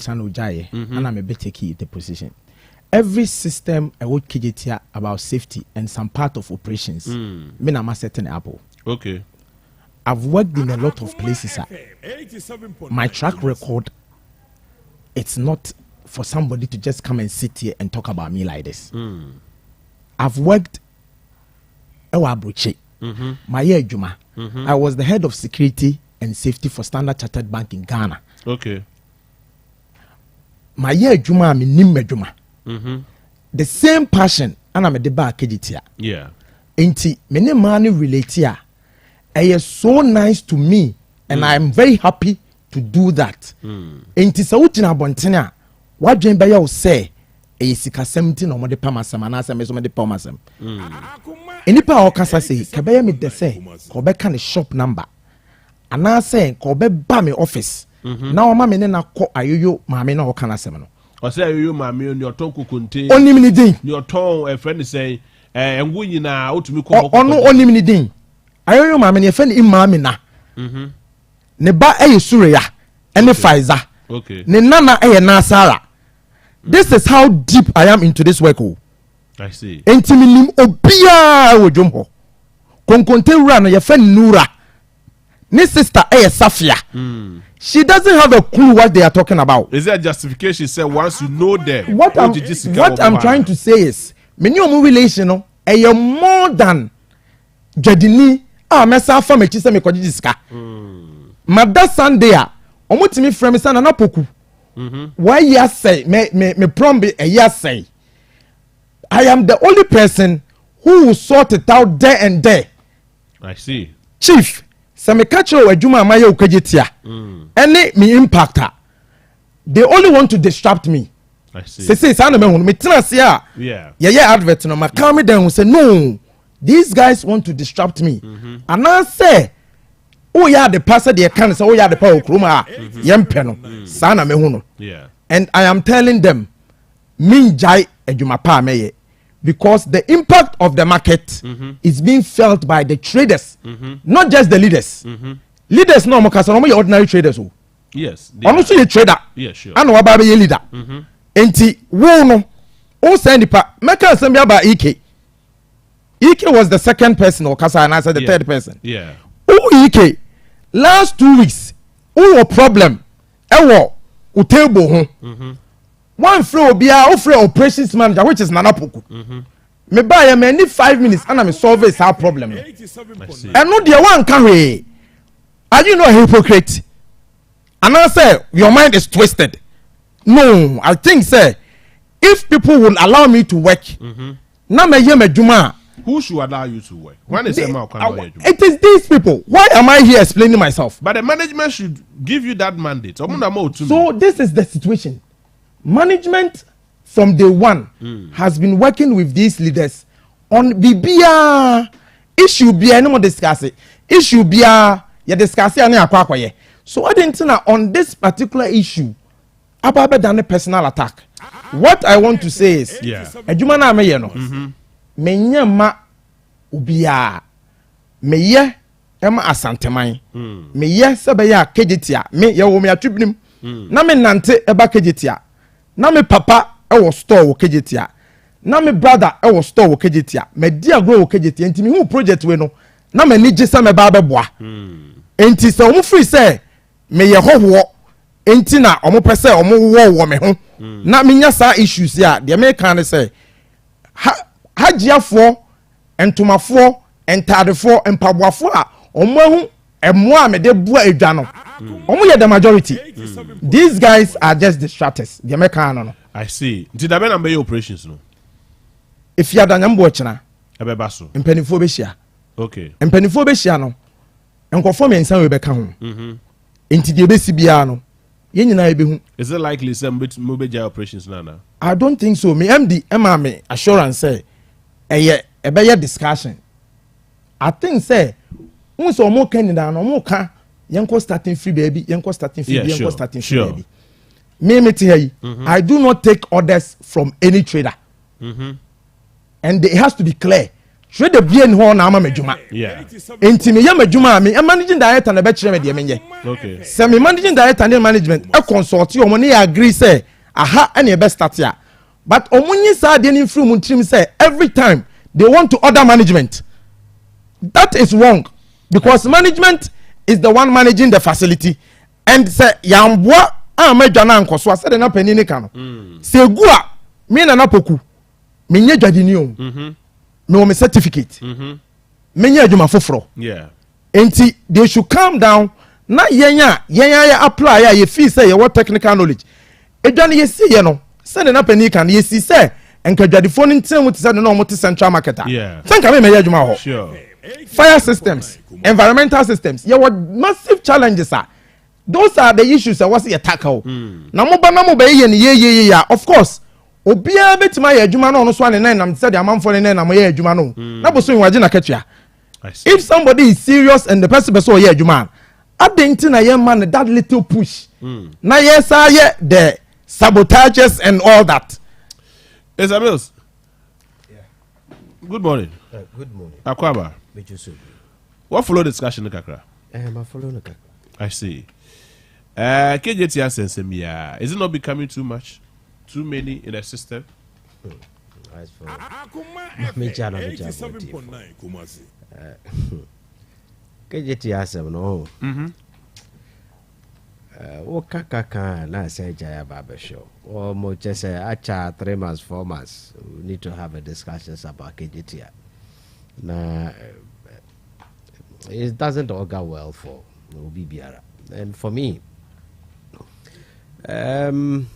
no jaye ana me be take the position every system I would KJT about safety and some part of operations. Me na setting apple.
Okay.
I've worked in a lot of places. My track record, it's not for somebody to just come and sit here and talk about me like this. I've worked my year Juma. I was the head of security and safety for Standard Chartered Bank in Ghana.
Okay.
My year Juma, me nimme Juma. The same passion, and I'm a deba KJT.
Yeah.
Inti many money relate here. It is so nice to me, and I am very happy to do that. Inti sa utina bontina, what Jane Bayer will say, a sika 17 or more the Pamasam, and as I measure the Pamasam. Inipa or Casa say, Kabaya me de say, Kobe can a shop number. And I say, Kobe Bami office. Now, mamma, na call you, mamma, no can I say.
Or say you, mammy, on your tongue contain
only minute.
Your tongue, a friend is saying, and we you now to me
call only minute. I owe you, mammy, a friend in mamina. Neba a Surya and the Pfizer.
Okay.
Ne nana a Nasara. This is how deep I am into this work.
I see.
Entiminim obia ojomho. Konkonte run your friend Nura. Ne sister a Safia. She doesn't have a clue what they are talking about.
Is there a justification? Say once you know them.
What I'm trying to say is, many of my relation, a more than Jadini. Mesa fa me chise me kwaji diska. Mada Sunday omotimi frame me sana na poku. Why ya say me prombe e ya say. I am the only person who will sort it out there and there.
I see.
Chief, se me catch you adwuma amaye okajitia. Any me impactor. They only want to distract me.
I see.
Say sana me hunu me tena se a. Yeah advert no ma calm me down say no. These guys want to distract me. And I say, oh yeah, the pastor they can say, oh yeah, the power kruma yempeno sana me huno.
Yeah.
And I am telling them, minjai ejumapa meye, because the impact of the market is being felt by the traders, not just the leaders. Leaders no mo kasa no mo ordinary traders o.
Yes.
Ono so ye trader.
Yeah, sure.
And wa ba be leader. Enti wo no o send pa meka asem bia ba EK. Ike was the second person or Kasa and I said the third person.
Yeah.
Oh, Ike, last 2 weeks, oh, problem. Ewo, utebo. One floor be our operations manager, which is Nanapuku. Me buy a man need 5 minutes and I'm solve this our problem. And no dear one carry. Are you not a hypocrite? And I say your mind is twisted. No, I think say if people will allow me to work, na me yeme juma.
Who should allow you to work? When is
it is these people. Why am I here explaining myself?
But the management should give you that mandate.
So this is the situation. Management from day one has been working with these leaders on BBA issue. Be no more discuss it. Issue be you discuss it. So I didn't know on this particular issue about than a personal attack. What I want to say is, Ejumana me menya ma ubia meye ema asanteman meye sebeya kejetia me ye wo me atwibnim na me nante eba kejetia na me papa e wo store wo kejetia na me brother e wo store wo kejetia me dia grow wo kejetia ntimi hu project we no na me ni gisa me ba beboa enti se omo free say me ye hoho enti na omo pese omo wo me ho na me nya sa issues ya de me kan say hajiafo entomafo entadefo empaboafo a omo emu me de bua edwa no omo ye the majority. These guys are just distractors. The American no.
I see. Did I be your operations no?
If you ada nyambo chena
ebeba so
empanifo be hia.
Okay.
Empanifo be hia no enkofo me nsan we be ka ho. Enti de be si bia no ye nyina ebe hu.
Is it likely some mobile operations now?
I don't think so. Me MD me assurance say ebe discussion. I think say once o mo kan na no mo ka yenko starting free baby yenko starting free yenko starting free baby. Me tell I do not take orders from any trader. And it has to be clear. Trader be en ho na ama medjuma.
Yeah.
Enti me ya medjuma me managing director na be kire me de menye.
Okay.
Say me managing director and management e consult you mo na agree say aha and e be start ya. but omunyi sa de in from trim say every time they want to order management. That is wrong because management is the one managing the facility and say yambwa amedwana nkoso ase de na panini ka no se gu a me na napoku me nya dwadini o me o me certificate me nya adwuma foforo enti they should calm down na yenya apply ya ye fee say ye what technical knowledge edwane ye see ye no se de na panini ka ye see say enkadwadifo no ntem mu te say no mo te central market thank me nya adwuma ho
Sure.
Fire systems, environmental systems. There were massive challenges. Those are the issues that was a tackle. Of course, Obia bet my Jumano on Swan and I'm said I'm on for an I'm a Jumano. If somebody is serious and the person saw yeah, Juman, I didn't think I am man that little push. Now, yes, I the sabotages and all that.
Mills. Good morning.
Good morning.
Akoma. What follow the discussion in Kakra?
I follow the Kakra.
I see. KJT sense is it not becoming too much? Too many in the system?
As for
Akoma
FM
87.9 Kumasi.
KJT asem no. O kaka na say Jaya Baba show. Or mo just say acha 3 months 4 months. We need to have a discussions about KJT. Now, it doesn't augur well for Obibiara. And for me, said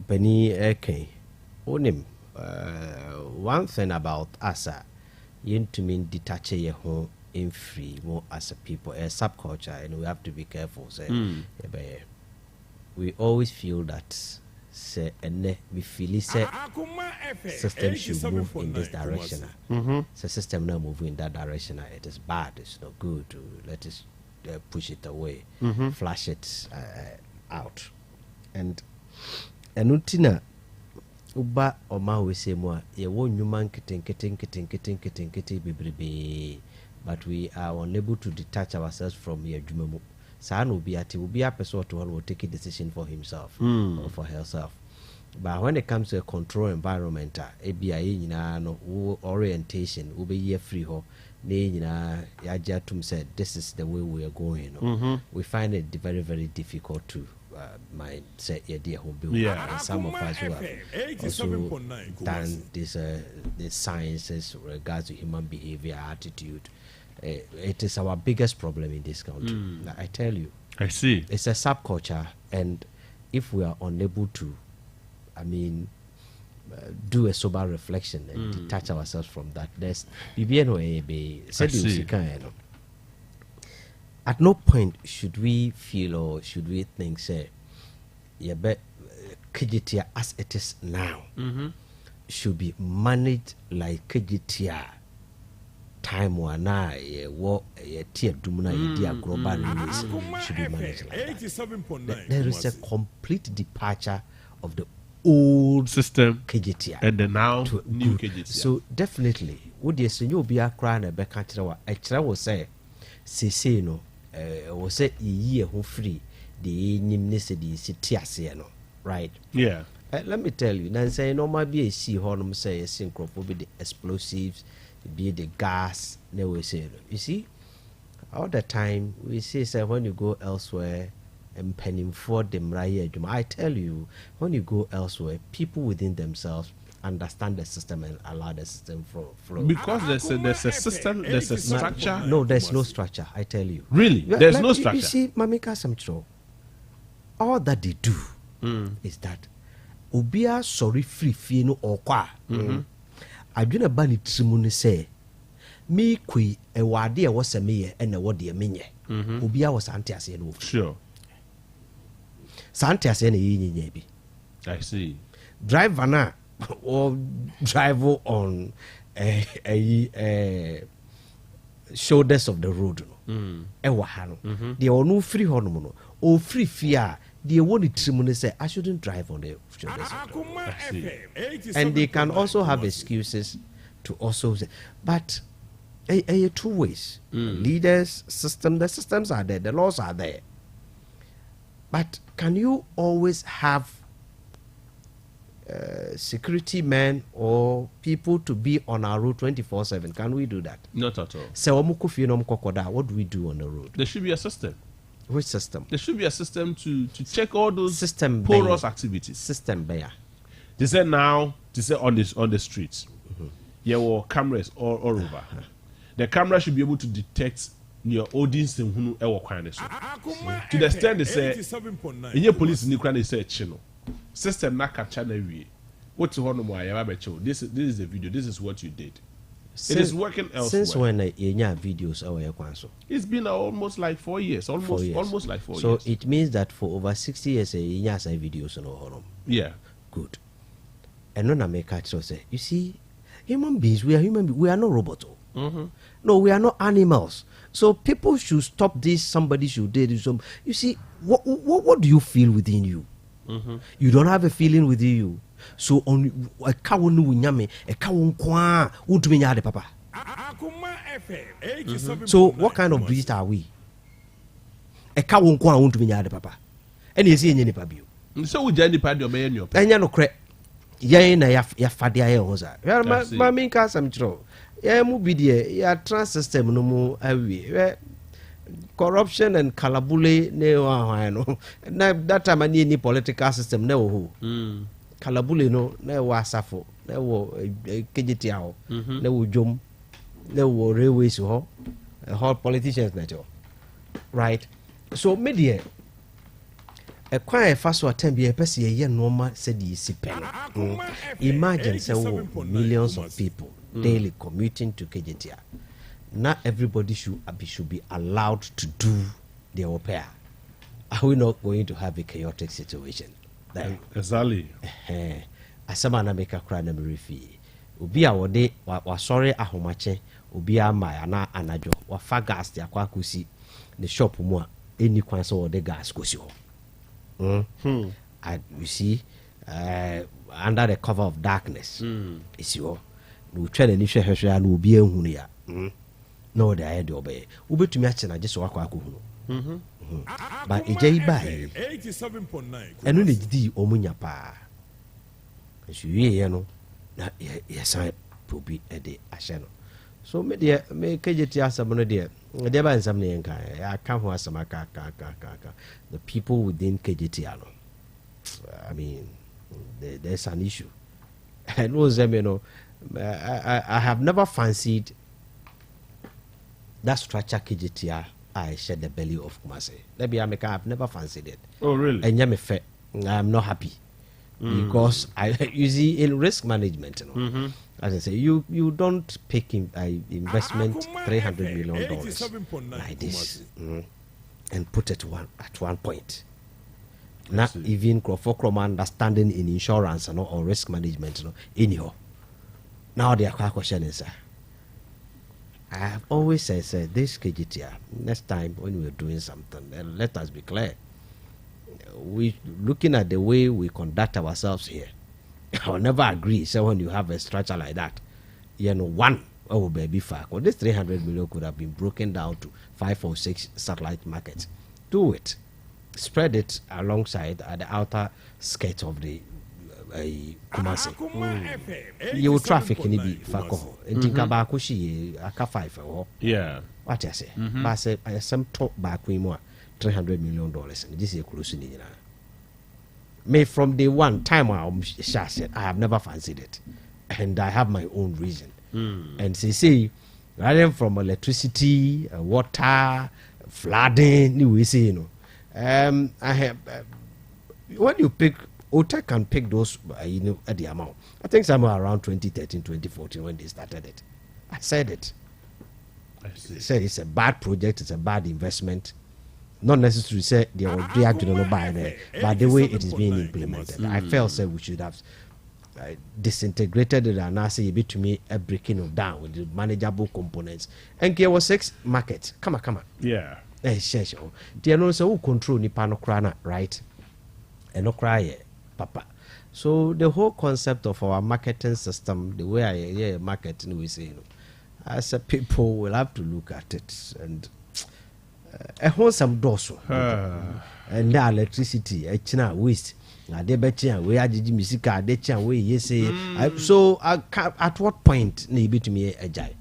Penny Eke, onim. One thing about Asa, you to mean detach your home in free more as a people, a subculture, and we have to be careful. Say, we always feel that. Say and we feel say system should move in this direction. So system now moving in that direction. It is bad. It's not good. To let us push it away, flash it out. And utina uba oma we say more. Ye won human kitten bibribe. But we are unable to detach ourselves from your jumamu. San will be a person who will take a decision for himself or for herself. But when it comes to a control environment, orientation will be free. Yajatum said, this is the way we are going. We find it very, very difficult to mind say idea who build. And some of us who have also done this the sciences regards to human behavior, attitude. It is our biggest problem in this country. I tell you.
I see.
It's a subculture, and if we are unable to, do a sober reflection and detach ourselves from that, there's at no point should we feel or should we think, say, KGTR as it is now should be managed like KGTR. Time one what tier dumuna idea global release should be managed like that. There is a complete departure of the old
system
KGTR
and the now new KGTR.
So definitely, would you say you'll be a crying a back country? I will say no, was say ye who free the nimnicity city, right?
Yeah.
Let me tell you, then say no, might be a sea horn, say a synchro will be the explosives. Be the gas, they will say. You see, all the time we say, when you go elsewhere and penning for them, I tell you, when you go elsewhere, people within themselves understand the system and allow the system flow.
Because there's a system, there's a structure.
No, there's no structure. I tell you.
Really, there's no structure.
You see, Mamika Samcho, all that they do is that Ubia sorry free fino or qua. I do not ban it to say, me qui a wadia was a me and a what dear minye. Ubia was Santias and
sure.
Santias and a
I see.
Drive Vanna or drive on a shoulders of the road. There are no free hormone or free fear. They want to say, I shouldn't drive on the shoulders of the road. And they can also have excuses to also say, but two ways. Leaders, system, the systems are there, the laws are there. But can you always have security men or people to be on our road 24/7. Can we do that?
Not at all.
So what do we do on the road?
There should be a system.
Which system?
There should be a system to check all those
System
porous
bear.
activities.
System bear.
They say now, they say on the streets, there were cameras all over. The camera should be able to detect your audience in who ever quiet. To the extent they say, in your police in Ukraine, they say chino. System na capture na we. What to honor my this is the video. This is what you did. It is working elsewhere.
Since when you videos our kwanso?
It's been almost like 4 years. Almost like 4 years.
So it means that for over 60 years you videos no honor.
Yeah.
Good. And when I make it so say, you see, human beings, we are human beings, we are not robots. No, we are not animals. So people should stop this. Somebody should do some. You see, what do you feel within you? You don't have a feeling within you. So on a cow no nyame, a cow kwa untumi nya de papa. So what kind of beast are we? A cow kwa untumi nya de papa. Any see any pabio.
So we journey pad your mayor.
Enya no kre. Ye na ya fade aye ho sa. Ma min ka sam chro. Ye mu bi de ya trans system no mu awie. Corruption and kalabule ne wa no. Na that time any political system ne wo. Kalabule no na wo asafo na wo kejeti aho na wo jom na wo railways ho all politicians na jo right. So media a quiet fast or 10 be a person a year normal said you see pen. Imagine say millions of people daily commuting to KJTR. Not everybody should be allowed to do their au pair. Are we not going to have a chaotic situation?
Exactly.
Asama na make a cry na refi. Obi a wode wa sorry ahomache, obi a ma na anajo, wa fa gas ya kwa kusi the shop mu a eni kwan so wode gas kosi ho. You see, under the cover of darkness, it's your no try any share and will be a hunia. No, the idea obey. Ube to me, I just walk. But a jay by 87.9 and only the Omunya pa. As you know, yes, I will be a day ashano. So, me dear, make KJT some dear. There by some name, I can't have some the people within KJT. I mean, there's an issue. And was them, you know, I have never fancied that structure KJT. I shed the belly of Kumasi. Maybe I've never fancied it.
Oh, really?
And I'm not happy because you see in risk management, you know, as I say, you don't pick investment $300 million like this and put it at one point. Not even for understanding in insurance or risk management, anyhow. Now they are questioning, sir. I have always said this KGTR, next time when we're doing something, let us be clear. We looking at the way we conduct ourselves here. I'll never agree. So when you have a structure like that, you know, one baby fact, or this 300 million could have been broken down to 5 or 6 satellite markets. Do it. Spread it alongside at the outer skirt of the Kumasi. You will traffic in the Fako. And Tinkabakushi, Aka 5.
Yeah.
What I say? But I say, I some talk back with more $300 million. And this is a close in the May from day one time I said I have never fancied it. And I have my own reason. And see, rather from electricity, water, flooding, you see, you know. I have when you pick OTA can pick those you know at the amount. I think somewhere around 2013, 2014 when they started it. I said it. I said it's a bad project, it's a bad investment. Not necessarily say they will react to no buy there, but the way it is being implemented. I felt say we should have disintegrated it and now say a bit to me a breaking of down with the manageable components. And there was 6 markets. Come on.
Yeah.
Sure. They know so who control ni panokrana, right? And no cry, papa. So the whole concept of our marketing system, the way I hear marketing, we say, you know, as a people will have to look at it and a wholesome dorsal and the electricity, a china waste, ade bɛkye a wei agyegye me sika ade kye a wei yɛ sei so at what point na yɛbɛtumi agyae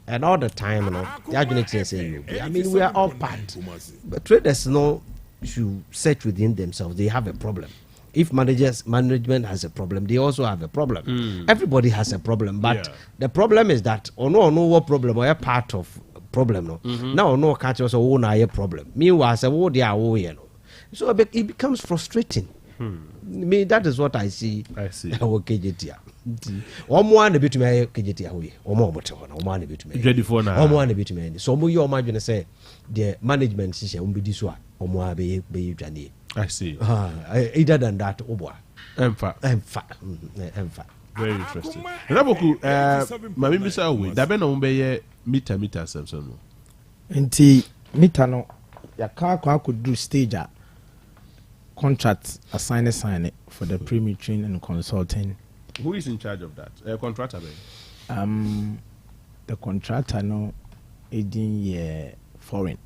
and all the time no yɛadwene kyerɛ sɛ I mean we are all part but traders no should search within themselves. They have a problem. If management has a problem, they also have a problem. Everybody has a problem, but the problem is that no what problem or a part of problem no. Now no catch us own a problem. Meanwhile, say they are so it becomes frustrating. Me that is what I see. Our KJT. One bit to me KJT away. One bit to me. Ready for now. One bit to me. So you imagine say the management system will be this one. I
see.
Either than that,
Emfa. Very interesting. Raboku, mami misa we. Dabe na umbe mita Samson.
Nti mita no ya kwa could do stage a contract sign for the pre-training and consulting.
Who is in charge of that? Contractor.
The contractor no is foreign,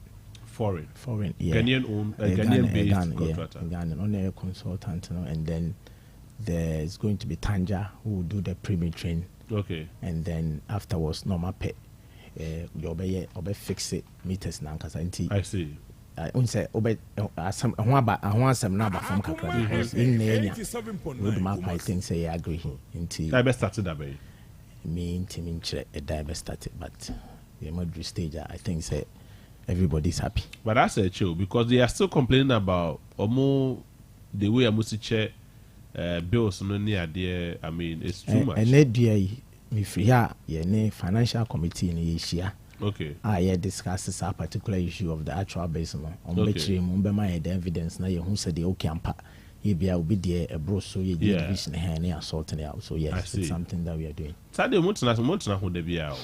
yeah.
Ghanaian owned, Ghanaian based contractor.
Ghanaian only consultant, and then there's going to be Tanja who will do the pre-train.
Okay.
And then afterwards, normal pay. You'll be fix it meters now because
I see.
I say obe some some number from Kakra because in Nenya would I think say I agree.
I best started that way.
Me team a dive started, but the moderate stage I think say everybody's happy.
But that's a chill because they are still complaining about the way I must check bills no near there. I mean it's too much.
And me free here financial committee in Asia.
Okay.
I discusses a particular issue of the actual basin on which the evidence now who said the okay ampa. He be there a bro so you division hand assaulting out. So yes, it's something that we are doing.
Saturday who they be out.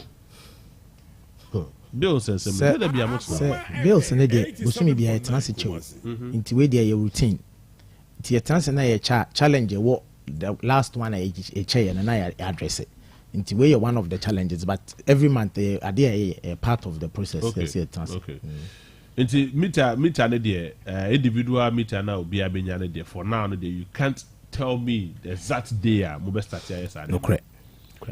Bills and some
bills and they Busumi be a transit into where your routine. Tia trans and I challenge what the last one a chair and I address it. Into where you're one of the challenges, but every month they are a part of the process.
Okay. Into meter individual meter now be a benyane there for now. You can't tell me the exact day mobile start yes.
No correct.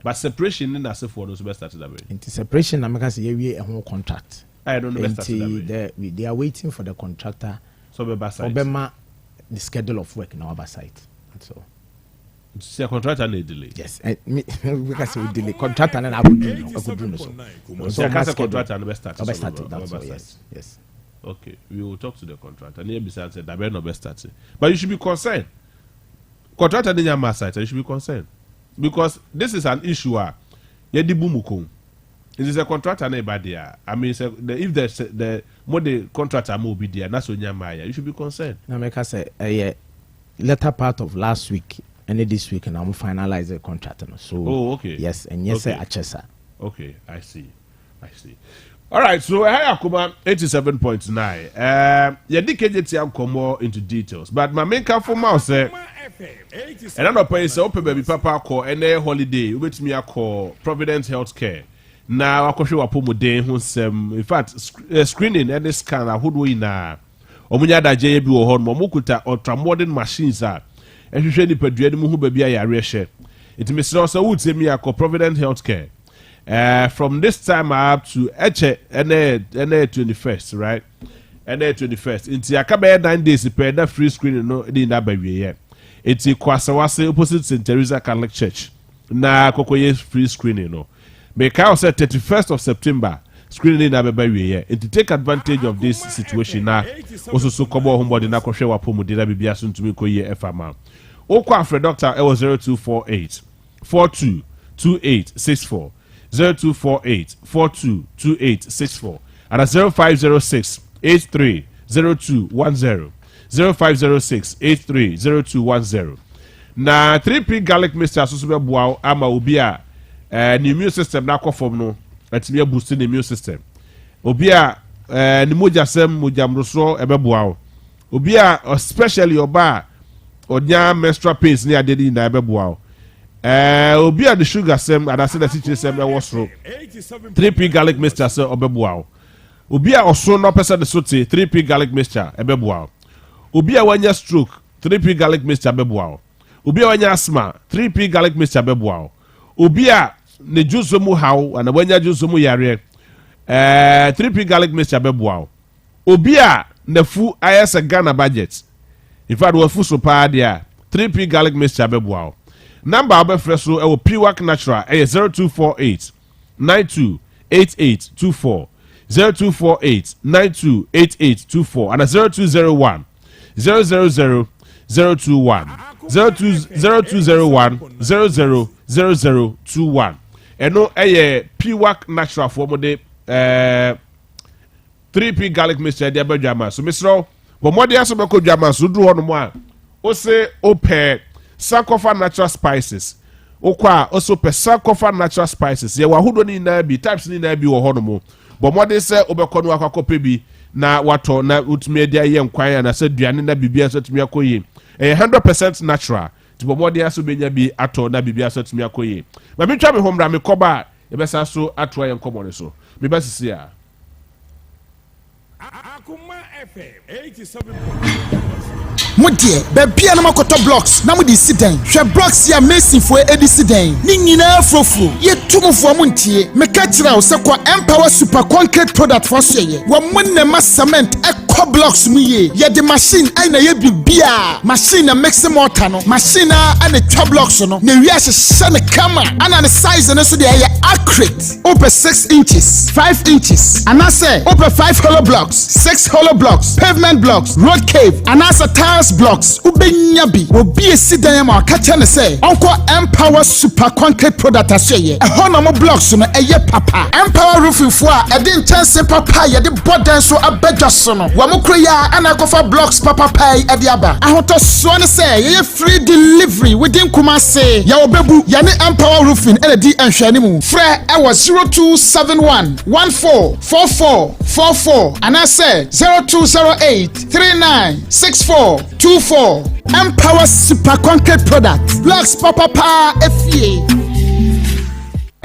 But separation in as for those best started that way.
Into separation, I'm going to say a whole contract.
I don't know that way.
They are waiting for the contractor.
So
Obama the schedule of work in our site. That's all.
See a contractor need delay.
Yes, because we delay contractor and I could do so.
So I contractor and best start.
Yes.
Okay, we will talk to the contractor. And here besides said that no best start. But you should be concerned. Contractor in your site, you should be concerned because this is an issue. Yedi bumukum. It is a contractor anybody. I mean, if the more the contractor will be there, that's when you should be concerned.
Now, make us say latter part of last week. And this week, and I'm finalize the contract. So,
okay.
Yes, and yes, okay. Achesa.
Okay, I see. All right, so Akoma 87.9. You did get more into details, but my main car for mouse, and I'm not paying so baby papa call any holiday, which me I call Providence Healthcare. Now, I could show up who's in fact, screening and this scan, who do we now? Omunya da JB or Momukuta ultra modern machines are. And you should be persuaded who be a reshe. It Mr. Also would say me a Provident Healthcare. From this time up to NA 21st, right? NA 21st. Into a couple 9 days, that free screening no in that baby yet. It's Kwasawase opposite St. Teresa Catholic Church. Na Kokoye free screening no. Because said 31st of September. Screening in Ababaye and to take advantage of this situation now. Also, so come on, homebody na kwashe wa pomu dida bibia soon to me ko ye FMA. Okwa for doctor it was 0248 422864 0248 422864 and a 0506 830210 0506 830210. Na 3P garlic mixture so be boa ama obi a the immune system na kwafom no let me boost the immune system. Obia ni moja sem moja mroso ebeboa. Obia especially oba onya menstrual pains ni adedi na ebeboa. Obia the sugar sem and I said the teacher sem e wosro. 3P garlic mixture se obeboa. Obia oso no person the sote 3P garlic mixture ebeboa. Obia wanya stroke 3p garlic mixture beboa obi a wanya asthma 3p garlic mixture beboa obi a ne juice mu haw ana wanya juice mu yare 3p garlic mixture beboa obi a nafu ayesa Ghana budget in fact we fu so pa dia 3p garlic mixture beboa number obefre so e wo P-Wack natural 0248 928824 0248 928824 and 0201 000 021 0201 000021 eno P-Wack natural for mode 3p garlic mixture dia badwama so misro bo mode aso be ko dwama so duru hono mo a o se o pe Sankofa natural spices okwa also pe Sankofa natural spices ye wahodo ni na bi types ni na bi wo hono mo bo mode se obekọ no akwakope bi na wato na utumi dia ye nkwan na se duane na bibia so tumi akoye 100% natural ti bo mode aso benya bi ato na bibia so tumi akoye ma mi twa me homra me koba e besa so ato ye nkomo ne so me ba sisi a
Akoma FM 87.
Mudie bebia na makoto blocks na mudi siden hwe blocks ya mason fo edi siden ni nyina afrofro ye tumfo mo ntie meka kira wo se kwa empower super concrete product for so ye wo monne ma cement eco blocks mu ye de machine ai na ye bibia machine na mix mortar no machine na twa blocks no na wi ahye ne kama ana ne size no so de ye accurate over 6 inches 5 inches and I say over 5 hollow blocks 6 hollow blocks pavement blocks road cave and as a blocks ubenya bi obi esidan ma akacha ne say onko empower super concrete product aseye ehono blocks no eye papa empower roofing fo a ede chance papa ye de bodan so abadwaso no wo mokro ya ana kofa blocks papa pai ede aba ahoto so ne say ye free delivery within Kumasi ya obebu ya ne empower roofing ene di enhwane mu frɛ ewo 0271 144444 and I say 0208 3964 24 Empower super concrete product blocks papa pa efie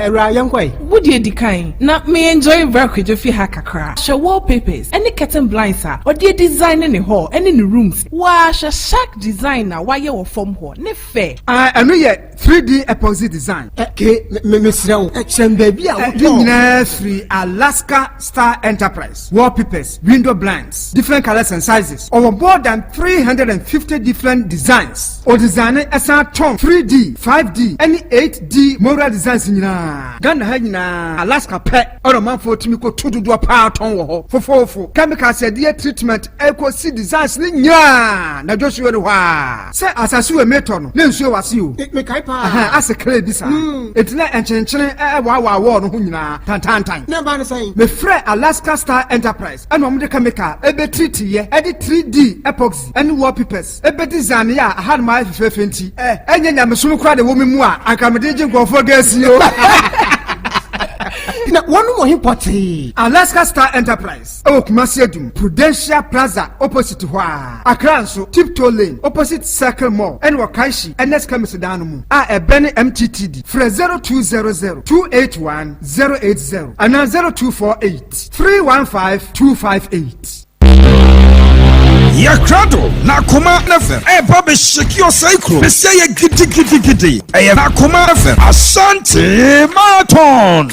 Ryan Quay. Would you decline? Not me enjoy work if you hack a crack. Show wallpapers, any curtain blinds, or dear design in the hall and in the rooms. Wash a shack designer while you're from hall. Ne fair.
I know yet 3D epoxy design. Okay, Miss Row, baby. Free Alaska Star Enterprise. Wallpapers, window blinds, different colors and sizes. Over more than 350 different designs. Or designer as a 3D, 5D, any 8D moral designs in Ghana hanyina Alaska pet or man for timiko to do a part on wo for chemical said dear treatment equal see designs nya na Joshua wa say asasu e meton na nsuo wase o me kai pa as a clay bisa it na enchenchene wa wo no nyina tantantan na ba ne say me frɛ Alaska Star Enterprise and mo de chemical e be treat ye e de 3D epoxy and wallpapers e be design ya had my fefenti enya nyamesum kra de wo mu a anka me de gofo gas yo
na one more important
Alaska Star Enterprise Kumasi Adum Prudential Plaza opposite Hwa Accra so Tiptoe Lane opposite Circle Mall and Wakaishi NS Kamisidano mu a Benny MTTD for 0200 281 080 and 0248 315 258
Yakrado na Akoma FM baba sheki osaikro be say gidi Akoma FM Ashanti Marathon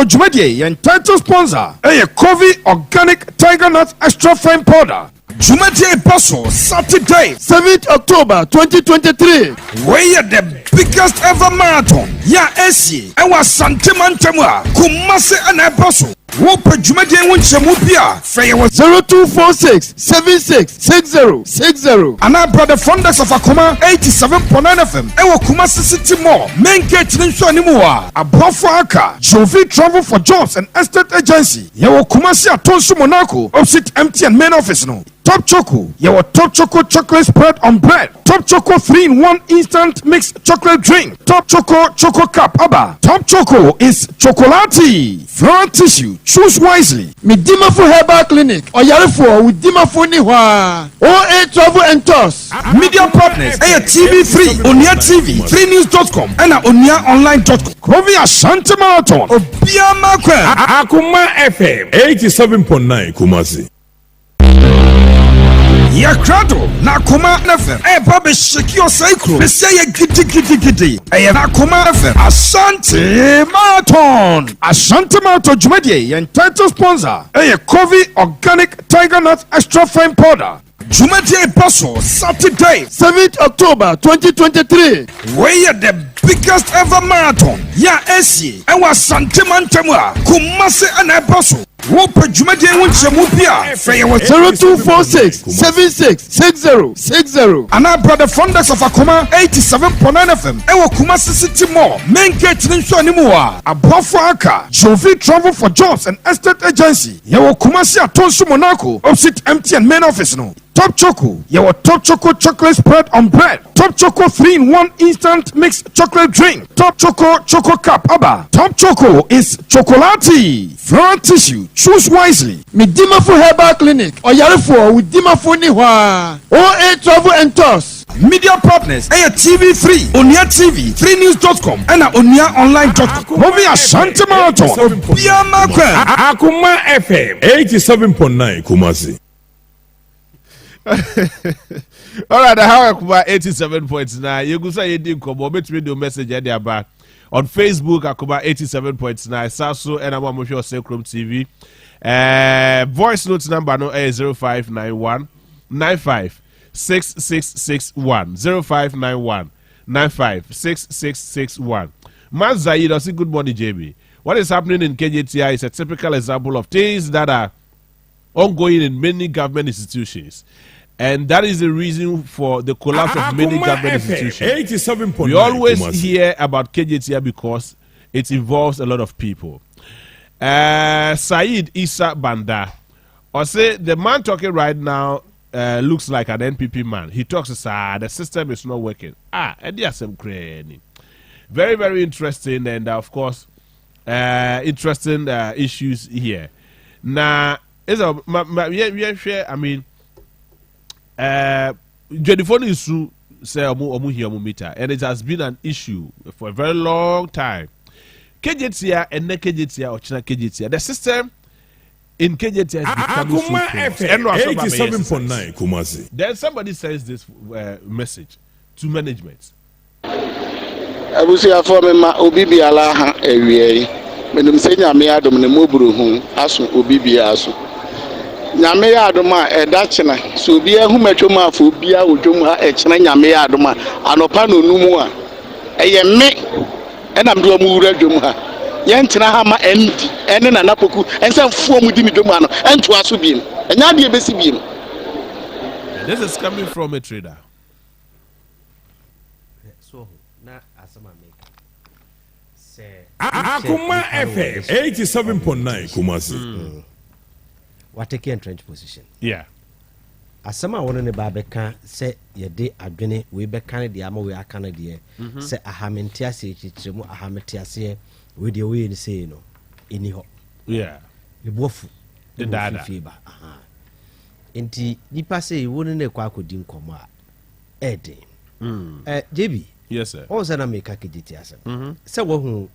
Jumadi and title sponsor Kovi Organic Tiger Nut Extra Fine Powder Jumadi Paso Saturday 7th October 2023 we are the biggest ever marathon ya esi ewa Santimantemwa Kumasi and Paso Wope Jumadi Winchemupia Faye was 0246 766060 and our brother founders of Akoma 87.9 FM Ewa Kumasi City Mall main gate Ninsho Animua Abofaka Jovi Travel for Jobs and Estate Agency Yewa Kumasi Atonsu Monaco opposite MTN main office no Top Choco Yewa Top Choco chocolate spread on bread Top Choco 3-in-1 instant mixed chocolate drink Top Choco Choco Cup Abba Top Choco is chocolati floral tissue choose wisely.
Midima for Herbal Clinic or Yarifo with Dima for Niwa. OA Travel and Tours.
Media partners TV3, Onia TV, 3news.com, and OniaOnline.com. Kovi Ashanti Marathon. Obia Makwe. Akoma FM 87.9 Kumasi. ya krado na Akoma FM eba be shake your cycle be say gidi na Akoma FM Ashanti Marathon jumadi yan title sponsor Coffee Organic Tiger Nut Extra Fine Powder Jumadi Basso Saturday 7th October 2023 we are the biggest ever marathon ya esi ewa santimantemwa Kumasi and Basso Wope Jumadi Winchemupia 0246766060 and our brother founders of Akoma 87.9 FM Ewa Kumasi City Mall main gate Ninsho Animua Abofo Aka Jovi Travel for Jobs and Estate Agency Yewo Kumasi Atonsu Monaco opposite MTN main office no Top Choco Yewo Top Choco chocolate spread on bread Top Choco 3-in-1 instant mixed chocolate drink Top Choco Choco Cup Abba Top Choco is chocolati floral tissue choose wisely.
Midimafo Herbal Clinic Oyarefo with Dimafo Niwa 08 Travel and Tours.
Media partners TV3 Onia TV 3news.com and OniaOnline.com. Movie Ashanti Marathon
Akoma FM 87.9 Kumasi.
All right, how Akoma 87.9 you go say you did come bet me the message at their back on Facebook Akoma 87.9 Sasso and I'm on your Sacrum TV. Voice notes number no 0591 95 6661 0591 95 6661. Man Zaid, I say good morning, JB. What is happening in KJTI is a typical example of things that are ongoing in many government institutions. And that is the reason for the collapse of many government institutions. We always hear about KJTI because it involves a lot of people. Said Issa Banda, or say the man talking right now looks like an NPP man. He talks as the system is not working. And there's some crazy. Very, very interesting, and of course, interesting issues here. Now, I mean, Jennifer is say omu here meter, and it has been an issue for a very long time. KJTI and KJTI or China KJTI. The system in KJTI is becoming so
87.9 Kumasi.
Then somebody sends this message to management.
Abusia for me ma obibi ala ha ewie. Menum se nyame adom ne moburu hu aso obibi aso. Nyame adom a eda chena so obi ahu matwom afọ obi a odwom ha e chena nyame adom a anopa no numu a eye me enam do mu wura dwom ha yentena ha ma endi ene na napoku ense mfuo mu di mi dwom ano ento aso biem enya de ebesi biem.
This is coming from a trader.
So na asama make say
Akoma FM 87.9 Kumasi.
What take entrenched position?
Yeah.
Asama wonu ne ba beka se ye de adwene we beka ne ama we aka ne de se ahamentia se chichiremu ahametia se we de we ni say no eni ho.
Yeah.
Le bofu
the dada
fiba enti nipa se wonu ne kwa akodi nkomo a ede JB.
Yes sir.
O se na make akiditi asem se wo hu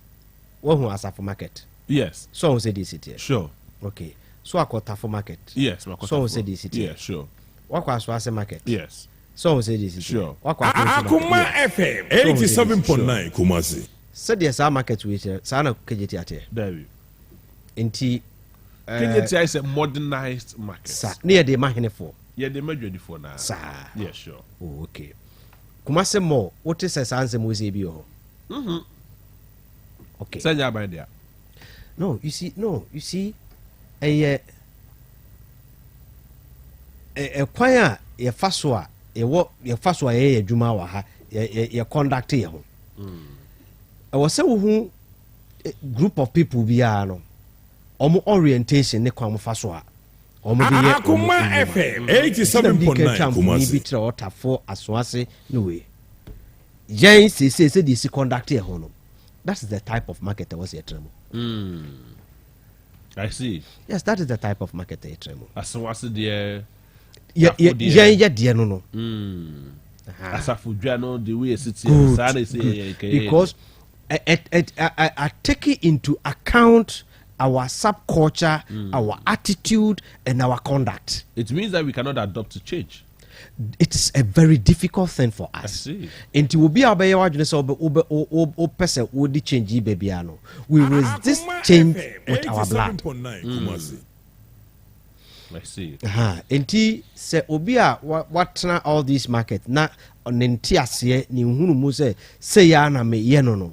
asafo market.
Yes.
So say this city.
Sure.
Okay. So akota for market.
Yes,
so say this city.
Yeah, sure.
Wakwa so market.
Yes.
So say this city.
Sure.
Akoma FM 87.9 Kumasi.
So there sa market we sa na KJT ate.
There.
Enti
KJT is a modernized market.
Sa near the mahene for.
Yeah, they made ready for now.
Sa.
Yeah, sure.
Oh, okay. Kumase more. What is answer we say bi ho? Okay.
Send your mind there.
No, you see a kwan a ye faso a ye faso a ye adwuma wa ha ye conduct ye ho e wo se wo hu group of people bia no omo orientation ne kwan mo faso a omo de ye
Akoma FM 87.9
Kumasi bi tra otafo asoase no we yen se this conduct ye ho no. That is the type of market that was here tremo.
I see.
Yes, that is the type of market they tremo.
As was there.
Yeah, dear no.
As a food journal, the way it's
because I take it into account our subculture, our attitude, and our conduct.
It means that we cannot adopt to change.
it's a very difficult thing for us. Nti obi abeye wadwene say o pese wo di change baby ano. We resist change with our blood.
I see.
Nti say obi a watna all these market na onenti ase ni hunu mu say ya na me ye no.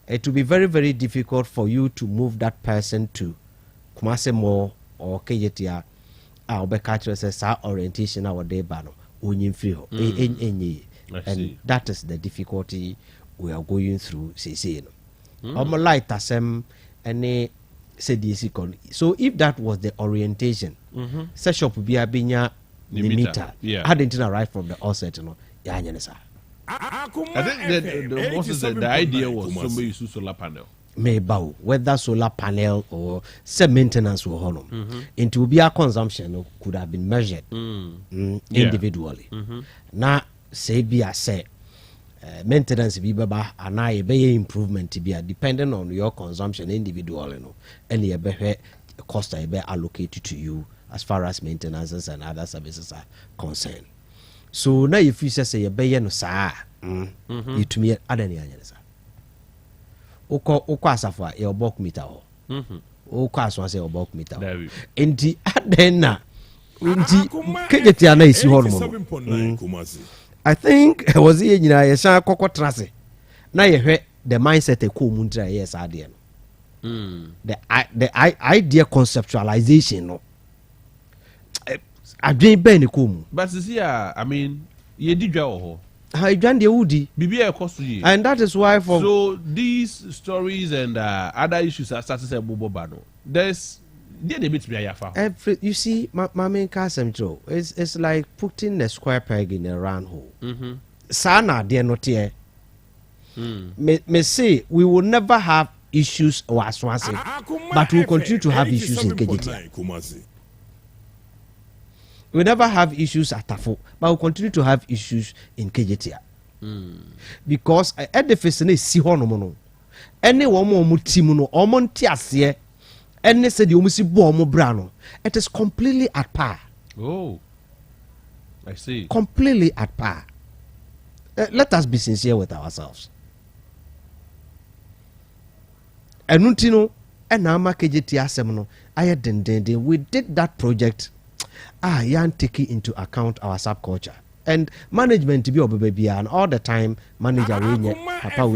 It will be very, very difficult for you to move that person to Kumase more or Kejetia or Bekatra says orientation our day bano. And that is the difficulty we are going through. Light asem any said so if that was the orientation, such up be a binya limiter. I didn't arrive from the outset, you know. I think
the idea was somebody use solar panel.
Maybe whether solar panel or some maintenance will honor. Into be a consumption could have been measured individually. Now, say be a say maintenance be baba and I be improvement to be dependent on your consumption individually, you know, and the be cost I be allocated to you as far as maintenances and other services are concerned. So now if you say you be no sa you to me adani anyasa. Oko asafa your bulk meter ho. Oko aswa say your bulk meter. Enti adena enti kejetia na isi ho no. I think was here nyina ye sha kokko trase. Na ye hwe the mindset e ko mu ntra yes ade no. The idea conceptualization no. Adwen ben ko mu.
But see I mean ye di dwa ho.
And that is why
so these stories and other issues are started to bobo bano. There's
you see my main castle it's like putting a square peg in a round hole. Sana dear not here. Me say we will never have issues or but we will continue to have issues in KGT. We never have issues at Tafo, but we'll continue to have issues in KJTia. Because at the face si hono any one more mutimuno or montiasie, any said you must bo brano. It is completely at par.
Oh, I see.
Completely at par. Let us be sincere with ourselves. Enuntino, and Nama KJTia semono, I had we did that project. Yan taking into account our subculture and management to be baby and all the time manager papa and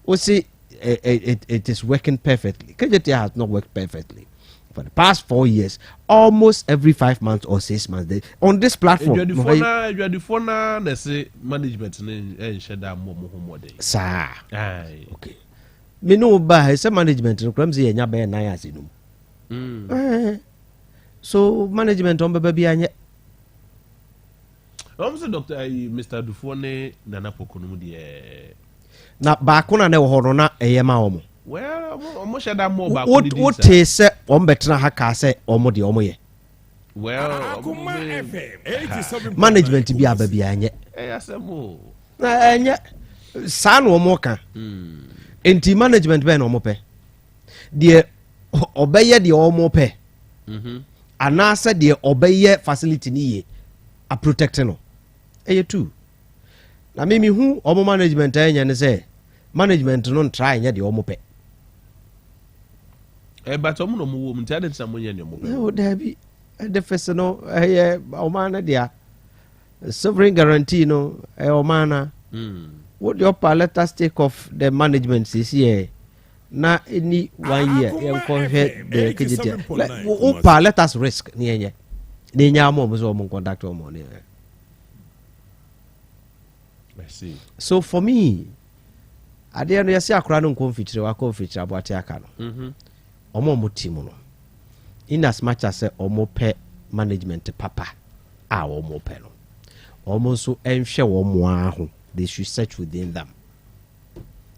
we see it is working perfectly. KJT has not worked perfectly for the past 4 years. Almost every 5 months or 6 months on this platform.
You are the phone. Let's say management and share that more day.
Sir, okay. Me know by some management no clumsy and yabe na yasinum. So management on baby anye.
Doctor Mr. Dufone nana pokonom de.
Na ba ko na ne ho na eyema omo.
Well, omo shada mo ba
ko di. What say on betra ha ka say omo de omo ye.
Well,
management bi ababi anye.
Asemo.
Na anye sa no omo ka. Enti management be na omo pe. De obeye de omo pe. Anasa de obeye facility ni ye a protect no eye too na me hu omo management anya ne say management no try nya de omo pe
but omo no mo wo mti ade nsamo nya ne omo pe
o da bi the first no omo na dia sovereign guarantee no omo na what your let us take off the management this year na any 1 year you convert the KGT let us risk ni nya mo so mo contact mo ni.
I see.
So for me ade no yesi akora no confitire wa confitire aboate aka no omo team no in as much as omo pe management papa omo pe no omo so enhwe omo aho they should search within them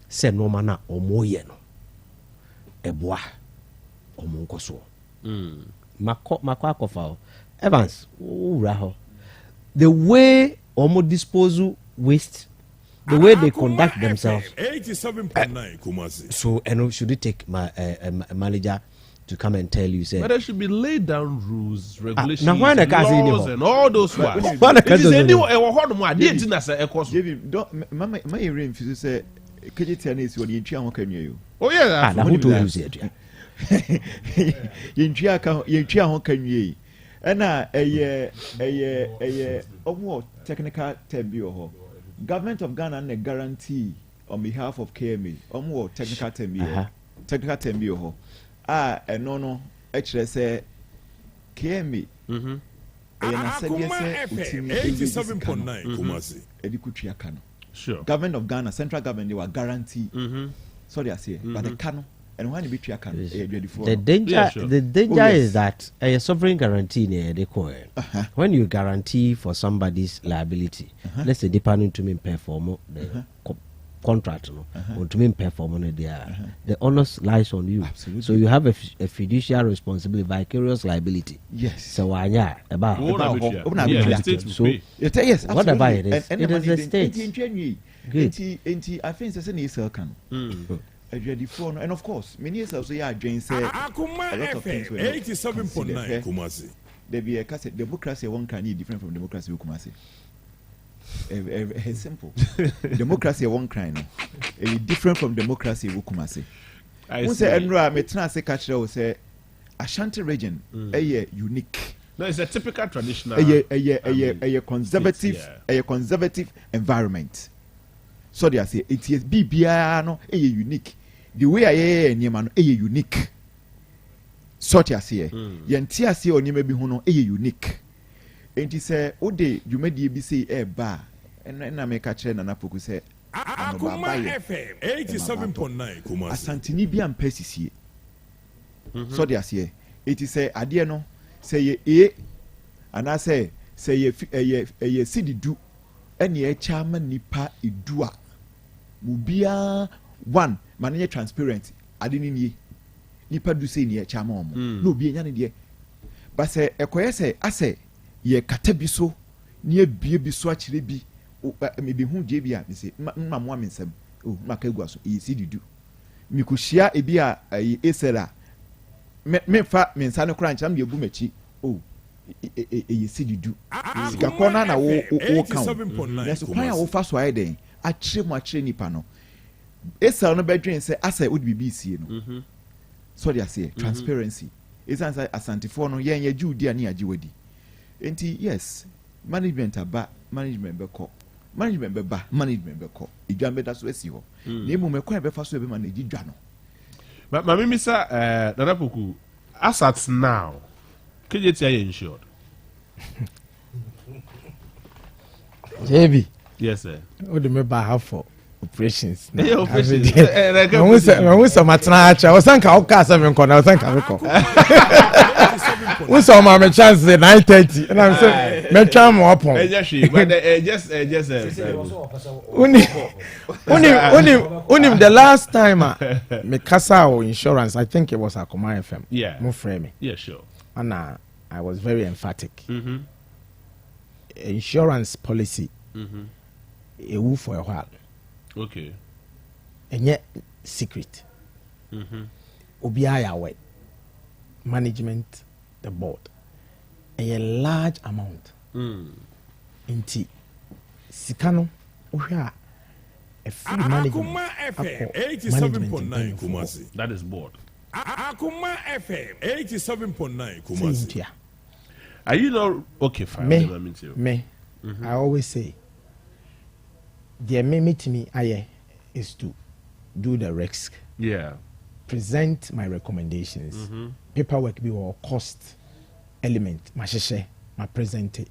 say no mana omo ye no eboa omo nkoso mako akofa Evans the way omo disposal waste the way they conduct themselves
87.9 Kumasi.
So and should it take my manager to come and tell you, say.
But there should be laid down rules, regulations,
now why the
laws, and all those ones.
Why
It is anywhere. I didn't say a course.
Mama, my ring, you say, KJT is what you can you.
Oh, yeah.
Who told you, say,
you can you. And a more technical term, government of Ghana and a guarantee on behalf of KMA, or more technical term, technical term, and no, actually say KMA.
Akoma FM 87.9 Kumasi.
Sure. Government of Ghana, central government, they were guarantee. So they say, but the canon. And when you be
the danger is that a sovereign guarantee they call it. When you guarantee for somebody's liability, let's say depending to me perform the contract, or to me perform the onus lies on you. Absolutely. So you have a fiduciary responsibility, vicarious liability.
Yes.
So about
so yes,
whatever it is, it is a state.
I think it's a circle. And of course, many years ago, Jane said,
Akoma FM 87.9 Kumasi.
There be a cassette democracy one can be different from democracy Kumasi. It's simple. Democracy one kind different from democracy Kumasi. I say Enra Metra say catcher say Ashanti region unique.
No, it's a typical traditional
a conservative environment. So they say it is BBR unique. The way I am unique. So they say Yantia say on maybe who unique. And he say, oh, day you made the ABC bar, and I make a chain and Apoku say,
Akoma FM 87.9 Kumasi.
Asantinibian Pessis. So they say, it is a Adiano, say ye, and I say a city do any chairman nipa idua. Mubia one, manage transparent. I didn't ye nipa do say near chairman. No be any dear. But say a quay I say. Ye katabiso near be so actually be maybe who jbia me say mamma mensem oh makagwa so e si didu mi ko hia e bia esera me fa mensa no krancha am de bu machi oh e si didu sika kona na wo kan na so kwan ya wo fa so aye den a kire nipa no esera no bedwen say asa wo de BBC no so they say transparency is answer asantifo no ye judi ani ajiwadi. Yes, management aba management beko management beba management beko idwambe da so esi ho na emu meko ebe fa so ebe manage dwa no
but mama misa Nanapoku assets now KJT are insured.
JB,
yes sir,
what do me buy for operations
now?
I was some match. I was thank our cast seven corner. I was thank we saw my chance at 9:30, and I'm saying, "Me try more upon." Only the last time me casa insurance, I think it was Akoma FM.
Yeah,
more frame.
Yeah, sure.
And I was very emphatic. Insurance policy, a woo for a while.
Okay.
And yet secret. Obiaya way. Management, the board. A large amount. Inti Sikano Uha a full management.
FM 87.9 Kumasi.
That is board.
Akoma FM 87.9 Kumasi.
Are you not okay? Fine.
Me. I always say the me to me is to do the risk.
Yeah.
Present my recommendations. Paperwork be or cost element. My share, my present it.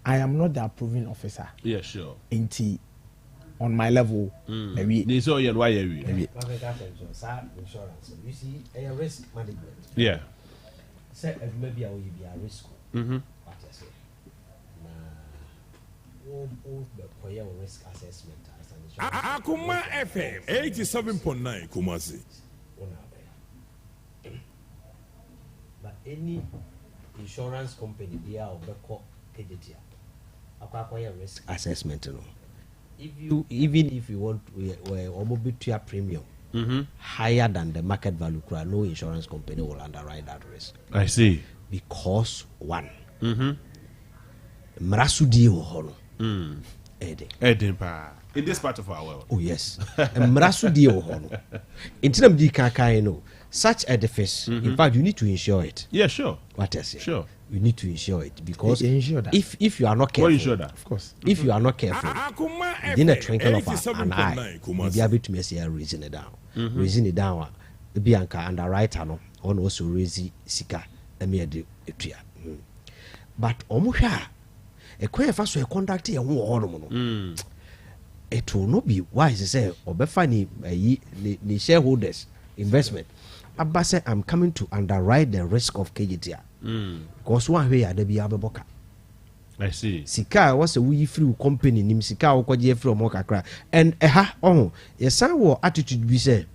I am not the approving officer.
Yeah, sure.
Inti on my level. Maybe.
This all why you
see a risk management.
Yeah.
Say maybe I will be a risk. Risk assessment.
Akoma FM 87.9 Kumasi.
But any insurance company they are obeko KJT. Akwa risk assessment no. If you even if you want we almost to your premium higher than the market value, no insurance company will underwrite that risk.
I see.
Because one, Mrasudi Hono,
Eden pa. In this part of our world.
Oh yes, Mrasudi Hono. In terms of the such edifice, in fact, you need to insure it.
Yeah, sure.
What I say?
Sure.
You need to insure it because
insure that.
if you are not careful,
well, insure that,
of course.
If you are not careful, within a twinkle of an eye, you'll be able to make a raising it down. Raising it down, the Bianca and the writer no, on also raise sika and me a but Omusha, a queer fast a conduct here, it will not be wise to say, or be funny, the shareholders' investment. Abba said, I'm coming to underwrite the risk of KGTR. Because one way at the Biaboka.
I see.
Sika was a wee free company, Nim Sika or Koji from Mokakra. And yes, I will attitude we say.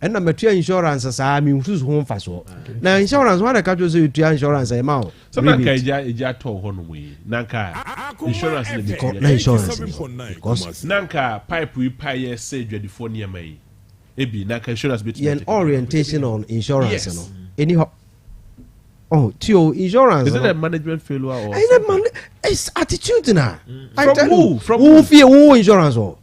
And the material insurance as I mean, who's home fast. Now, insurance, what I can't do to insurance amount.
So, Nanka, Nanka, insurance,
because
Nanka, pipe we pay, say, the phone near me. Maybe Nanka insurance between
an orientation on insurance. Yes. Anyhow, Tio, insurance.
Is it a management failure or
it's attitude now?
From who?
From who fear who insurance or?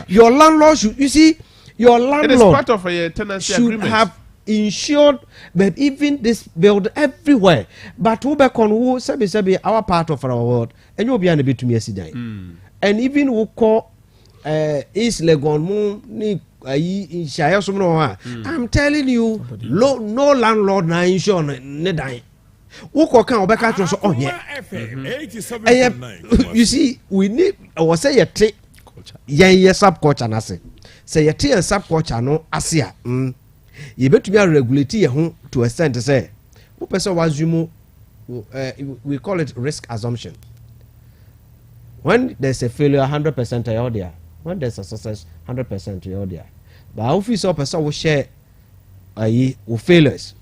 Your
landlord should, you see, your landlord
it is part of a tenancy
should
agreement.
Have insured, but even this build everywhere. But who back on who sabi our part of our world, and you'll be a bit to me yesterday. And even who call East Legon Moon. I'm telling you, no landlord na insure ne die. Who can obeka to so on here? You see, we need or say a take ye subculture na say a tea and subculture no asia. You better be regulate your home to a extent to say who person was you we call it risk assumption. When there's a failure 100% you're there. When there's a success 100% you're there. But if you saw a person will share failures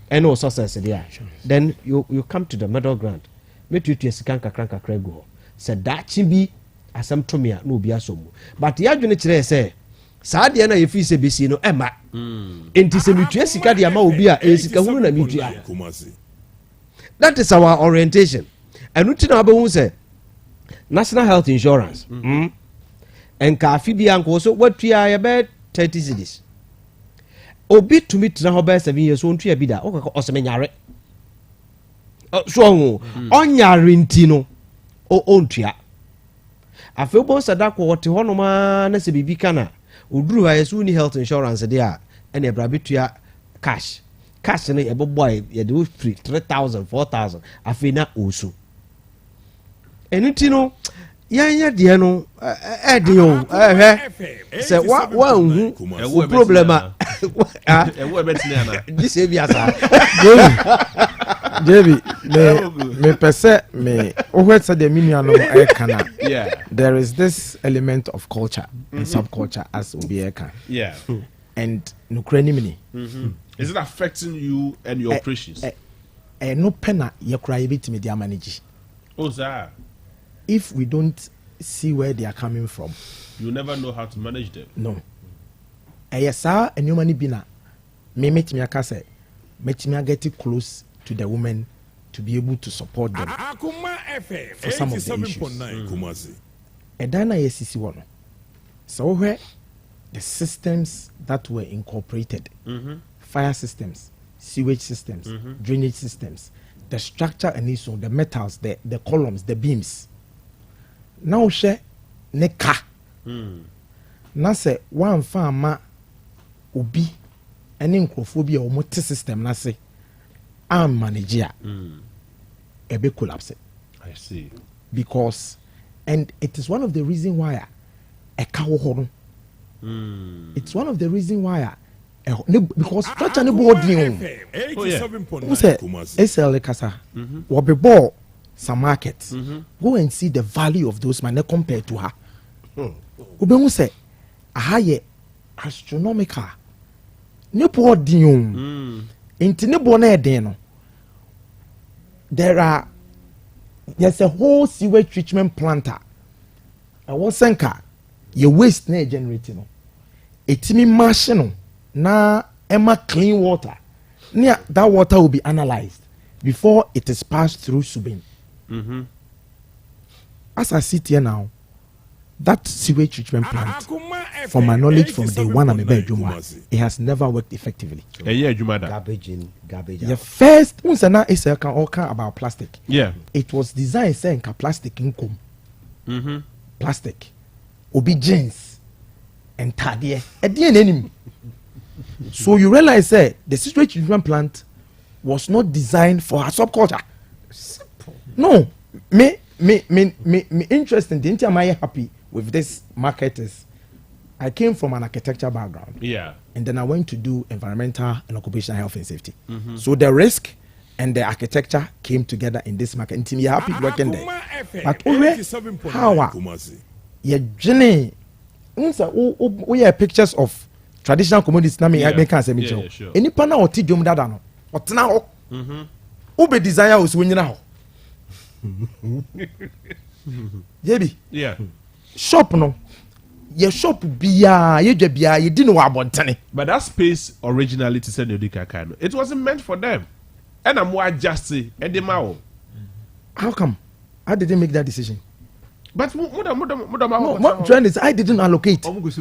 and no success there, then you come to the middle ground. Make you to a skanka cranka crego. Said that should be a some tomia no be a somu. But the argument say, Sadiana if you say BC no Emma. Intisamutria Sikadia Maubia is Kahuna Mutia. That is our orientation. And Rutina Abu say National Health Insurance. And Kafibian also what we are about 30 cities. Obi to meet na hoba 7 years won tu abida o osemenyare. So onyare ntino o ontua. Afebo sadako wote hono ma na se bibi kana oduru ha yesu ni health insurance dey a na ebra betua cash. Cash no ebo boy ye do free 3,000 4,000 afina osu. Enutino yanya de no edio say what one problem this ebiasa
JB me pese me what say the miniano e kana.
Yeah,
there is this element of culture and subculture as obi can.
Yeah.
And no cranimini.
Is it affecting you and your operations?
No pena ye cry bit me dia manage.
Oh sir.
If we don't see where they are coming from,
you never know how to manage them.
No. Yes, sir, and you money bina. Me met me akase. Met me get close to the women to be able to support them.
Akoma FM
for some of the issues.
87.9
Edana yesisi wono. So where the systems that were incorporated, fire systems, sewage systems, drainage systems, the structure and issue, the metals, the columns, the beams. Now share neka. Na se one farmer obi any nkrofobia o mote system na se am manager ebe collapse.
I see.
Because and it is one of the reason why it's one of the reason why because structure ne board ni o say SL kasa wo be ball some markets. Go and see the value of those money compared to her. Ubemu say ahaye astronomical. Ne board din inti ne bo na eden no. There's a whole sewage treatment plant. I want senka your waste na generating no. etimi machine na ema clean water near that water will be analyzed before it is passed through Subin. As I sit here now, that sewage treatment plant, from my knowledge from day one, it has never worked effectively.
Garbage in, garbage out.
The first one is about plastic.
Yeah,
it was designed saying plastic income. Plastic, obi jeans, and tadie. So you realize that the sewage treatment plant was not designed for a subculture. No, me interesting. Didn't am I happy with this market is I came from an architecture background.
Yeah.
And then I went to do environmental and occupational health and safety. So the risk and the architecture came together in this market. And team, you're happy working there. But how you're journey, we have pictures of traditional commodities. I can't say me. Any pana or tidium dadano. But now, Ube desire was winning now.
Yeah.
Shop no. Your shop biya, you didn't know about tani.
But that space originally to send your kind, it wasn't meant for them. And I'm more just and the mao.
How come? I didn't make that decision.
But
what trend is I didn't allocate.
Of course,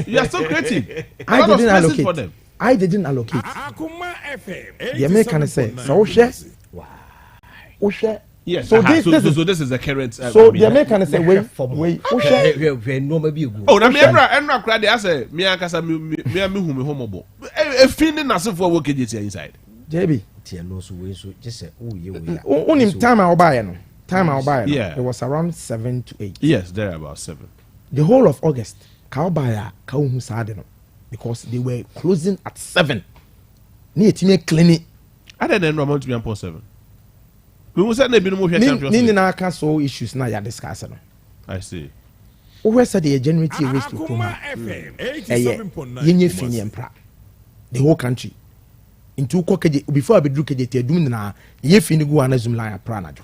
you are still creative.
I didn't allocate
for them.
I didn't allocate. The American say, so share. Wow.
Yes.
So
this is the current.
So the American say, wait.
Oh, na me enra kra dey say me akasa me hu me homobo. E feeling as if we work inside.
JB.
Tia no so we so just say oh ye we.
Unim time I buy no. Time I buy.
Yeah.
It was around 7 to 8.
Yes, there about 7.
The whole of August, ka buy ka hu sad no because they were closing at 7. Ni etime clinic.
I didn't know amount to be on 7. We will say maybe no more champions.
Ni na ka so issues na ya discuss no.
I see.
Who said the generate waste to Akoma? Yenye fini empra. The whole country. Into kokeje before I be keje te dum na ye fini go anazum line pranajo.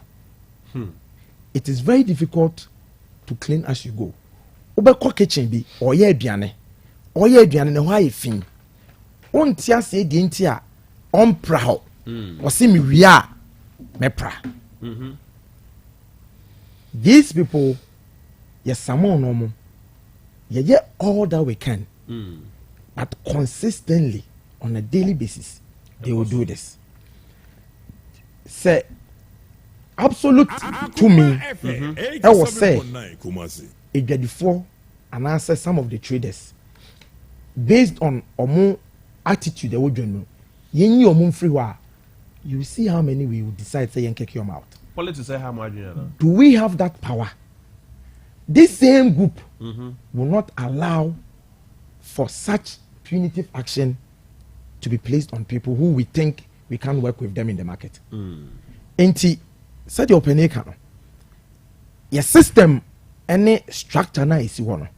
It is very difficult to clean as you go. Obekọ kitchen bi oye aduane. Oye aduane na ho aye fin. Onti ase de nti a ompra ho. Osi mi wi a mepra. These people, yes, some normal. Yeah, all that we can, but consistently on a daily basis, they will do this. Say, absolute to me, I was say, it get before and answer some of the traders based on omo attitude they would do. Yenyi omo free wa. You see how many we will decide say yanke them out.
Politics say how much?
Do we have that power? This same group will not allow for such punitive action to be placed on people who we think we can't work with them in the market. Enti said the open no. Your system any structure na isi one.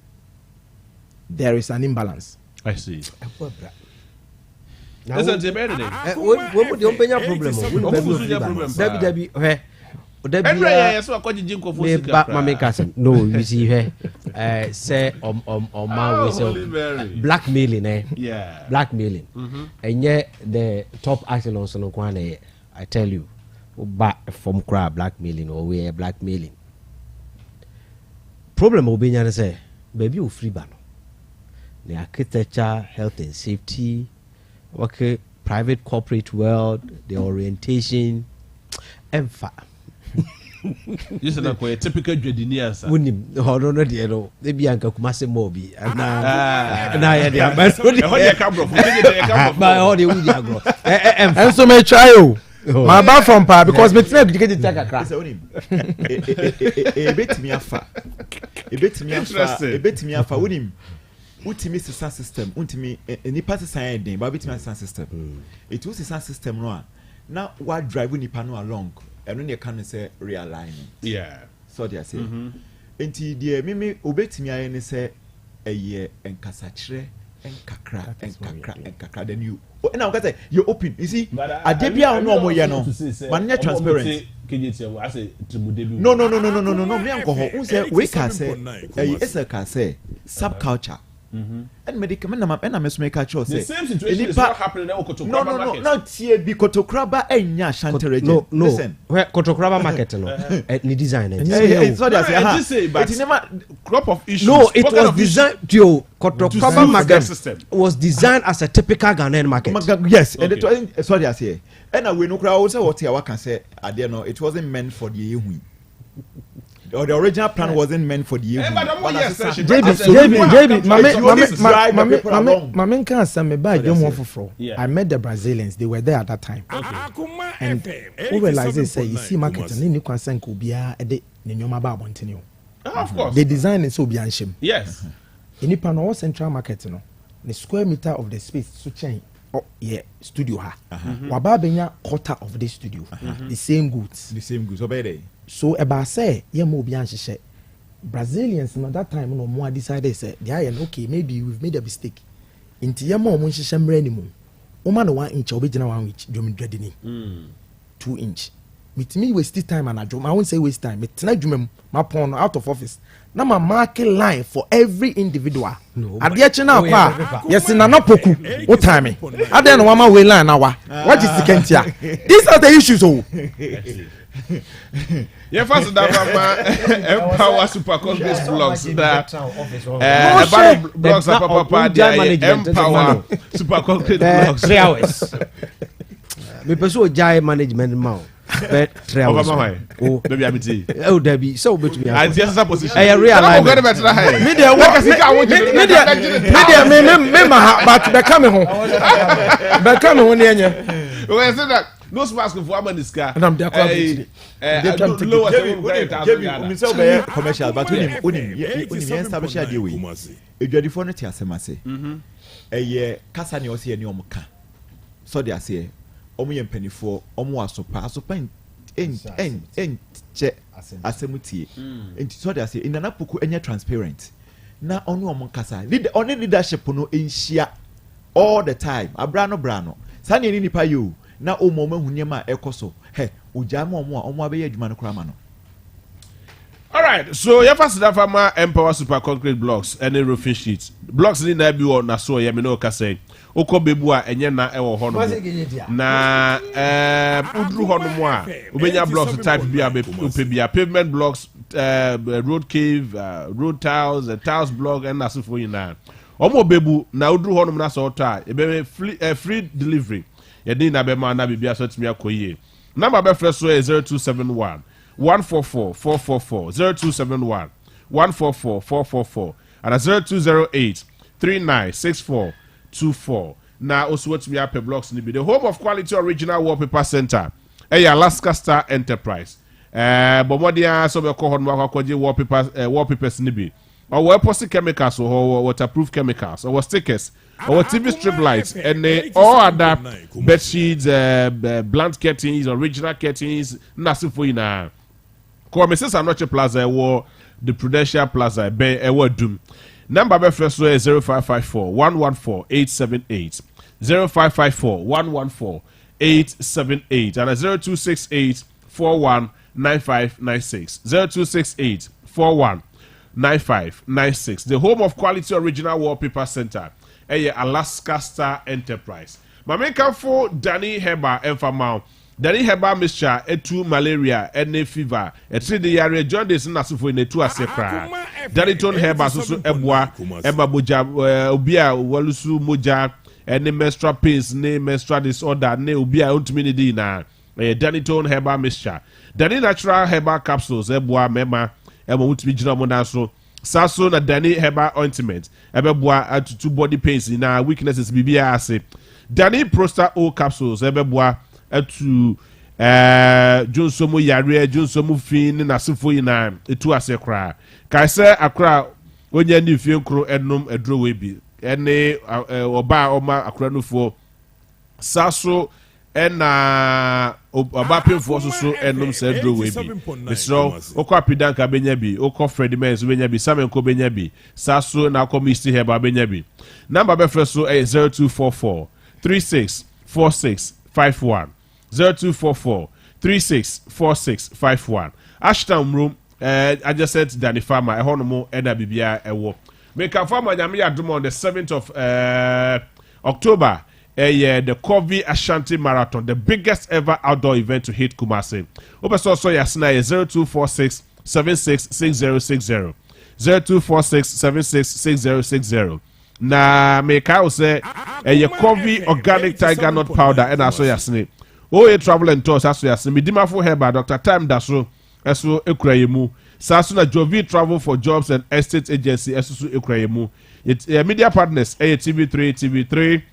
There is an imbalance.
I see.
Now, we the problem. No, you see here. Say blackmailing,
Yeah.
Blackmailing. And yet the top action also no one. I tell you, from crowd blackmailing or we are blackmailing. Problem will be say, baby, you free ban. The architecture, health and safety. Okay, private corporate world, the orientation, and
This is not quite a typical Jedinia.
Wouldn't hold on, dear. Maybe Uncle Kumase Mobi. And I had
and so may try. My bad from pa because me tell you get take a crack.
A bit me afa. A bit me afa. Wonim. Ultimate sound system. Ultimate nipa sign den. But ultimate sound system. It was a sound system no. Now what drive nipa no along. And when you can say realigning.
Yeah.
So they say. Enti die me obetimi aye say eye enkasachire enkakra then you now say you open you see adebia no omo ye no man nye transparent no me anko ho un say we can say eye esa can say subculture and medicament na me so make a choice.
The same situation is not happening now Kotokraba market.
No, not here be Kotokraba enya Ashanti region.
No.
Listen.
Where Kotokraba market no. Ni design.
It's what I say.
It never crop of issues.
No, it was designed to Kotokraba market was designed as a typical Ghanaian market.
Yes, and it sorry I say. And we no crowd say what I can say. I don't know. It wasn't meant for the Yehui. Or the original plan wasn't meant for the Yehui.
Mame can't say me buy them one for. I met the Brazilians. They were there at that time. And who realize they say you see market and you can send Kubia a day.
Of course.
They design it so be shame.
Yes.
In the panel central market, no, the square meter of the space so change. Oh yeah, studio ha. Wababenya quarter of the studio. The same goods.
The same goods. Obey.
So about say yeah mo bi anhyehyɛ. Brazilians at that time no more decided say they are okay maybe we've made a mistake. Inti yeah mo nhyehyɛ mra ni mu. Oma no 1 inch obegina 1 inch dwom dwade ni. 2 inch. With me waste time and I won't say waste time. It's not dream my pawn out of office. Now my market line for every individual. No. At the channel, yes, in an opoku. What time? I don't know my way line now. What is the Kentia? These are the issues. Oh,
yeah, first that Empower Super Congress blogs that blogs are Papa Empower Super Congress blogs
3 hours. Me pursue Jai management now. Bet 3 hours.
Oh, baby, I'm tea.
Oh, Debbie, so bet me.
I just a position.
I realize.
Media, but becoming home. Becoming home, yeah.
Well, I said that. No smash of woman is car.
And I'm there.
Commercial, but when you establish a deal with a dreadful phone, it's a massy. A year, Cassani was here near Moka. So they are saying. Omu penny for omu asopa che asemutie enti so they say in anapuku enya transparent na onu omu kasa only leadership no enhia all the time abrano sa ne nipa yo na omu hunyema ekoso he ujama omu abeye adwuma no krama no.
All right, so you first that farmer Empower Super Concrete blocks any roofing sheets blocks ni na bi na so ye me no ka say oko bebu a enye na e wo ho no na udru ho no mo a obenya blocks type bi a be bia pavement blocks road cave road tiles tiles block and asofo yina omo bebu na udru ho no na so to a e be free delivery ye din na be ma na bibia so timi akoyie number be fresh so 0271 144 444 0271 144 444 and 0208 3964 24. Now also what we have per blocks ni be the home of quality original wallpaper center. Alaska Star Enterprise. Bomodia so be ko hon ma kwaje wallpapers ni be. Or epoxy chemicals or waterproof chemicals or stickers or TV strip lights and all other bed sheets, blunt curtains, original curtains, nothing for you now. Come Mrs. Anoche Plaza or the Prudential Plaza be doom. Number be first is 0554 114 878 0554 114 878 and 0268 41 9596 0268 41 9596. The home of quality original wallpaper center. Alaska Star Enterprise. Mameka for Danny Heba Enfamau. Danny Heba mixture etu malaria ene fever. Etri the area join this na sufo in etu asekra. Danny ton Heba susu ebwa eba boja obia walusu moja ene menstrual pains ne menstrual disorder ne obia ontumi ne di na. Danny ton Heba mixture. Danny natural Heba capsules ebwa mema ema ontumi gina mo na so. Saso na Danny Heba ointment ebeboa atutu body pains na weaknesses bibia ase. Danny Prostate O capsules ebeboa atu jonsomo yare jonsomo fin na sefo ina etu ase kra. Kaise akra onya ni fie nkro enum edro we bi ene oba oma akra nufo saso ena oba pemfo so enum se edro we bi misro okwa pidanka benya bi okwa Freddy Menz benya bi samenko benya bi saso na komisi heba benya bi number be fresh so 0244 364651 0244 364651 Ashton room I just said Danny Farmer e hono mo eda bibia ewo Make a farmer Yadum on the 7th of October. The Kovi Ashanti Marathon, the biggest ever outdoor event to hit Kumasi. Also, Yasna 0246 766060. 0246 766060. Na make I say a Kovi organic tiger nut powder and also Yasne. Oh, travel and tours as Yasne. Midima for her by Dr. Time Daso, Esu Ekrayemu. Sasuna Jovi Travel for Jobs and Estate Agency, Esu Ekrayemu. It's media partners, TV3,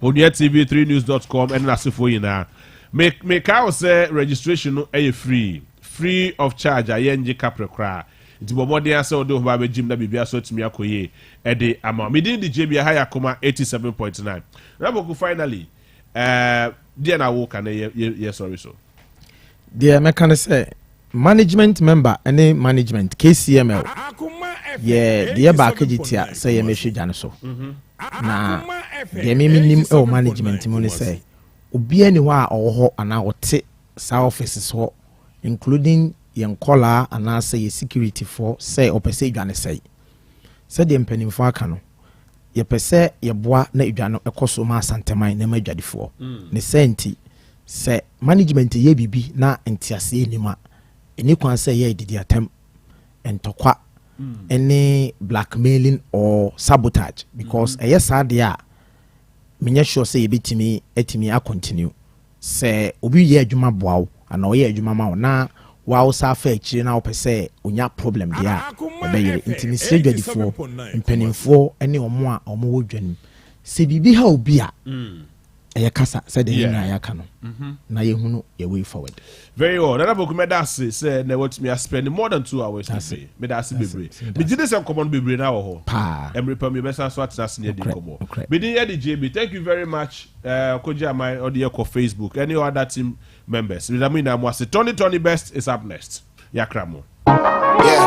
Onia TV3news.com, and Nasifo Yina. Make I say registration free of charge. I NG Capra. It's Bomodi answer or do Baby Jim that be so to me akoye ede ama medin the JB high Akoma 87.9. Raboku finally dear na wo can yes sorry so.
Dear me can say management member any management KCML. Yeah, dear back jitia say ye meshi jane so. Na dear me nim management mo say obi ani wa oho ana wote sa offices ho including yen kola and say security for say opese dwane say said the mpanimfo aka no ye pese ye boa na edwane ekoso ma santeman na madwadefo ne senti say management ye bibi na entiase enima eni kwan say ye didi atem entokwa any blackmailing or sabotage because yes ade a menye sure say ye betimi etimi a continue say obi ye adwuma boawo ana o ye adwuma ma na wow safa ekire na opese onya problem dia obeyire intimi sejwadifo mpanimfo ene omo a omo wodwanim se bibi ha obi a eye kasa said the na ya ka no na ye hunu ye way forward
very well na bokumeda say na what me spend more than 2 hours today me da se bebre me gide some common bebre na wo ho emre pam me besa so atna se ne di komo me din ye di JB thank you very much koja my audio ko Facebook any other team members we na mo say Tony best is up next yakramo